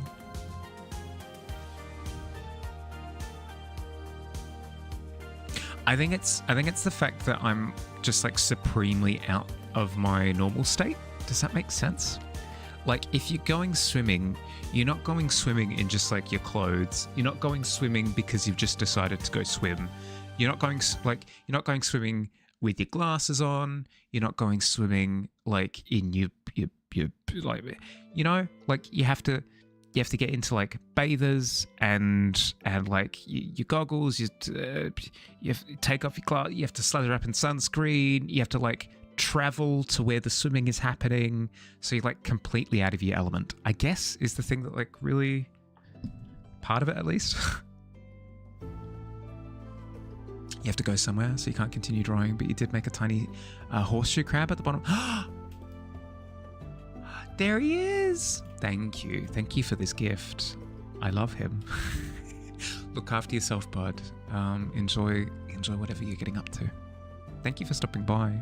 [SPEAKER 1] I think it's the fact that I'm just like supremely out of my normal state. Does that make sense? Like, if you're going swimming, you're not going swimming in just like your clothes. You're not going swimming because you've just decided to go swim. You're not going swimming with your glasses on. You're not going swimming like in your like, you know, like you have to get into like bathers and like your goggles. You have to take off your glass. You have to slather up in sunscreen. You have to like travel to where the swimming is happening, so you're like completely out of your element, I guess, is the thing that like really part of it, at least. You have to go somewhere, so you can't continue drawing, but you did make a tiny horseshoe crab at the bottom. There he is. Thank you for this gift. I love him. Look after yourself, bud. Enjoy whatever you're getting up to. Thank you for stopping by.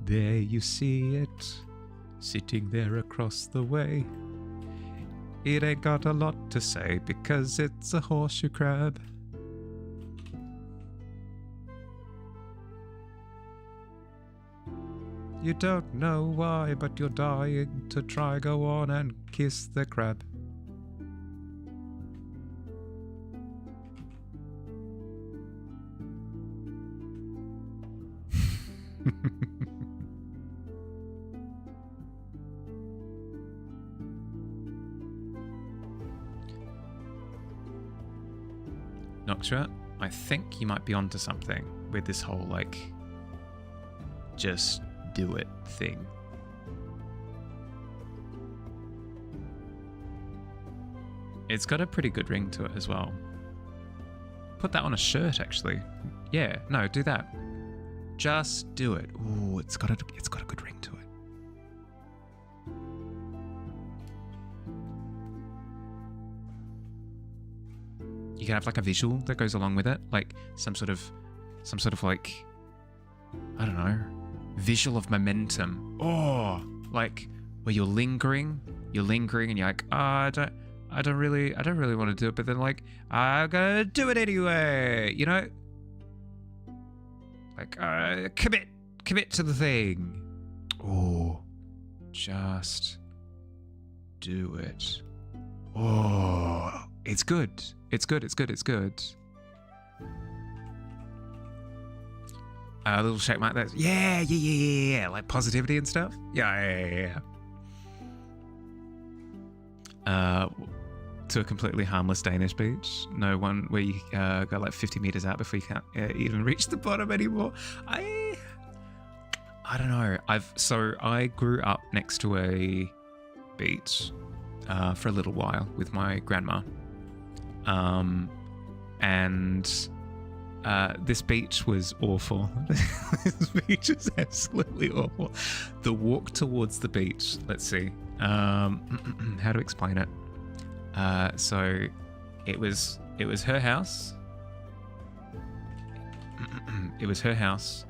[SPEAKER 1] There you see it, sitting there across the way. It ain't got a lot to say because it's a horseshoe crab. You don't know why, but you're dying to try. Go on and kiss the crab. Noctua, I think you might be onto something with this whole, like, just do it thing. It's got a pretty good ring to it as well. Put that on a shirt, actually. Yeah, no, do that. Just do it. Ooh, it's got a good ring to it. You can have like a visual that goes along with it, like some sort of like, I don't know, visual of momentum. Oh, like where you're lingering and you're like, oh, I don't really want to do it, but then like, I'm gonna do it anyway, you know? Like, commit to the thing. Oh, just do it. Oh, it's good. It's good. A little shape like that. Yeah. Like positivity and stuff. Yeah. To a completely harmless Danish beach. No one where you go like 50 meters out before you can't even reach the bottom anymore. I don't know. I grew up next to a beach for a little while with my grandma. And this beach was awful. This beach is absolutely awful. The walk towards the beach, let's see. How to explain it? So it was her house. It was her house.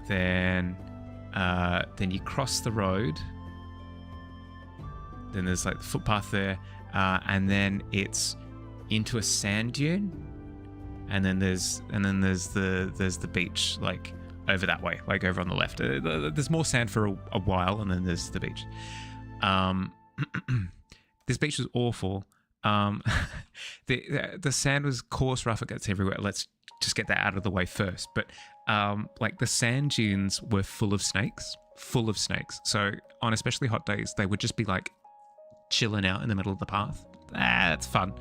[SPEAKER 1] Then you cross the road. Then there's like the footpath there, and then it's into a sand dune, and then there's the beach like over that way, like over on the left. There's more sand for a while, and then there's the beach. This beach was awful. The sand was coarse, rough, it gets everywhere. Let's just get that out of the way first. But like the sand dunes were full of snakes. So on especially hot days, they would just be like chilling out in the middle of the path. That's fun.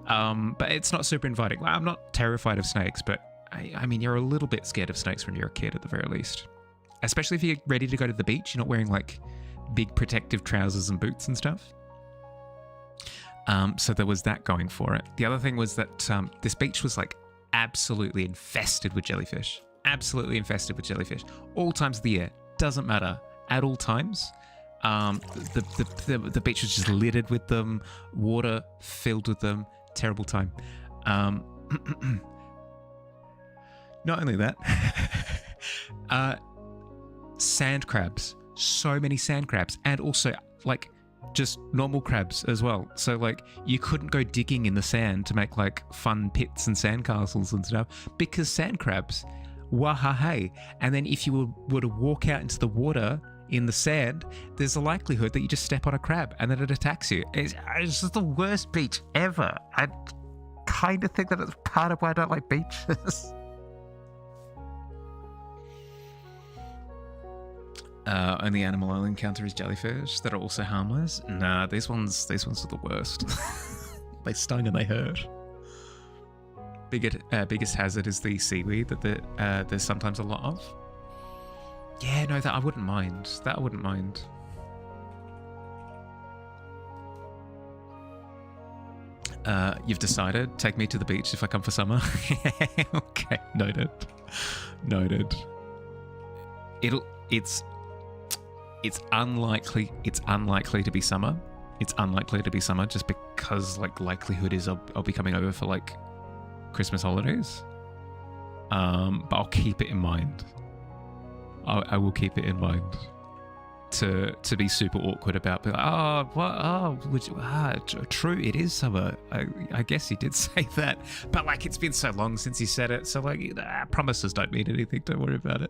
[SPEAKER 1] But it's not super inviting. Like, I'm not terrified of snakes, but I mean, you're a little bit scared of snakes when you're a kid at the very least. Especially if you're ready to go to the beach, you're not wearing like big protective trousers and boots and stuff. So there was that going for it. The other thing was that this beach was like absolutely infested with jellyfish. All times of the year. Doesn't matter. at all times. The beach was just littered with them, water filled with them. Terrible time. Not only that, sand crabs. So many sand crabs, and also like just normal crabs as well. So like you couldn't go digging in the sand to make like fun pits and sand castles and stuff because sand crabs. Wahahay. And then if you were to walk out into the water in the sand, there's a likelihood that you just step on a crab and then it attacks you. It's just the worst beach ever. I kind of think that it's part of why I don't like beaches. Only animal I'll encounter is jellyfish that are also harmless. Nah, these ones are the worst. They stung and they hurt. Biggest hazard is the seaweed that there's sometimes a lot of. Yeah, no, that I wouldn't mind. That I wouldn't mind. You've decided. Take me to the beach if I come for summer. Okay, noted. It's unlikely to be summer. It's unlikely to be summer just because like likelihood is I'll be coming over for like Christmas holidays. But I'll keep it in mind. I will keep it in mind to be super awkward about. Be like, oh, what? Oh, true. It is summer. I guess he did say that, but like it's been so long since he said it. So like promises don't mean anything. Don't worry about it.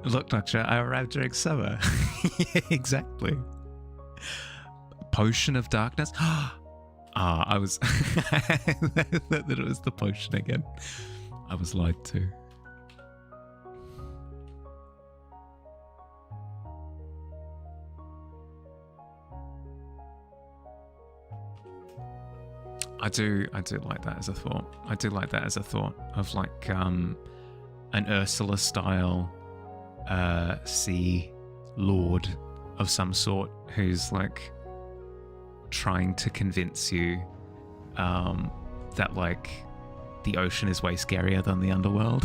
[SPEAKER 1] Look, Doctor, I arrived during summer. Yeah, exactly. Potion of darkness? I was... that it was the potion again. I was lied to. I do like that as a thought. I do like that as a thought of like an Ursula style sea lord of some sort who's like trying to convince you that like the ocean is way scarier than the underworld.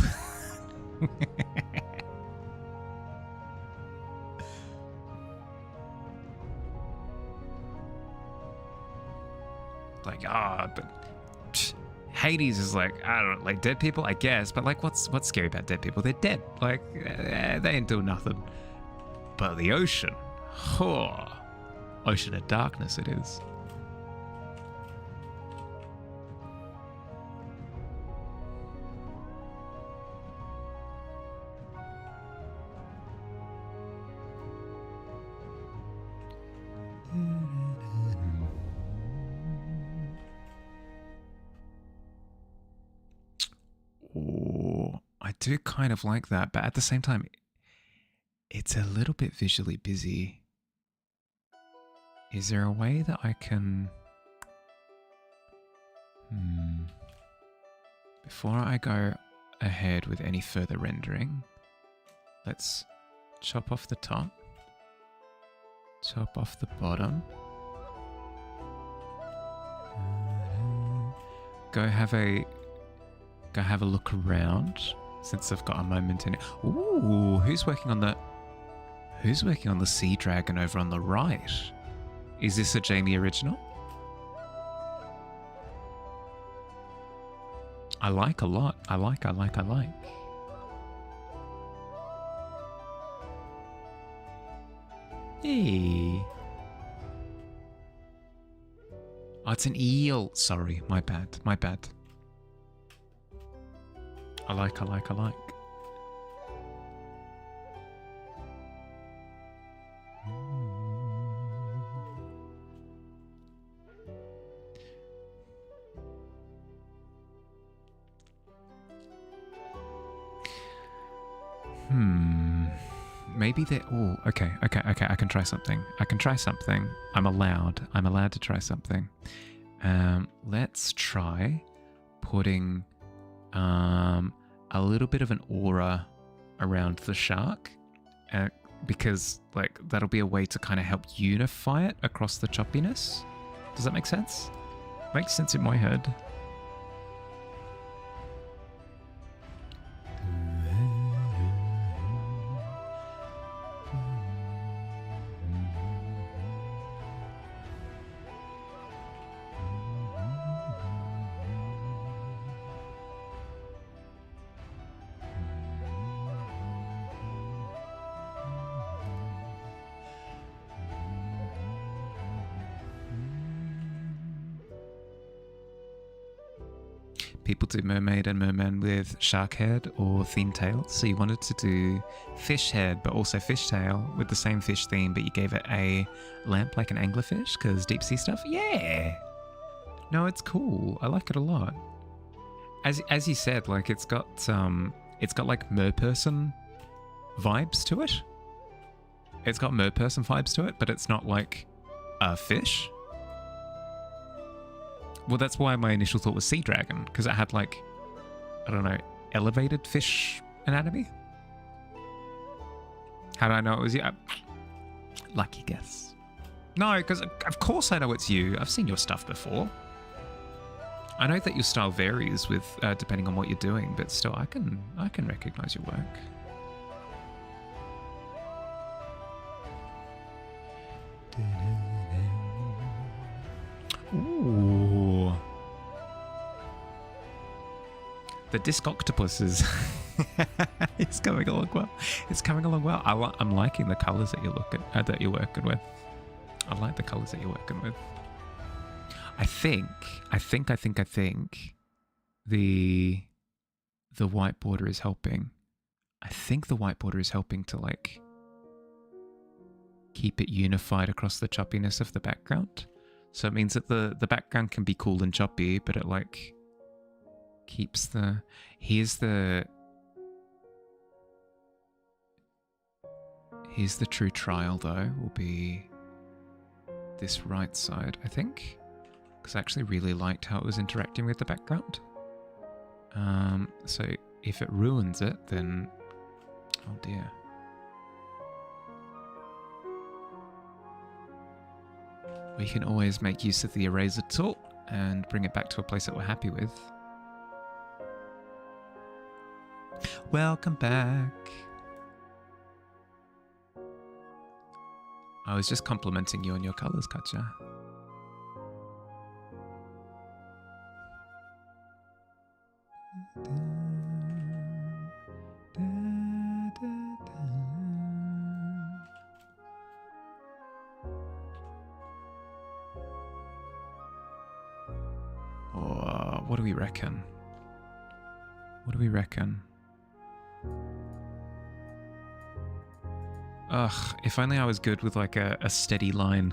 [SPEAKER 1] Like, but Hades is like, I don't know, like dead people, I guess, but like what's scary about dead people? They're dead. Like they ain't doing nothing. But the ocean, ocean of darkness it is. I do kind of like that, but at the same time, it's a little bit visually busy. Is there a way that I can... Before I go ahead with any further rendering, let's chop off the top, chop off the bottom, go have a look around since I've got a moment in it. Ooh, who's working on the sea dragon over on the right? Is this a Jamie original? I like a lot. I like. Hey. Oh, it's an eel. Sorry, my bad. I like. maybe they're... Oh, okay. I can try something. I'm allowed to try something. Let's try putting a little bit of an aura around the shark. Because, like, that'll be a way to kind of help unify it across the choppiness. Does that make sense? Makes sense in my head. People do mermaid and merman with shark head or theme tail. So you wanted to do fish head, but also fish tail with the same fish theme, but you gave it a lamp like an anglerfish because deep sea stuff. Yeah. No, it's cool. I like it a lot. As you said, like it's got like merperson vibes to it. It's got merperson vibes to it, but it's not like a fish. Well, that's why my initial thought was sea dragon, because it had like, I don't know, elevated fish anatomy. How do I know it was you? Lucky guess. No, because of course I know it's you. I've seen your stuff before. I know that your style varies with depending on what you're doing, but still, I can recognize your work. Ooh. The disc octopus is it's coming along well. It's coming along well. I'm liking the colors that you're working with. I like the colors that you're working with. I think the white border is helping. I think the white border is helping to like keep it unified across the choppiness of the background. So it means that the background can be cool and choppy, but it like keeps the... Here's the true trial though, will be this right side, I think. Because I actually really liked how it was interacting with the background. So if it ruins it, then... Oh dear. We can always make use of the eraser tool and bring it back to a place that we're happy with. Welcome back. I was just complimenting you on your colours, Katja. What do we reckon? What do we reckon? Ugh, if only I was good with like a steady line.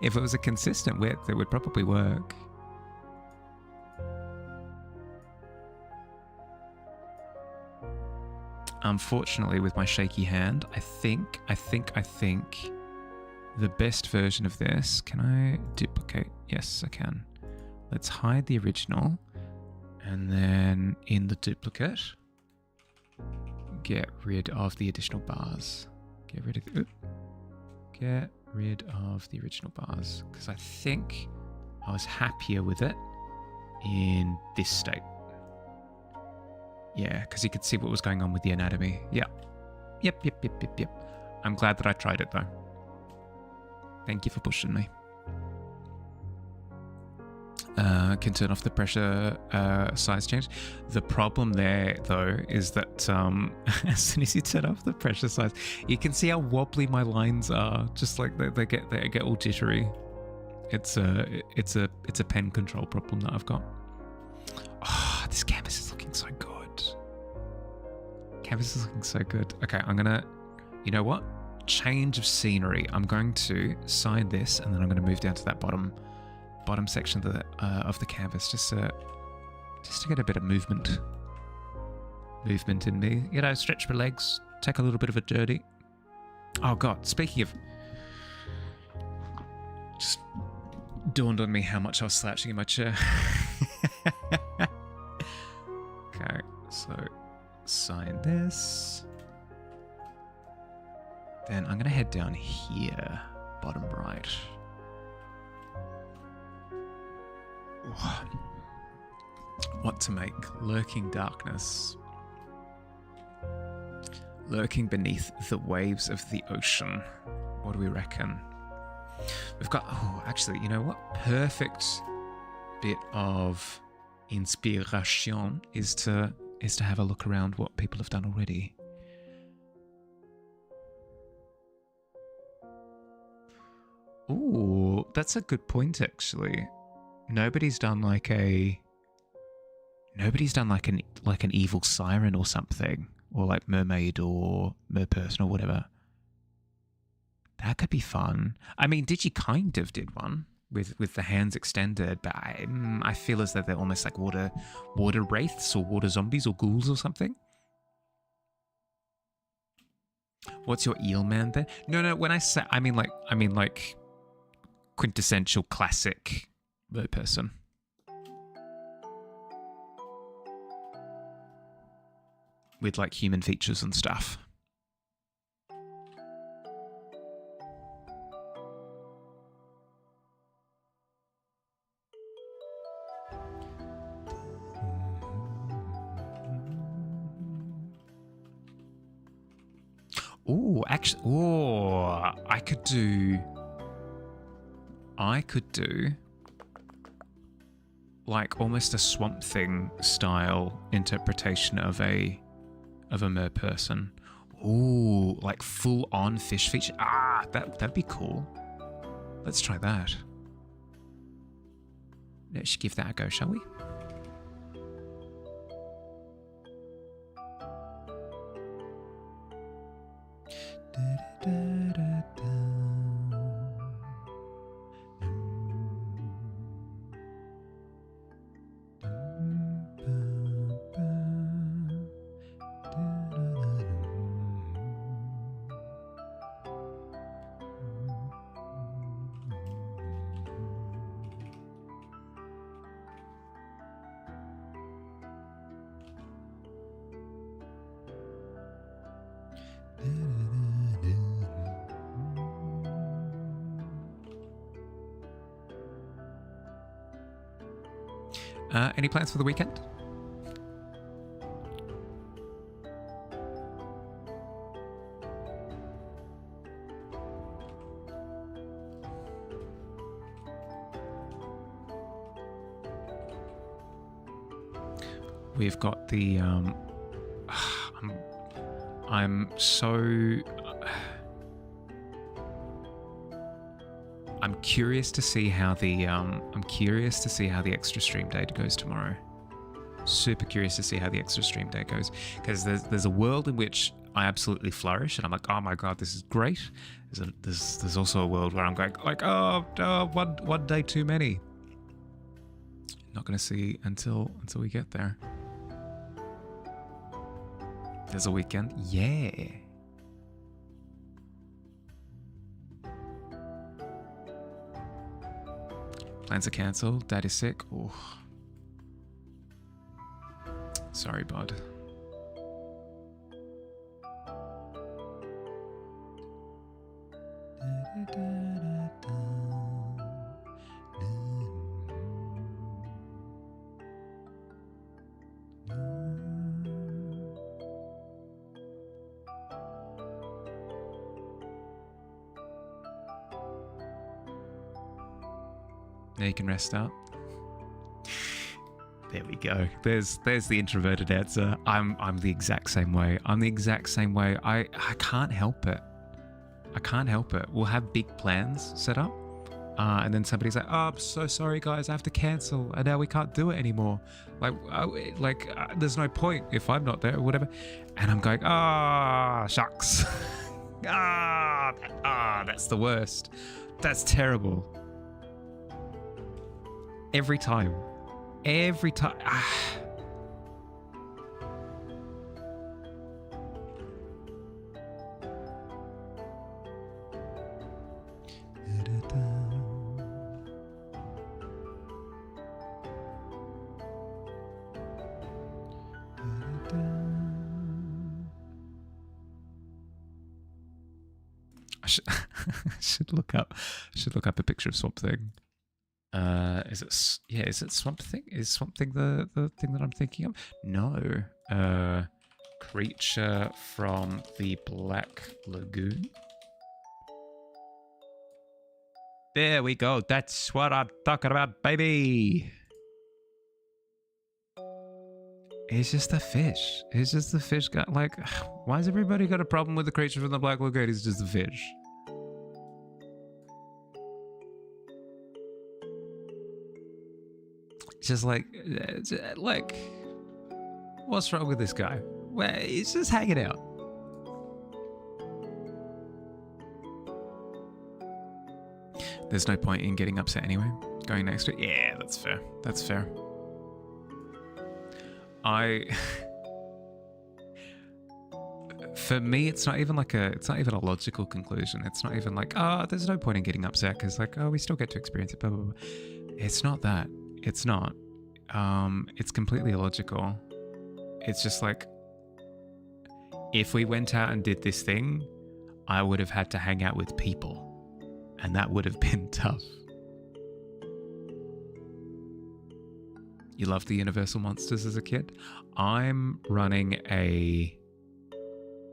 [SPEAKER 1] If it was a consistent width, it would probably work. Unfortunately, with my shaky hand, I think the best version of this, can I duplicate? Yes, I can. Let's hide the original, and then in the duplicate, get rid of the additional bars. Get rid of the original bars, because I think I was happier with it in this state. Yeah, because you could see what was going on with the anatomy. Yeah. Yep. I'm glad that I tried it though. Thank you for pushing me. Can turn off the pressure size change. The problem there though is that as soon as you turn off the pressure size, you can see how wobbly my lines are. Just like they get all jittery. It's a pen control problem that I've got. Oh, this canvas is looking so good. Canvas is looking so good. Okay, I'm gonna, you know what? Change of scenery. I'm going to sign this, and then I'm going to move down to that bottom section of the canvas, just to get a bit of movement in me. You know, stretch my legs, take a little bit of a dirty. Oh God, speaking of, just dawned on me how much I was slouching in my chair. Okay, so sign this. Then I'm gonna head down here, bottom right. What to make? Lurking darkness. Lurking beneath the waves of the ocean. What do we reckon? We've got, oh, actually, you know what? Perfect bit of inspiration is to have a look around what people have done already. Ooh, that's a good point, actually. Nobody's done like an evil siren or something, or like mermaid or merperson or whatever. That could be fun. I mean, Digi kind of did one with the hands extended, but I feel as though they're almost like water wraiths or water zombies or ghouls or something. What's your eel man there? No. When I say I mean like quintessential classic person. With like human features and stuff. Oh, actually, I could do like almost a Swamp Thing style interpretation of a mer person. Ooh, like full on fish feature. That'd be cool. Let's try that. Let's give that a go, shall we? Any plans for the weekend? We've got the I'm curious to see how the extra stream day goes tomorrow. Super curious to see how the extra stream day goes, because there's a world in which I absolutely flourish and I'm like, oh my god, this is great. There's also a world where I'm going like, one day too many. Not going to see until we get there. There's a weekend, yeah. Plans are cancelled. Dad is sick. Oh, sorry, bud. Now you can rest up. There we go. There's the introverted answer. I'm the exact same way. I can't help it. We'll have big plans set up, and then somebody's like, "Oh, I'm so sorry, guys. I have to cancel, and now we can't do it anymore." There's no point if I'm not there or whatever. And I'm going, shucks. That's the worst. That's terrible. Every time. should look up a picture of Swamp Thing. Is it Swamp Thing? Is Swamp Thing the thing that I'm thinking of? No. Creature from the Black Lagoon. There we go. That's what I'm talking about, baby. It's just a fish. It's just the fish got like. Why has everybody got a problem with the creature from the Black Lagoon? It's just a fish. Just like, what's wrong with this guy? Well, he's just hanging out. There's no point in getting upset anyway. Going next to it, yeah, that's fair. That's fair. For me, it's not even a logical conclusion. It's not even like, oh, there's no point in getting upset because like, oh, we still get to experience it, blah, blah, blah. It's not that. It's not. It's completely illogical. It's just like, if we went out and did this thing, I would have had to hang out with people. And that would have been tough. You loved the Universal Monsters as a kid? I'm running a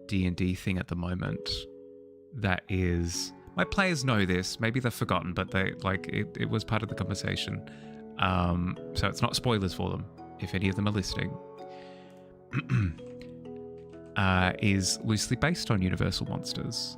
[SPEAKER 1] D&D thing at the moment that is... My players know this. Maybe they've forgotten, but they like it was part of the conversation. So it's not spoilers for them, if any of them are listening. Is loosely based on Universal Monsters.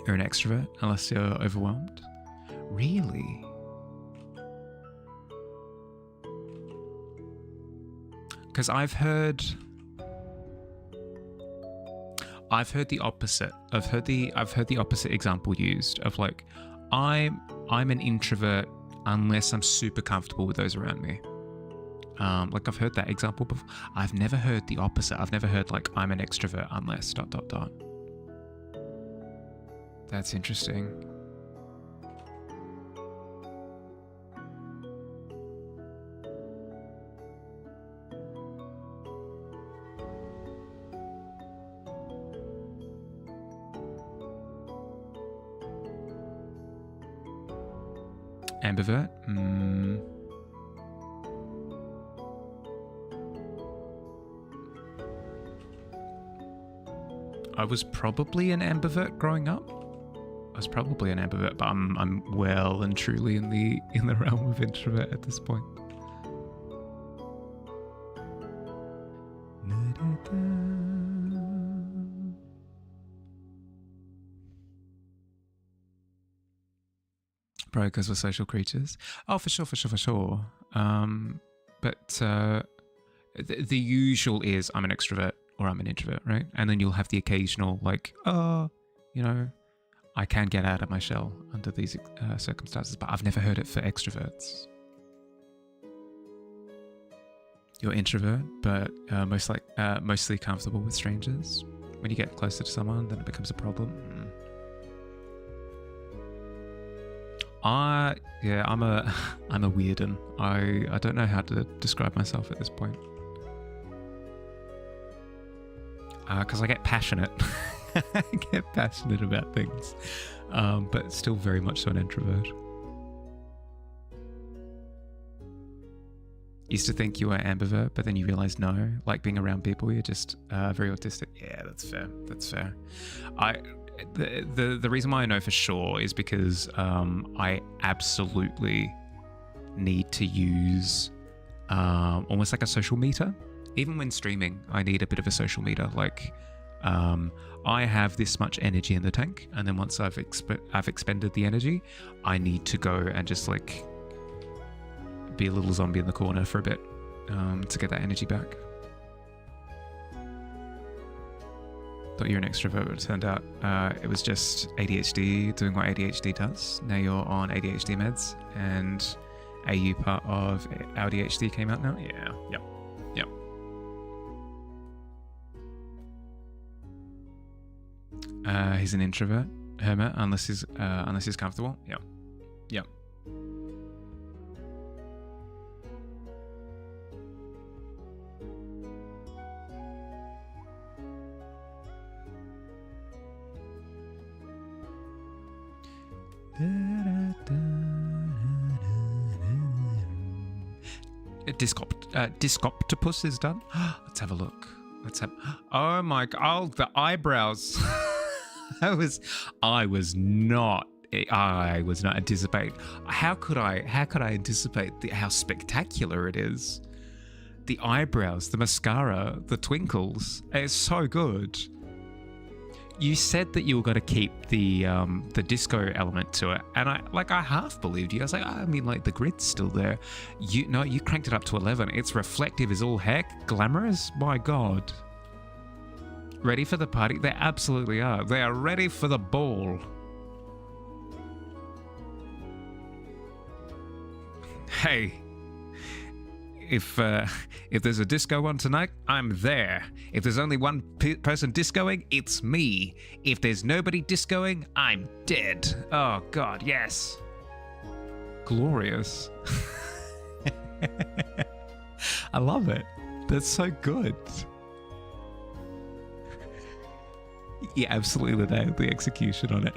[SPEAKER 1] You're an extrovert unless you're overwhelmed? Really? Because I've heard the opposite. I've heard the opposite example used of like, I'm an introvert unless I'm super comfortable with those around me. Like I've heard that example before. I've never heard the opposite. I've never heard like, I'm an extrovert unless ... That's interesting. Ambivert? I was probably an ambivert growing up. I was probably an ambivert, but I'm well and truly in the realm of introvert at this point. Probably because we're social creatures. Oh, for sure. But the usual is I'm an extrovert or I'm an introvert, right? And then you'll have the occasional like, oh, you know, I can get out of my shell under these circumstances, but I've never heard it for extroverts. You're introvert, but mostly comfortable with strangers. When you get closer to someone, then it becomes a problem. I'm a weird un. I don't know how to describe myself at this point. Because I get passionate. I get passionate about things, but still very much so an introvert. Used to think you were ambivert, but then you realize no, like being around people, you're just very autistic. Yeah, that's fair. The reason why I know for sure is because I absolutely need to use almost like a social meter. Even when streaming, I need a bit of a social meter. Like, I have this much energy in the tank, and then once I've expended the energy, I need to go and just like be a little zombie in the corner for a bit to get that energy back. Thought you were an extrovert, but it turned out it was just ADHD doing what ADHD does. Now you're on ADHD meds, and AU part of ADHD came out now. Yeah, yep. He's an introvert, hermit, unless he's comfortable. Yep. Yep. Discoptopus is done. Let's have a look. Oh my god! Oh, the eyebrows. I was not anticipating. How could I anticipate how spectacular it is? The eyebrows, the mascara, the twinkles. It's so good. You said that you were going to keep the disco element to it, and I half believed you. I was like, I mean, like the grid's still there. You cranked it up to 11. It's reflective as all heck, glamorous. My god. Ready for the party? They absolutely are. They are ready for the ball. Hey. If there's a disco one tonight, I'm there. If there's only one person discoing, it's me. If there's nobody discoing, I'm dead. Oh god, yes. Glorious. I love it. That's so good. Yeah, absolutely nailed the execution on it.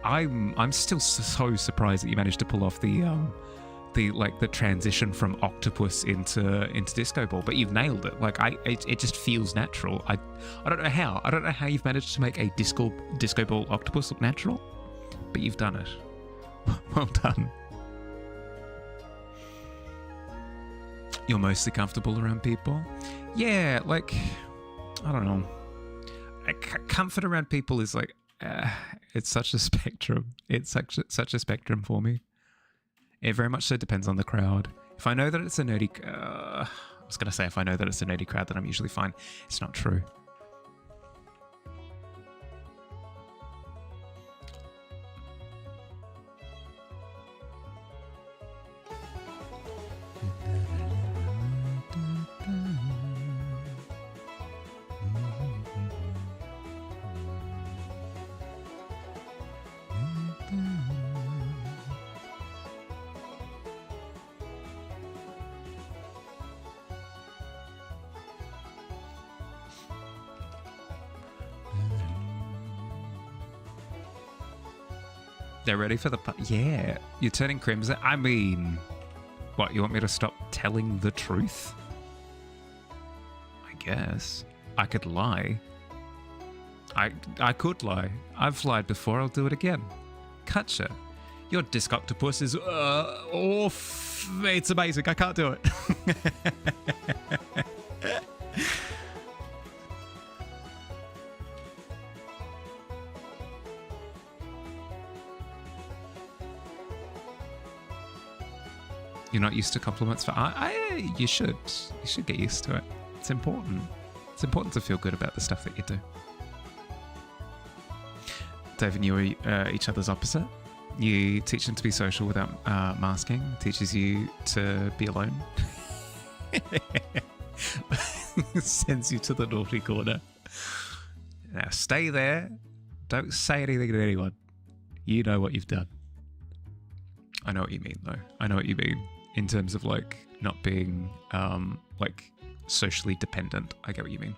[SPEAKER 1] I'm still so surprised that you managed to pull off the transition from octopus into disco ball, but you've nailed it. It just feels natural. I don't know how. I don't know how you've managed to make a disco ball octopus look natural, but you've done it. Well done. You're mostly comfortable around people. Yeah, I don't know. Comfort around people is it's such a spectrum. It's such a spectrum for me. It very much so depends on the crowd. If I know that it's a nerdy... I was going to say if I know that it's a nerdy crowd, then I'm usually fine. It's not true. They're ready for the... Yeah, you're turning crimson. I mean, what, you want me to stop telling the truth? I guess. I could lie. I could lie. I've lied before, I'll do it again. Gotcha. Your disc octopus is... it's amazing, I can't do it. You're not used to compliments for art? You should. You should get used to it. It's important. It's important to feel good about the stuff that you do. Dave and you are each other's opposite. You teach them to be social without masking. Teaches you to be alone. Sends you to the naughty corner. Now stay there. Don't say anything to anyone. You know what you've done. I know what you mean, though. I know what you mean. In terms of, not being, socially dependent. I get what you mean.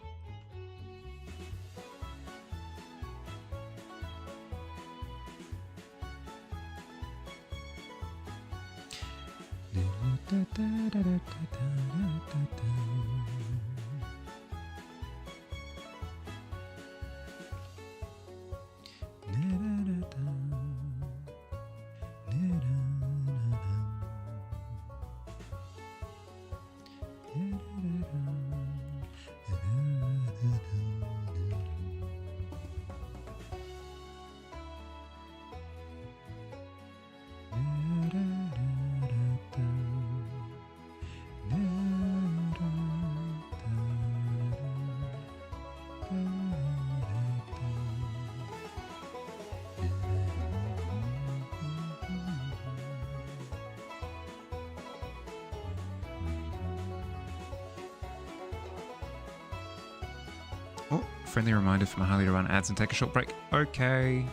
[SPEAKER 1] Friendly reminder from Harley to run ads and take a short break. Okay.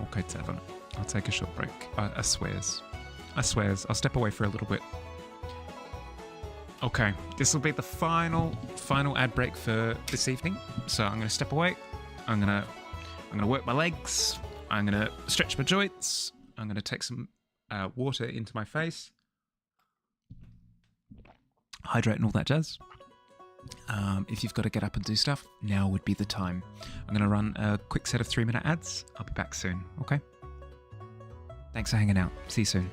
[SPEAKER 1] Okay, Tavern. I'll take a short break. I swears. I swears. I'll step away for a little bit. Okay, this will be the final ad break for this evening. So I'm going to step away. I'm going to work my legs. I'm going to stretch my joints. I'm going to take some water into my face. Hydrate and all that jazz. If you've got to get up and do stuff, now would be the time. I'm going to run a quick set of 3-minute ads. I'll be back soon, okay? Thanks for hanging out. See you soon.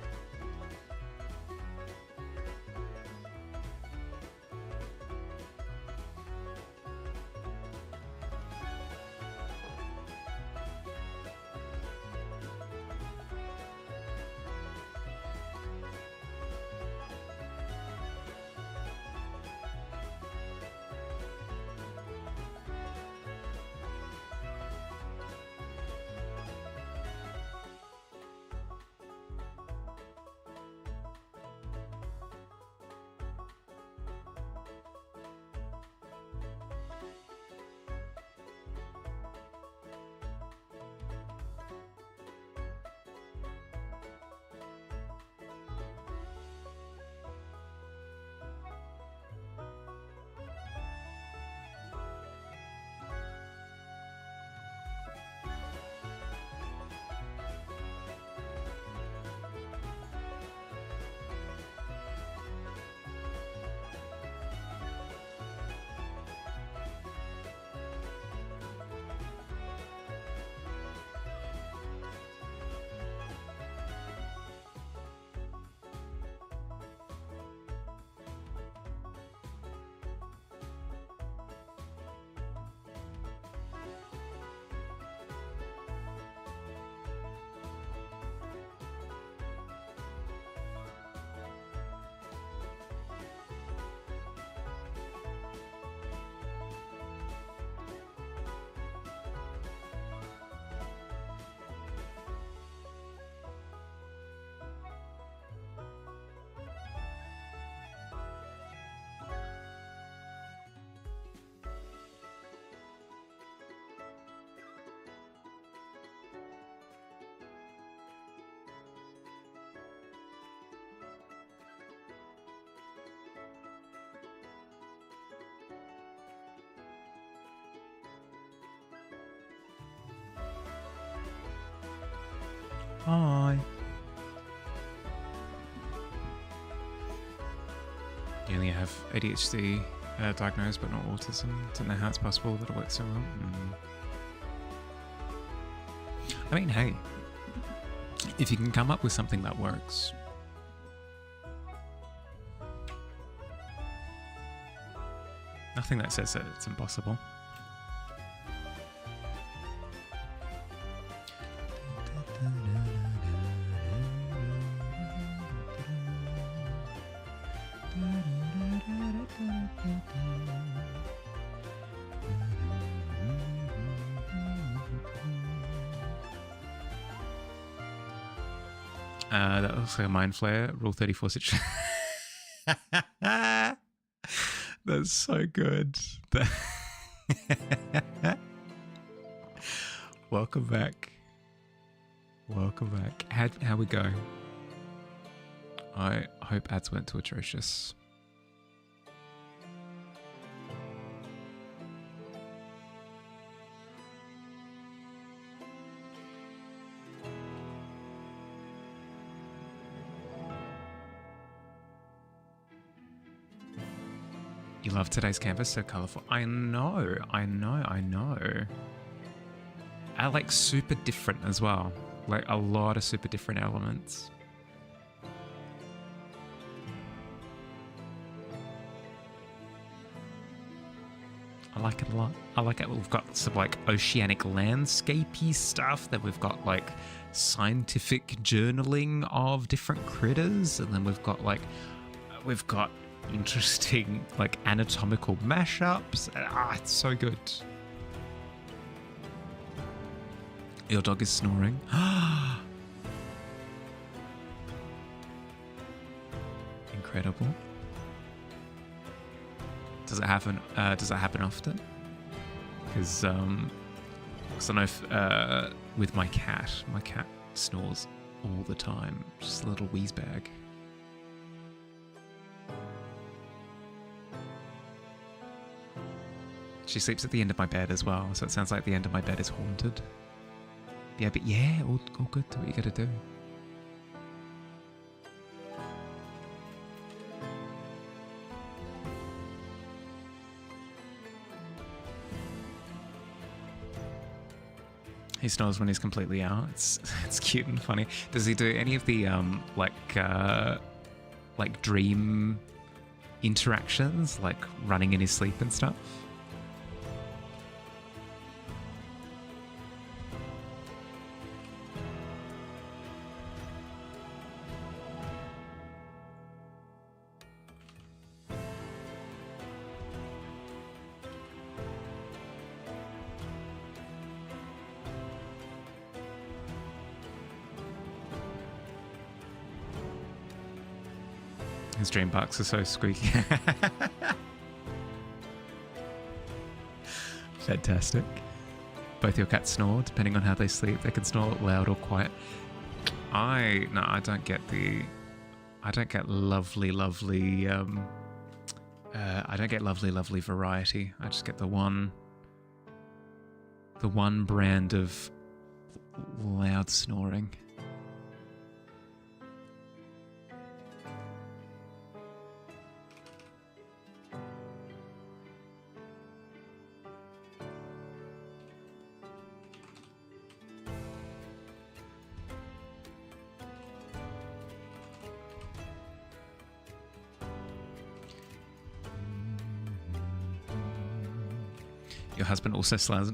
[SPEAKER 1] Hi. You only have ADHD diagnosed, but not autism. Don't know how it's possible that it works so well. I mean, hey, if you can come up with something that works. Nothing that says that it's impossible. That looks like a mind flare. Rule 34 situation. That's so good. Welcome back. Welcome back. How we go? I hope ads weren't too atrocious. You love today's canvas, so colourful. I know. I like super different as well. Like a lot of super different elements. I like it a lot. I like it. We've got some like oceanic landscapey stuff. Then we've got like scientific journaling of different critters. And then we've got interesting like anatomical mashups. It's so good. Your dog is snoring. Incredible. Does it happen often? Because I know with my cat snores all the time. Just a little wheeze bag. She sleeps at the end of my bed as well, so it sounds like the end of my bed is haunted. Yeah, but yeah, all good. Do what you gotta do. He snores when he's completely out. It's cute and funny. Does he do any of the like dream interactions, like running in his sleep and stuff? His dream bucks are so squeaky. Fantastic. Both your cats snore, depending on how they sleep. They can snore loud or quiet. I don't get lovely variety. I just get the one brand of loud snoring. Your husband also snores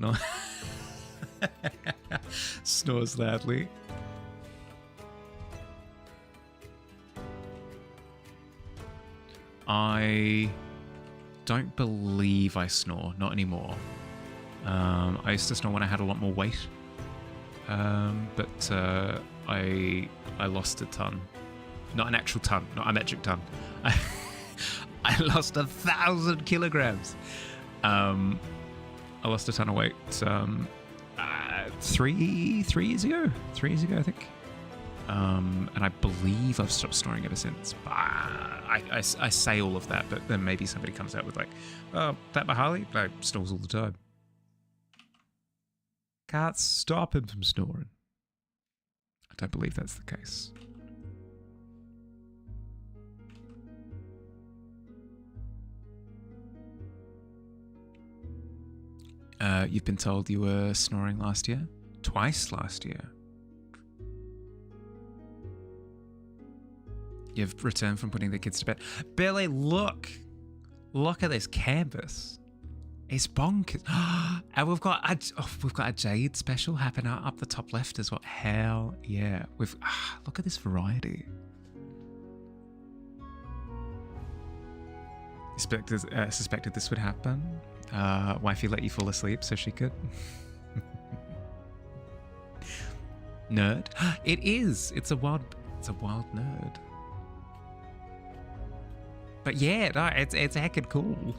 [SPEAKER 1] loudly. I don't believe I snore, not anymore. I used to snore when I had a lot more weight, but I lost a ton. Not an actual ton, not a metric ton. I lost 1,000 kilograms. I lost a ton of weight 3 years ago. 3 years ago, I think. And I believe I've stopped snoring ever since. I say all of that, but then maybe somebody comes out with like, oh, that Mahali? No, snores all the time. Can't stop him from snoring. I don't believe that's the case. You've been told you were snoring last year? Twice last year. You've returned from putting the kids to bed. Billy, look! Look at this canvas. It's bonkers. And we've got a Jade special happening up the top left as well. Hell yeah. Look at this variety. Suspected this would happen. Wifey let you fall asleep so she could. Nerd. It is. It's a wild nerd. But yeah, no, it's heckin' cool.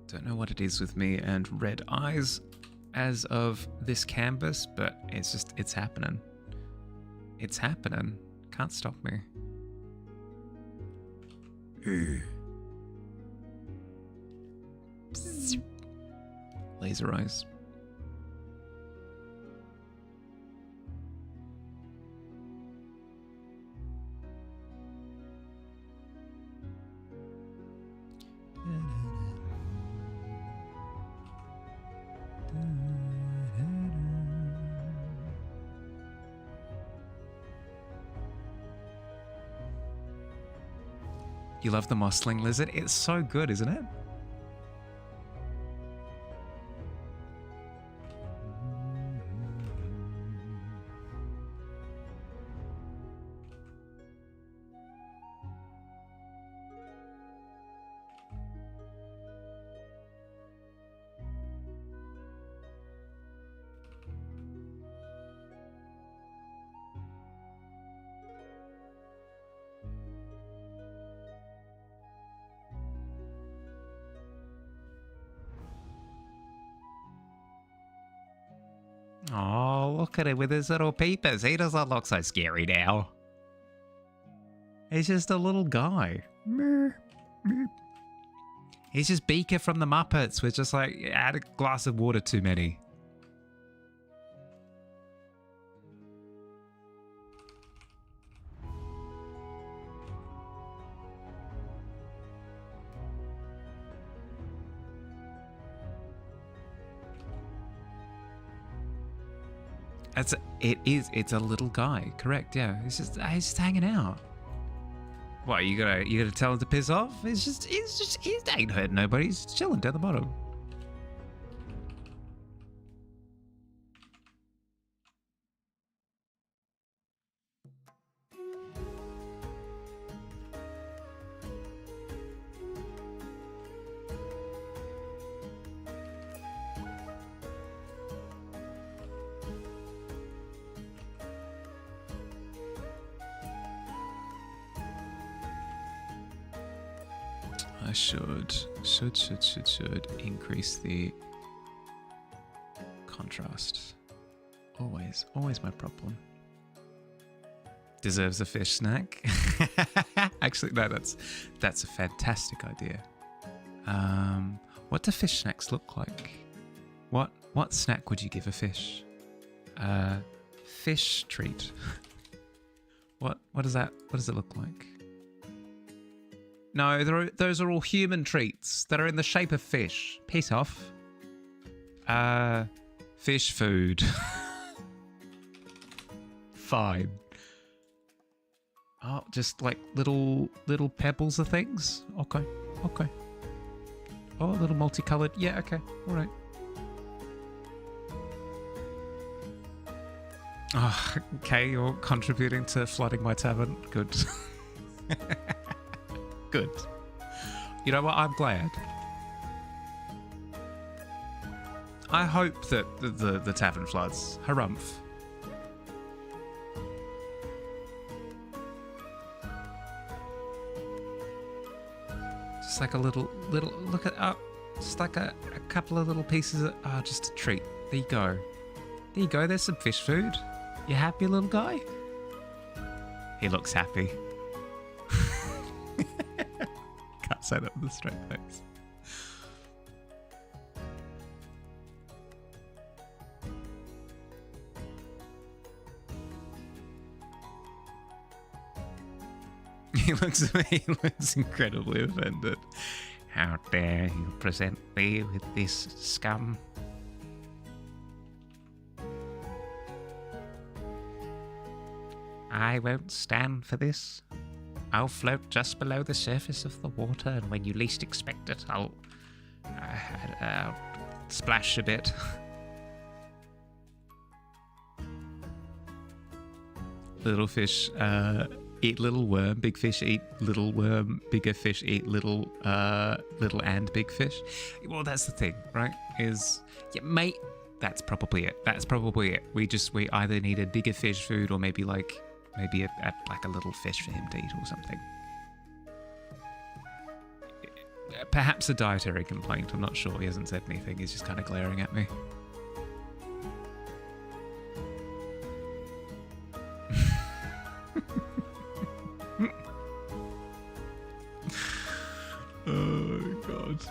[SPEAKER 1] Don't know what it is with me and red eyes as of this canvas, but it's happening. It's happening. Can't stop me. Laser eyes. You love the mossling lizard? It's so good, isn't it?
[SPEAKER 2] look at him with his little peepers. He doesn't look so scary now. He's just a little guy. He's just Beaker from the Muppets. We're just like, add a glass of water too many. It's a little guy, correct? Yeah, he's just hanging out. What, you gonna tell him to piss off? He ain't hurting nobody. He's chilling down the bottom. I should increase the contrast. Always my problem. Deserves a fish snack. Actually, no, that's a fantastic idea. What do fish snacks look like? What snack would you give a fish? Fish treat. What does it look like? No, those are all human treats that are in the shape of fish. Piss off. Fish food. Fine. Oh, just like little pebbles of things? Okay. Oh, a little multicolored. Yeah, okay. All right. Oh, okay, you're contributing to flooding my tavern. Good. Good. You know what? I'm glad. I hope that the tavern floods. Harumph. Just like a little look at just like a couple of little pieces of just a treat. There you go. There you go. There's some fish food. You happy, little guy? He looks happy. Can't say that with a straight face. He looks incredibly offended. How dare you present me with this scum? I won't stand for this. I'll float just below the surface of the water, and when you least expect it, I'll splash a bit. Little fish eat little worm, big fish eat little worm, bigger fish eat little and big fish. Well, that's the thing, right? Mate, that's probably it. We either need a bigger fish food or maybe a little fish for him to eat or something. Perhaps a dietary complaint. I'm not sure. He hasn't said anything. He's just kind of glaring at me. Oh god.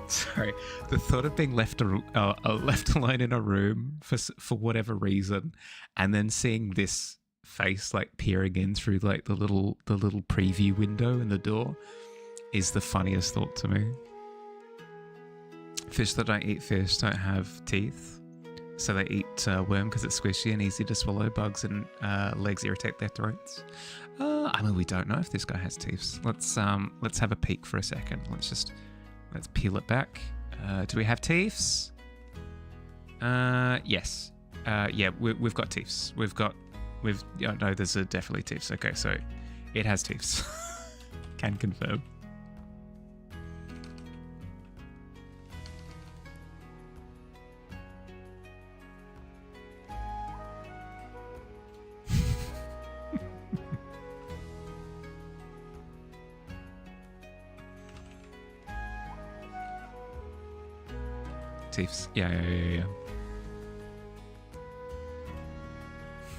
[SPEAKER 2] Sorry, the thought of being left alone in a room for whatever reason, and then seeing this face like peering in through like the little preview window in the door is the funniest thought to me. Fish that don't eat fish don't have teeth, so they eat worm because it's squishy and easy to swallow. Bugs and legs irritate their throats. I mean, we don't know if this guy has teeth. Let's have a peek for a second. Let's peel it back. Do we have teeths? Yes. Yeah, we've got teeths. No, there's definitely teeths. Okay, so it has teeths. Can confirm.
[SPEAKER 1] motifs. Yeah.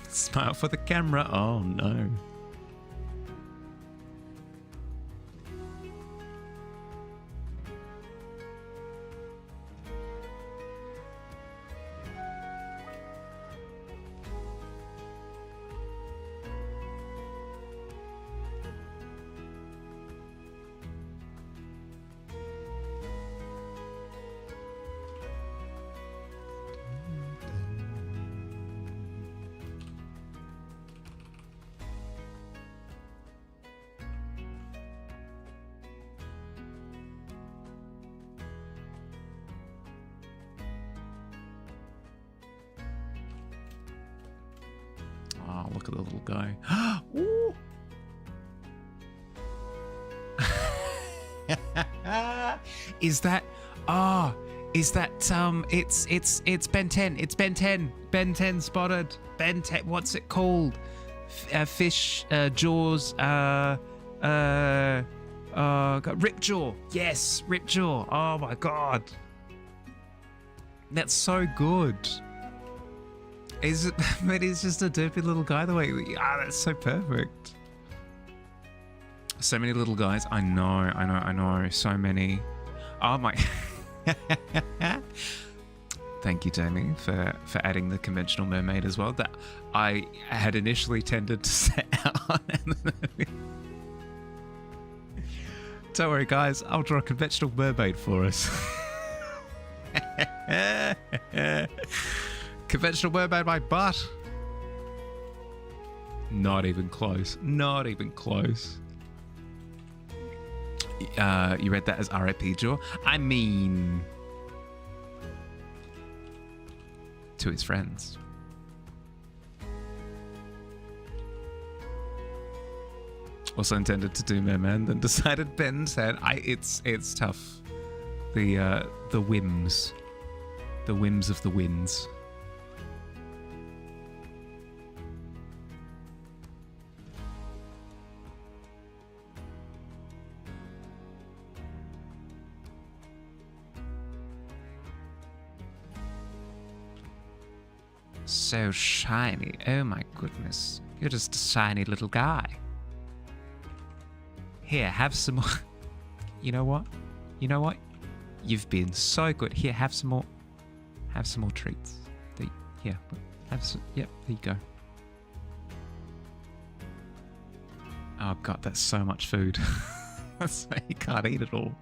[SPEAKER 1] Smile for the camera. Oh no. Oh, look at the little guy. Ooh. Is that it's Ben 10. It's Ben 10. Ben 10 spotted. Ben 10. What's it called? Fish jaws Ripjaw. Yes, Ripjaw. Oh my god. That's so good. Is it? But he's just a derpy little guy. The way, that's so perfect. So many little guys. I know. So many. Oh my. Thank you, Jamie, for adding the conventional mermaid as well. That I had initially tended to set out. Don't worry, guys. I'll draw a conventional mermaid for us. Conventional mermaid, my butt. Not even close. Not even close. You read that as RIP Jaw? I mean, to his friends. Also intended to do Merman, then decided Ben said, it's tough. The whims of the winds. So shiny. Oh my goodness. You're just a shiny little guy. Here, have some more. You know what? You've been so good. Here, have some more. Have some more treats. Here, have some. Yep, there you go. Oh god, that's so much food. That's why you can't eat it all.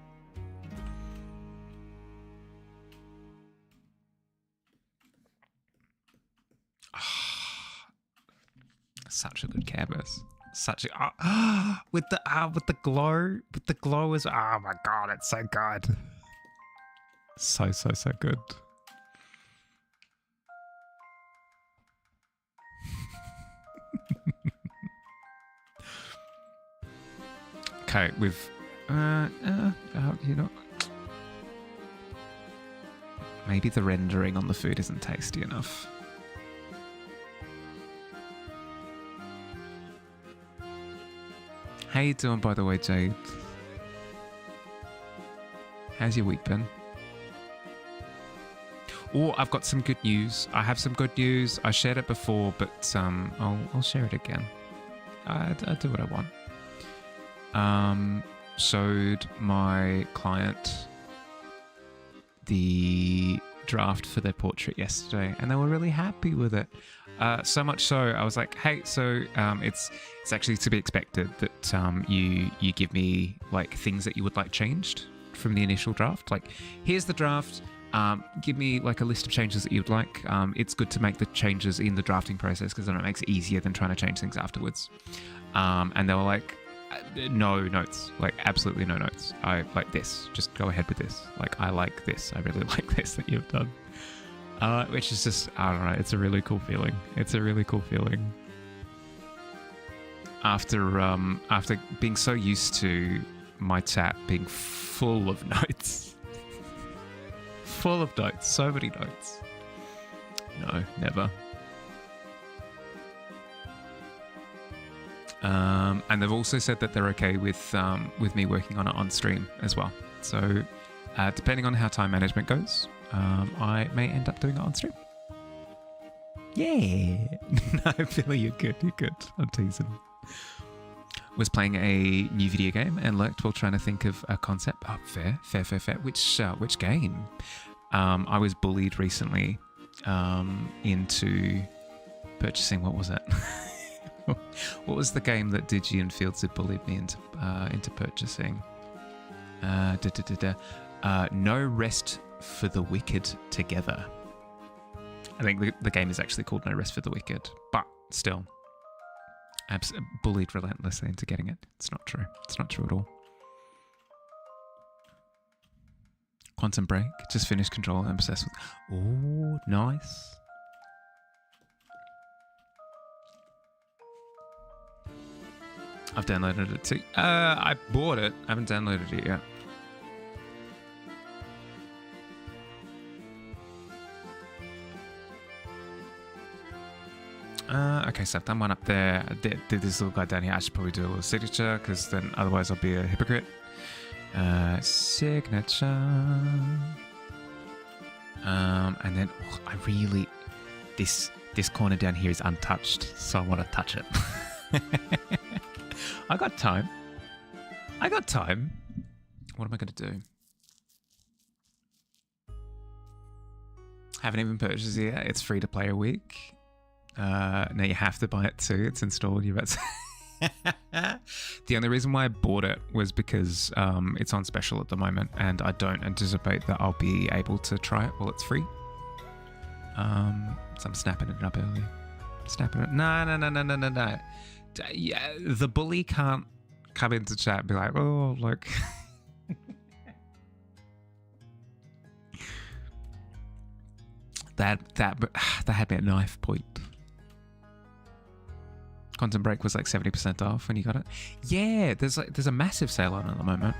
[SPEAKER 1] Such a good canvas. Such a with the glow as oh my god, it's so good. So good. Okay, we've you know, maybe the rendering on the food isn't tasty enough. How you doing, by the way, Jade? How's your week been? Oh, I've got some good news. I have some good news. I shared it before, but I'll share it again. I do what I want. Showed my client the draft for their portrait yesterday, and they were really happy with it. So much so, I was like, "Hey, so it's actually to be expected that you give me like things that you would like changed from the initial draft. Like, here's the draft. Give me like a list of changes that you'd like. It's good to make the changes in the drafting process because then it makes it easier than trying to change things afterwards." And they were like, "No notes. Like, absolutely no notes. I like this. Just go ahead with this. Like, I like this. I really like this that you've done." Which is just, I don't know, it's a really cool feeling. It's a really cool feeling. After being so used to my chat being full of notes. Full of notes. So many notes. No, never. And they've also said that they're okay with me working on it on stream as well. So depending on how time management goes, I may end up doing it on stream. Yeah. No, Billy, you're good. You're good. I'm teasing. Was playing a new video game and lurked while trying to think of a concept. Oh, fair. Which game? I was bullied recently into purchasing. What was it? What was the game that Digi and Fields had bullied me into purchasing? No Rest for the Wicked Together. I think the game is actually called No Rest for the Wicked, but still, bullied relentlessly into getting it. It's not true. It's not true at all. Quantum Break, just finished Control and obsessed with. Oh, nice. I've downloaded it too. I bought it. I haven't downloaded it yet. Okay, so I've done one up there. I did this little guy down here. I should probably do a little signature because then otherwise I'll be a hypocrite. Signature. And then I really this corner down here is untouched, so I want to touch it. I got time. What am I going to do? Haven't even purchased it yet. It's free to play a week. Now you have to buy it too. It's installed. You're about to... The only reason why I bought it was because it's on special at the moment, and I don't anticipate that I'll be able to try it while it's free. So I'm snapping it up early. No. Yeah, the bully can't come into chat and be like, oh, look. that had me at knife point. Quantum Break was like 70% off when you got it. Yeah, there's a massive sale on it at the moment.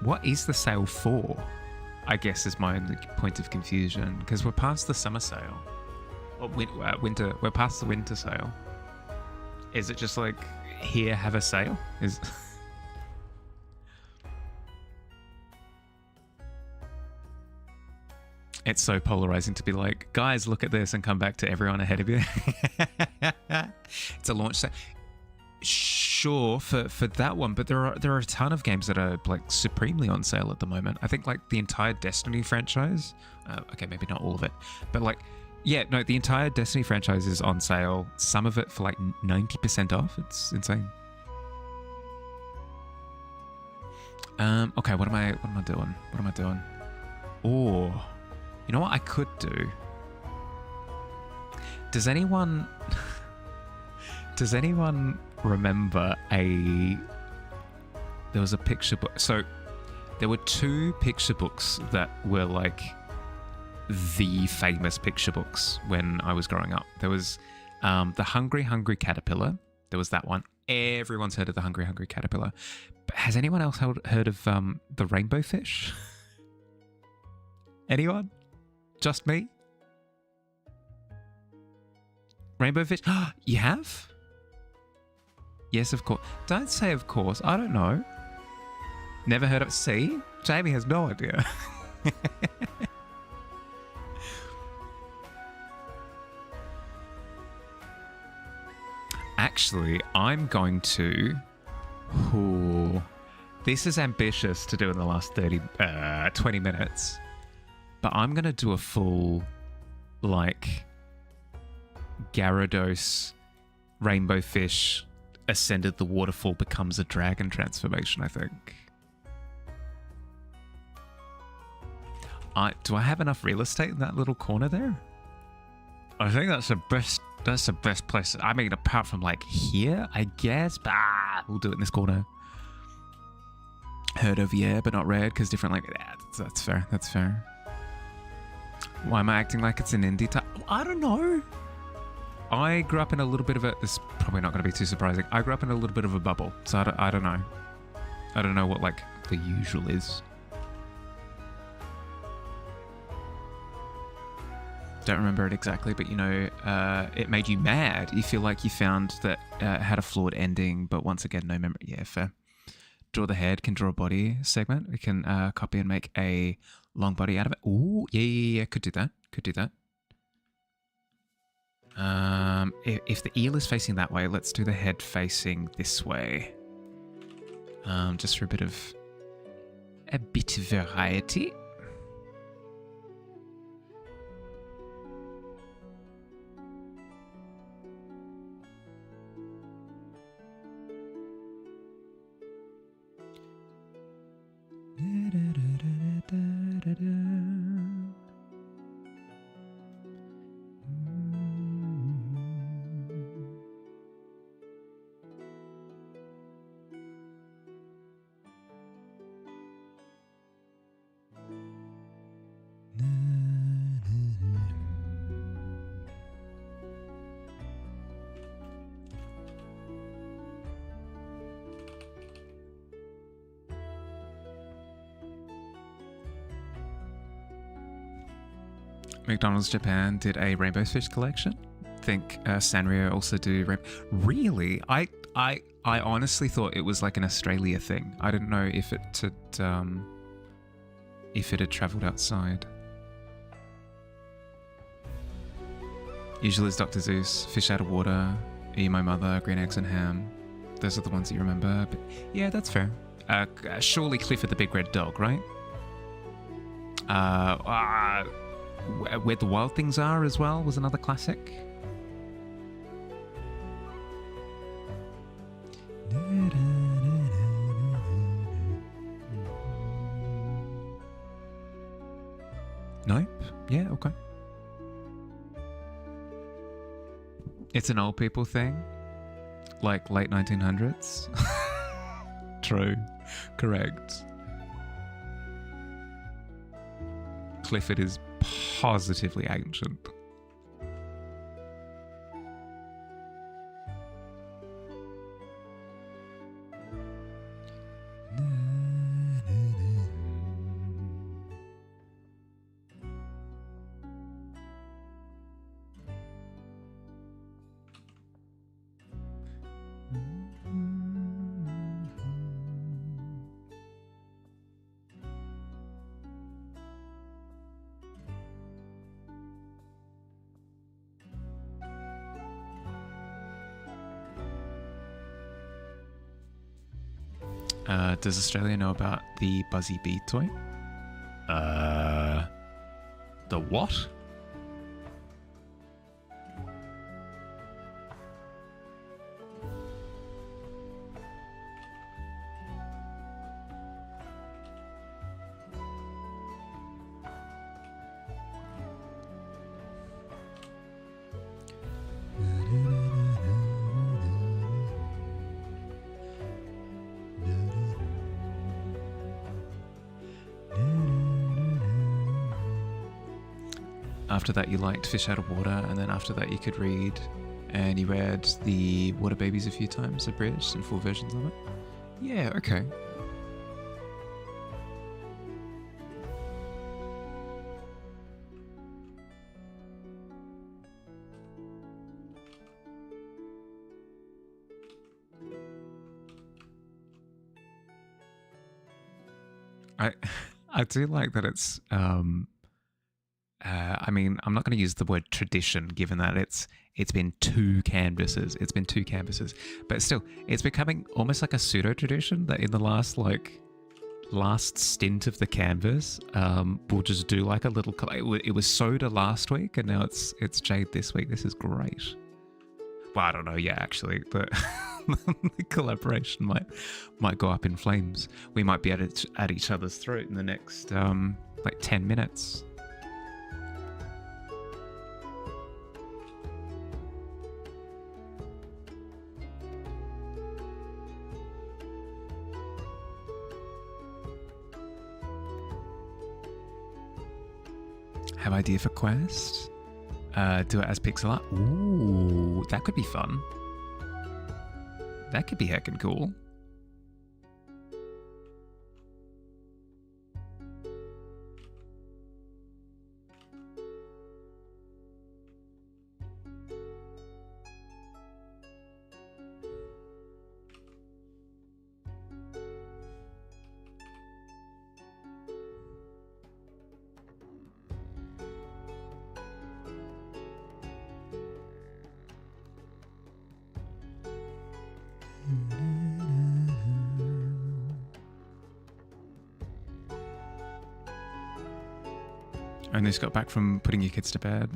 [SPEAKER 1] What is the sale for? I guess is my only point of confusion, because we're past the summer sale. Or winter. We're past the winter sale. Is it just like, here, have a sale? Is it's so polarizing to be like, guys, look at this, and come back to everyone ahead of you. It's a launch sale. Sure, for that one, but there are a ton of games that are like supremely on sale at the moment. I think like the entire Destiny franchise. Okay, maybe not all of it, but like, yeah, no, the entire Destiny franchise is on sale. Some of it for like 90% off. It's insane. Okay, what am I doing? Oh, you know what I could do? Does anyone remember there was a picture book? So there were two picture books that were like the famous picture books when I was growing up. There was the Hungry Hungry Caterpillar. There was that one. Everyone's heard of the Hungry Hungry Caterpillar. But has anyone else heard of the Rainbow Fish? Anyone? Just me? Rainbow Fish? You have? Yes, of course. Don't say of course. I don't know. Never heard of... See? Jamie has no idea. Actually, I'm going to... Ooh, this is ambitious to do in the last 20 minutes. But I'm going to do a full, like, Gyarados, Rainbow Fish, ascended the waterfall, becomes a dragon transformation, I think. Do I have enough real estate in that little corner there? I think that's the best place. I mean, apart from like here, I guess. But we'll do it in this corner. Heard of, yeah, but not read, because different, like, that's fair. Why am I acting like it's an indie type? I don't know. I grew up in a little bit of a... This is probably not going to be too surprising. I grew up in a little bit of a bubble, so I don't know. I don't know what, like, the usual is. don't remember it exactly, but it made you mad. You feel like you found that it had a flawed ending, but once again, no memory. Yeah, fair. Draw the head, can draw a body segment. We can copy and make a long body out of it. Ooh, yeah. Could do that. If the eel is facing that way, let's do the head facing this way. Just for a bit of variety. McDonald's Japan did a rainbow fish collection. I think Sanrio also do. Really? I honestly thought it was like an Australia thing. I didn't know if it had traveled outside. Usually it's Dr. Zeus, Fish Out of Water, Emo Mother, Green Eggs and Ham. Those are the ones that you remember. But yeah, that's fair. Surely Clifford the Big Red Dog, right? Where the Wild Things Are as well was another classic. Nope. Yeah, okay. It's an old people thing. Like late 1900s. True. Correct. Clifford is positively ancient. Does Australia know about the Buzzy Bee toy? The what? After that, you liked Fish Out of Water, and then after that, you could read, and you read the Water Babies a few times, abridged and full versions of it. Yeah, okay. I do like that it's I mean, I'm not going to use the word tradition, given that it's been two canvases. It's been two canvases, but still, it's becoming almost like a pseudo tradition that in the last stint of the canvas, we'll just do like a little. It was Soda last week, and now it's Jade this week. This is great. Well, I don't know. Yeah, actually, but the collaboration might go up in flames. We might be at each other's throat in the next 10 minutes. Have idea for quest? Do it as pixel art? Ooh, that could be fun. That could be heckin' cool. Only just got back from putting your kids to bed.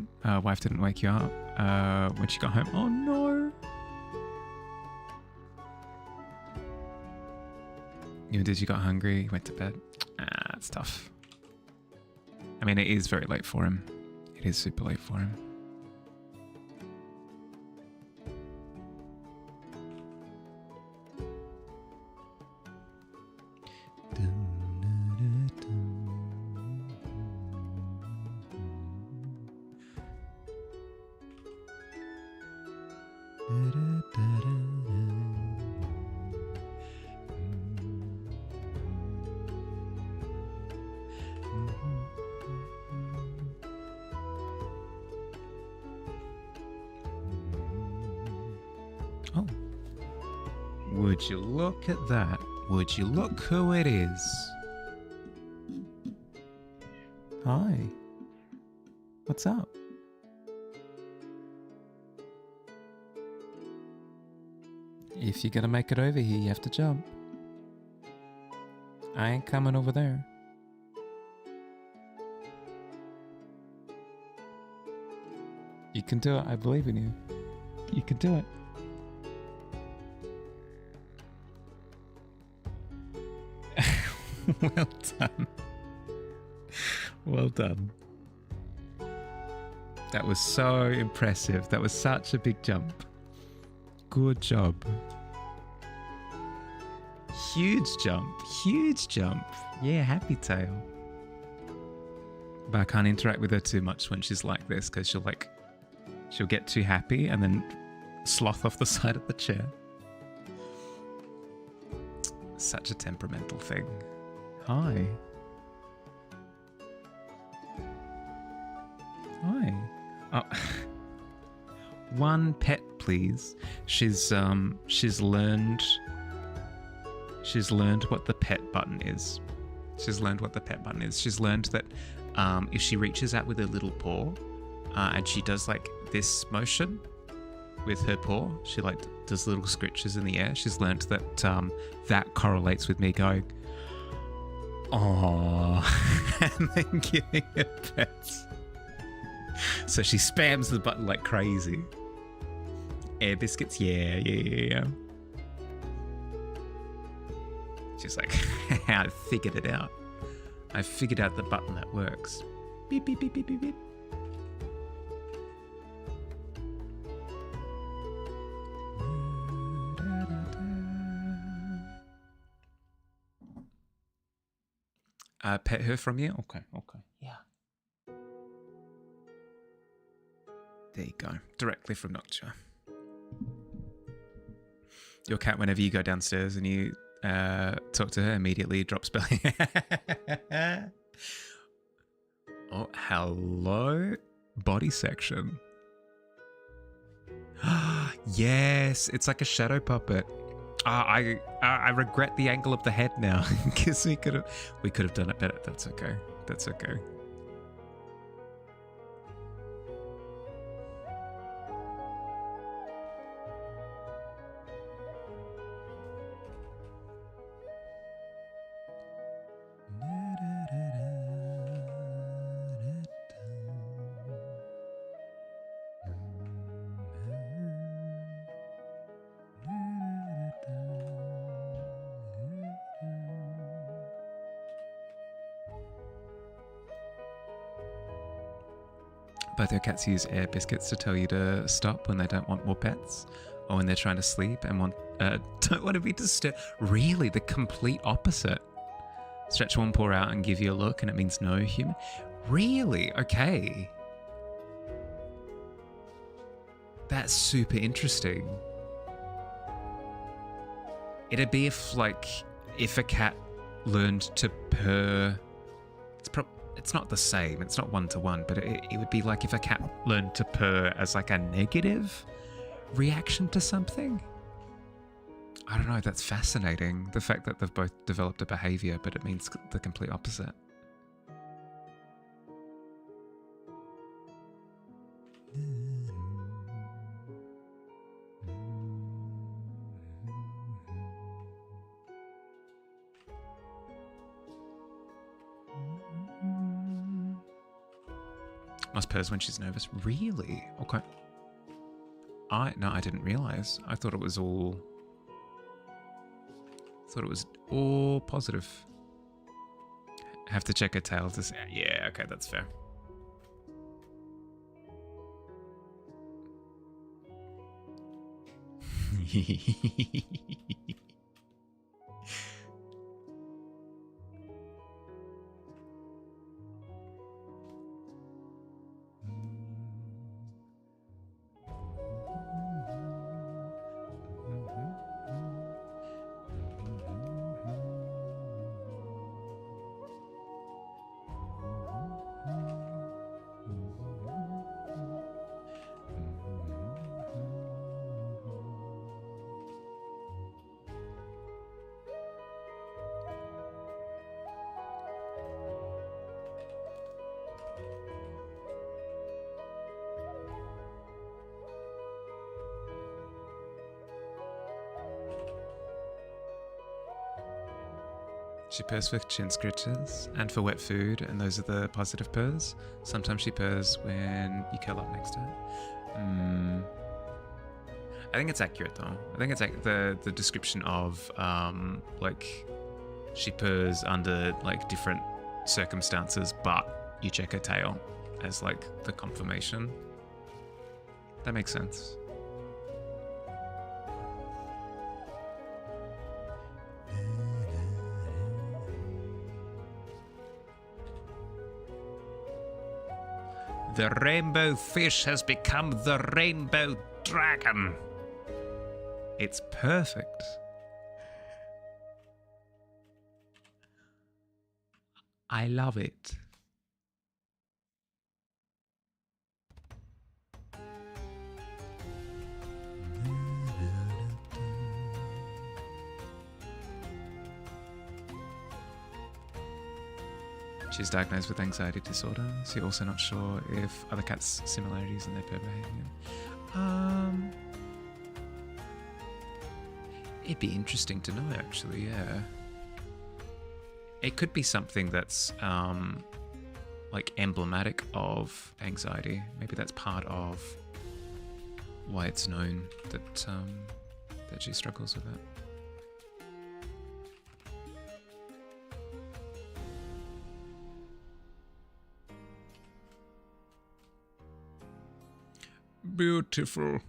[SPEAKER 1] Wife didn't wake you up when she got home. Oh no! Did you got hungry? Went to bed. It's tough. I mean, it is very late for him. It is super late for him. Oh. Would you look at that? Would you look who it is? Hi. What's up? If you're gonna make it over here, you have to jump. I ain't coming over there. You can do it. I believe in you. You can do it. Well done. Well done. That was so impressive. That was such a big jump. Good job. Huge jump. Huge jump. Yeah, happy tail. But I can't interact with her too much when she's like this because she'll get too happy and then sloth off the side of the chair. Such a temperamental thing. Hi. Hi. Oh. One pet, please. She's learned what the pet button is. She's learned what the pet button is. She's learned that if she reaches out with her little paw and she does like this motion with her paw, she like does little scritches in the air. She's learned that that correlates with me going, "Aww," and then giving her pets. So she spams the button like crazy. Air biscuits, yeah. She's like, I figured it out. I figured out the button that works. Beep, beep, beep, beep, beep, beep. Pet her from you? Okay. Yeah. There you go. Directly from Noctua. Your cat, whenever you go downstairs and you talk to her, immediately drops belly. Oh, hello. Body section. Yes, it's like a shadow puppet. I regret the angle of the head now because we could have done it better. That's okay. That's okay. Both their cats use air biscuits to tell you to stop when they don't want more pets, or when they're trying to sleep and don't want to be disturbed. Really, the complete opposite. Stretch one paw out and give you a look, and it means no human. Really? Okay. That's super interesting. It'd be if a cat learned to purr. It's not the same. It's not one-to-one, but it would be like if a cat learned to purr as like a negative reaction to something. I don't know. That's fascinating. The fact that they've both developed a behavior, but it means the complete opposite. Must purrs when she's nervous. Really? Okay. I didn't realize. I thought it was all positive. Have to check her tail to see. Yeah, okay, that's fair. She purrs for chin scratches and for wet food, and those are the positive purrs. Sometimes she purrs when you curl up next to her. I think it's accurate though. I think it's the description of like she purrs under like different circumstances, but you check her tail as like the confirmation. That makes sense. The rainbow fish has become the rainbow dragon. It's perfect. I love it. She's diagnosed with anxiety disorder. So you're also not sure if other cats' similarities in their purr behavior. It'd be interesting to know, actually. Yeah, it could be something that's like emblematic of anxiety. Maybe that's part of why it's known that that she struggles with it. Beautiful.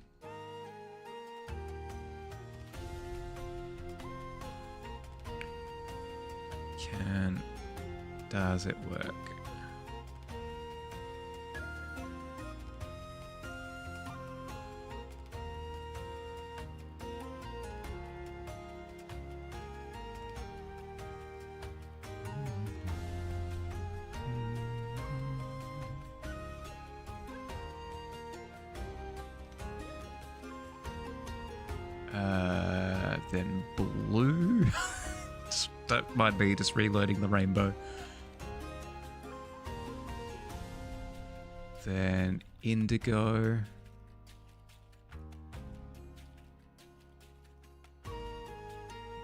[SPEAKER 1] Does it work? Then blue. That might be just reloading the rainbow. Then indigo.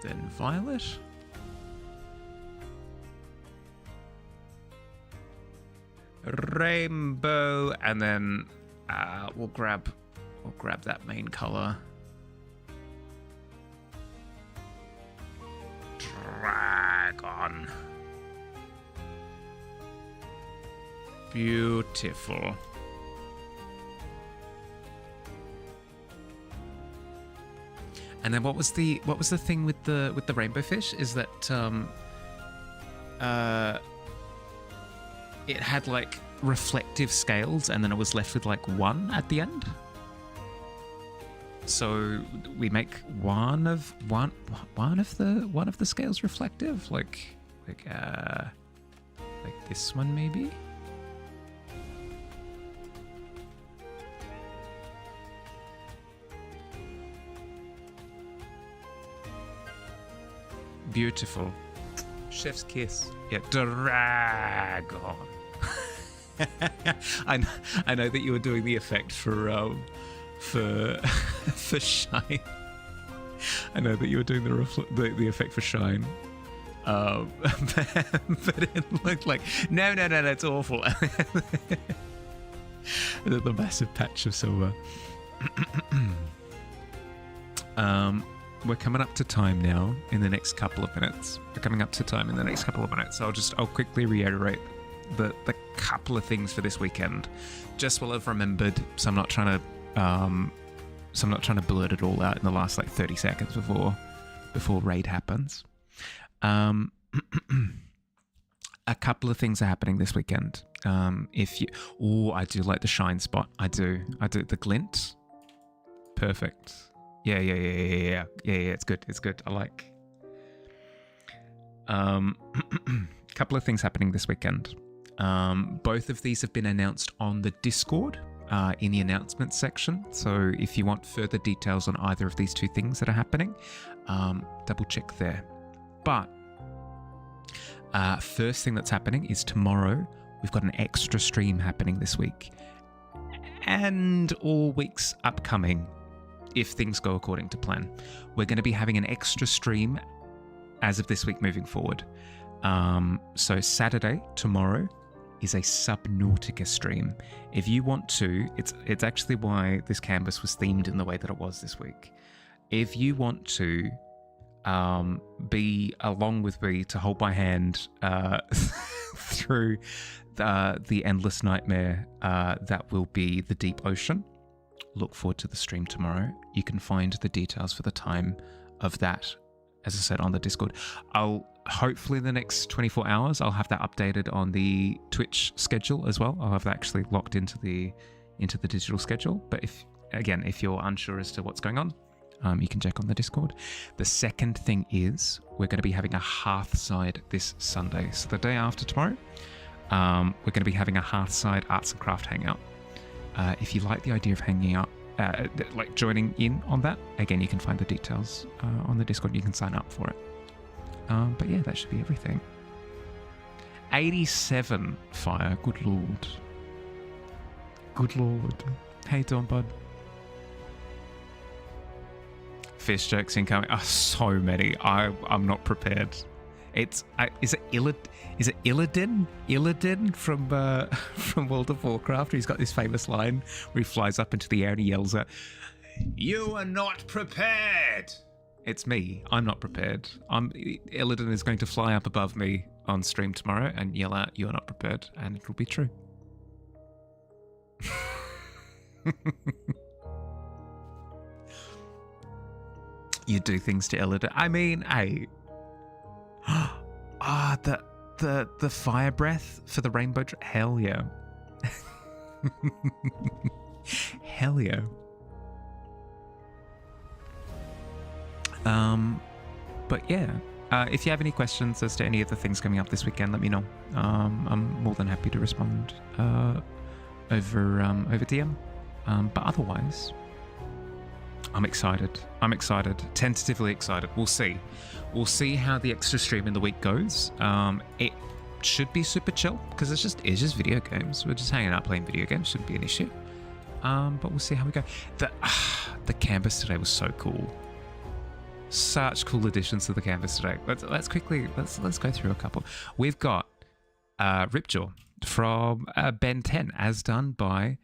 [SPEAKER 1] Then violet. Rainbow, and then we'll grab that main color. Dragon. Beautiful. And then what was the thing with the rainbow fish? Is that it had like reflective scales, and then it was left with like one at the end. So we make one of the scales reflective, like this one maybe. Beautiful. Chef's kiss. Yeah, dragon. I know that you were doing the effect for shine. I know that you were doing the effect for shine. But it looked like no, it's awful. the massive patch of silver. We're coming up to time now in the next couple of minutes. I'll quickly reiterate the couple of things for this weekend, just while I've remembered, so I'm not trying to blurt it all out in the last 30 seconds before raid happens. A couple of things are happening this weekend. I do like the shine spot. I do the glint. Perfect. Yeah. It's good. I like. Couple of things happening this weekend. Both of these have been announced on the Discord in the announcements section. So if you want further details on either of these two things that are happening, double check there. But first thing that's happening is tomorrow. We've got an extra stream happening this week, and all weeks upcoming, if things go according to plan. We're going to be having an extra stream as of this week moving forward. So Saturday, tomorrow, is a Subnautica stream. If you want to, it's actually why this canvas was themed in the way that it was this week. If you want to be along with me to hold my hand through the endless nightmare that will be the deep ocean, look forward to the stream tomorrow. You can find the details for the time of that, as I said, on the Discord. I'll hopefully in the next 24 hours I'll have that updated on the Twitch schedule as well. I'll have that actually locked into the digital schedule. But if you're unsure as to what's going on, you can check on the Discord. The second thing is we're going to be having a Hearthside this Sunday. So the day after tomorrow, we're going to be having a Hearthside Arts and Craft hangout. If you like the idea of hanging out, joining in on that, again, you can find the details on the Discord. You can sign up for it. But yeah, that should be everything. 87 fire. Good lord. How you doing, bud? Fish jokes incoming. Oh, so many. I'm not prepared. Is it Illidan? Illidan from World of Warcraft. He's got this famous line where he flies up into the air and he yells out, "You are not prepared." It's me. I'm not prepared. Illidan is going to fly up above me on stream tomorrow and yell out, "You are not prepared," and it will be true. You do things to Illidan. I mean, hey. The fire breath for the rainbow. Hell yeah. Hell yeah. But yeah, if you have any questions as to any of the things coming up this weekend, let me know. I'm more than happy to respond over DM. But otherwise, I'm excited. Tentatively excited. We'll see how the extra stream in the week goes. It should be super chill because it's just video games. We're just hanging out playing video games. Shouldn't be an issue. But we'll see how we go. The canvas today was so cool. Such cool additions to the canvas today. Let's go through a couple. We've got Ripjaw from Ben 10, as done by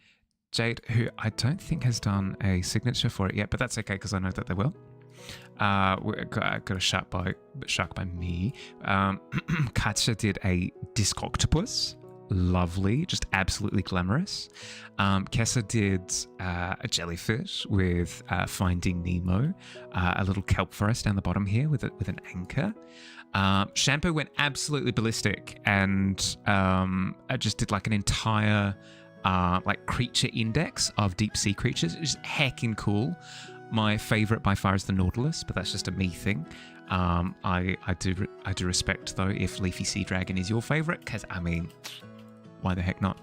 [SPEAKER 1] Jade, who I don't think has done a signature for it yet, but that's okay because I know that they will. We got a shark by me. Katja did a disc octopus. Lovely, just absolutely glamorous. Kessa did a jellyfish with Finding Nemo, a little kelp forest down the bottom here with an anchor. Shampoo went absolutely ballistic and I just did like an entire creature index of deep sea creatures. It's just heckin' cool. My favorite by far is the Nautilus, but that's just a me thing. I do respect though if Leafy Sea Dragon is your favorite, because I mean, why the heck not?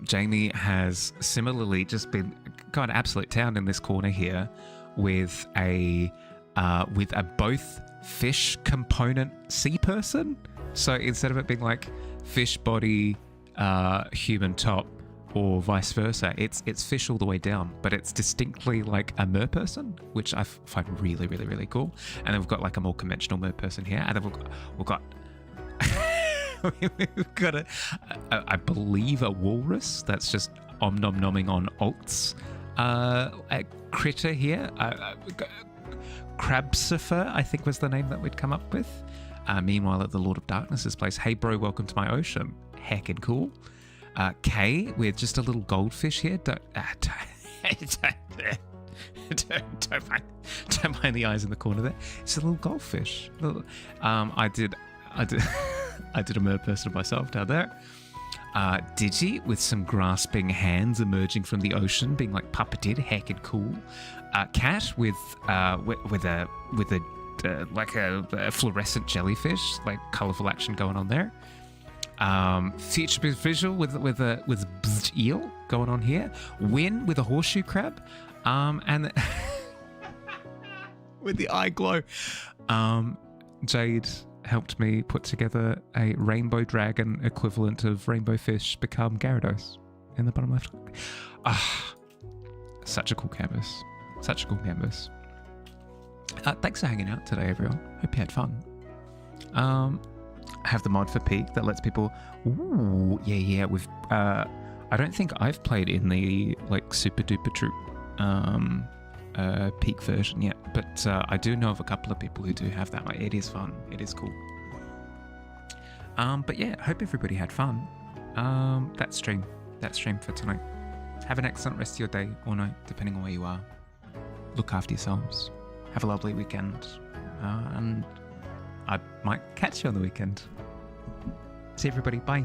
[SPEAKER 1] Jamie has similarly just been gone absolute town in this corner here with a both fish component sea person. So instead of it being like fish body, human top, or vice versa, it's fish all the way down, but it's distinctly like a mer person, which I find really, really, really cool. And then we've got like a more conventional mer person here, and then we've got We've got I believe a walrus that's just om-nom-nomming on alts. A critter here, Crabsifer, I think was the name that we'd come up with. Meanwhile, at the Lord of Darkness's place, hey bro, welcome to my ocean. Heckin' cool. Kay with just a little goldfish here. Don't mind the eyes in the corner there. It's a little goldfish. I did a mer person myself down there. Digi with some grasping hands emerging from the ocean, being like puppeted, heckin' cool. Cat with a like a fluorescent jellyfish, like colourful action going on there. Future visual with bzzz eel going on here. Win with a horseshoe crab, and with the eye glow. Jade helped me put together a rainbow dragon equivalent of rainbow fish become Gyarados in the bottom left. Such a cool canvas. Such a cool canvas. Thanks for hanging out today, everyone. Hope you had fun. I have the mod for Peak that lets people. Ooh, yeah. With I don't think I've played in the like super duper troop Peak version yet, but I do know of a couple of people who do have that. It is fun. It is cool. But yeah, I hope everybody had fun. That stream for tonight. Have an excellent rest of your day or night, depending on where you are. Look after yourselves. Have a lovely weekend. And I might catch you on the weekend. See everybody. Bye.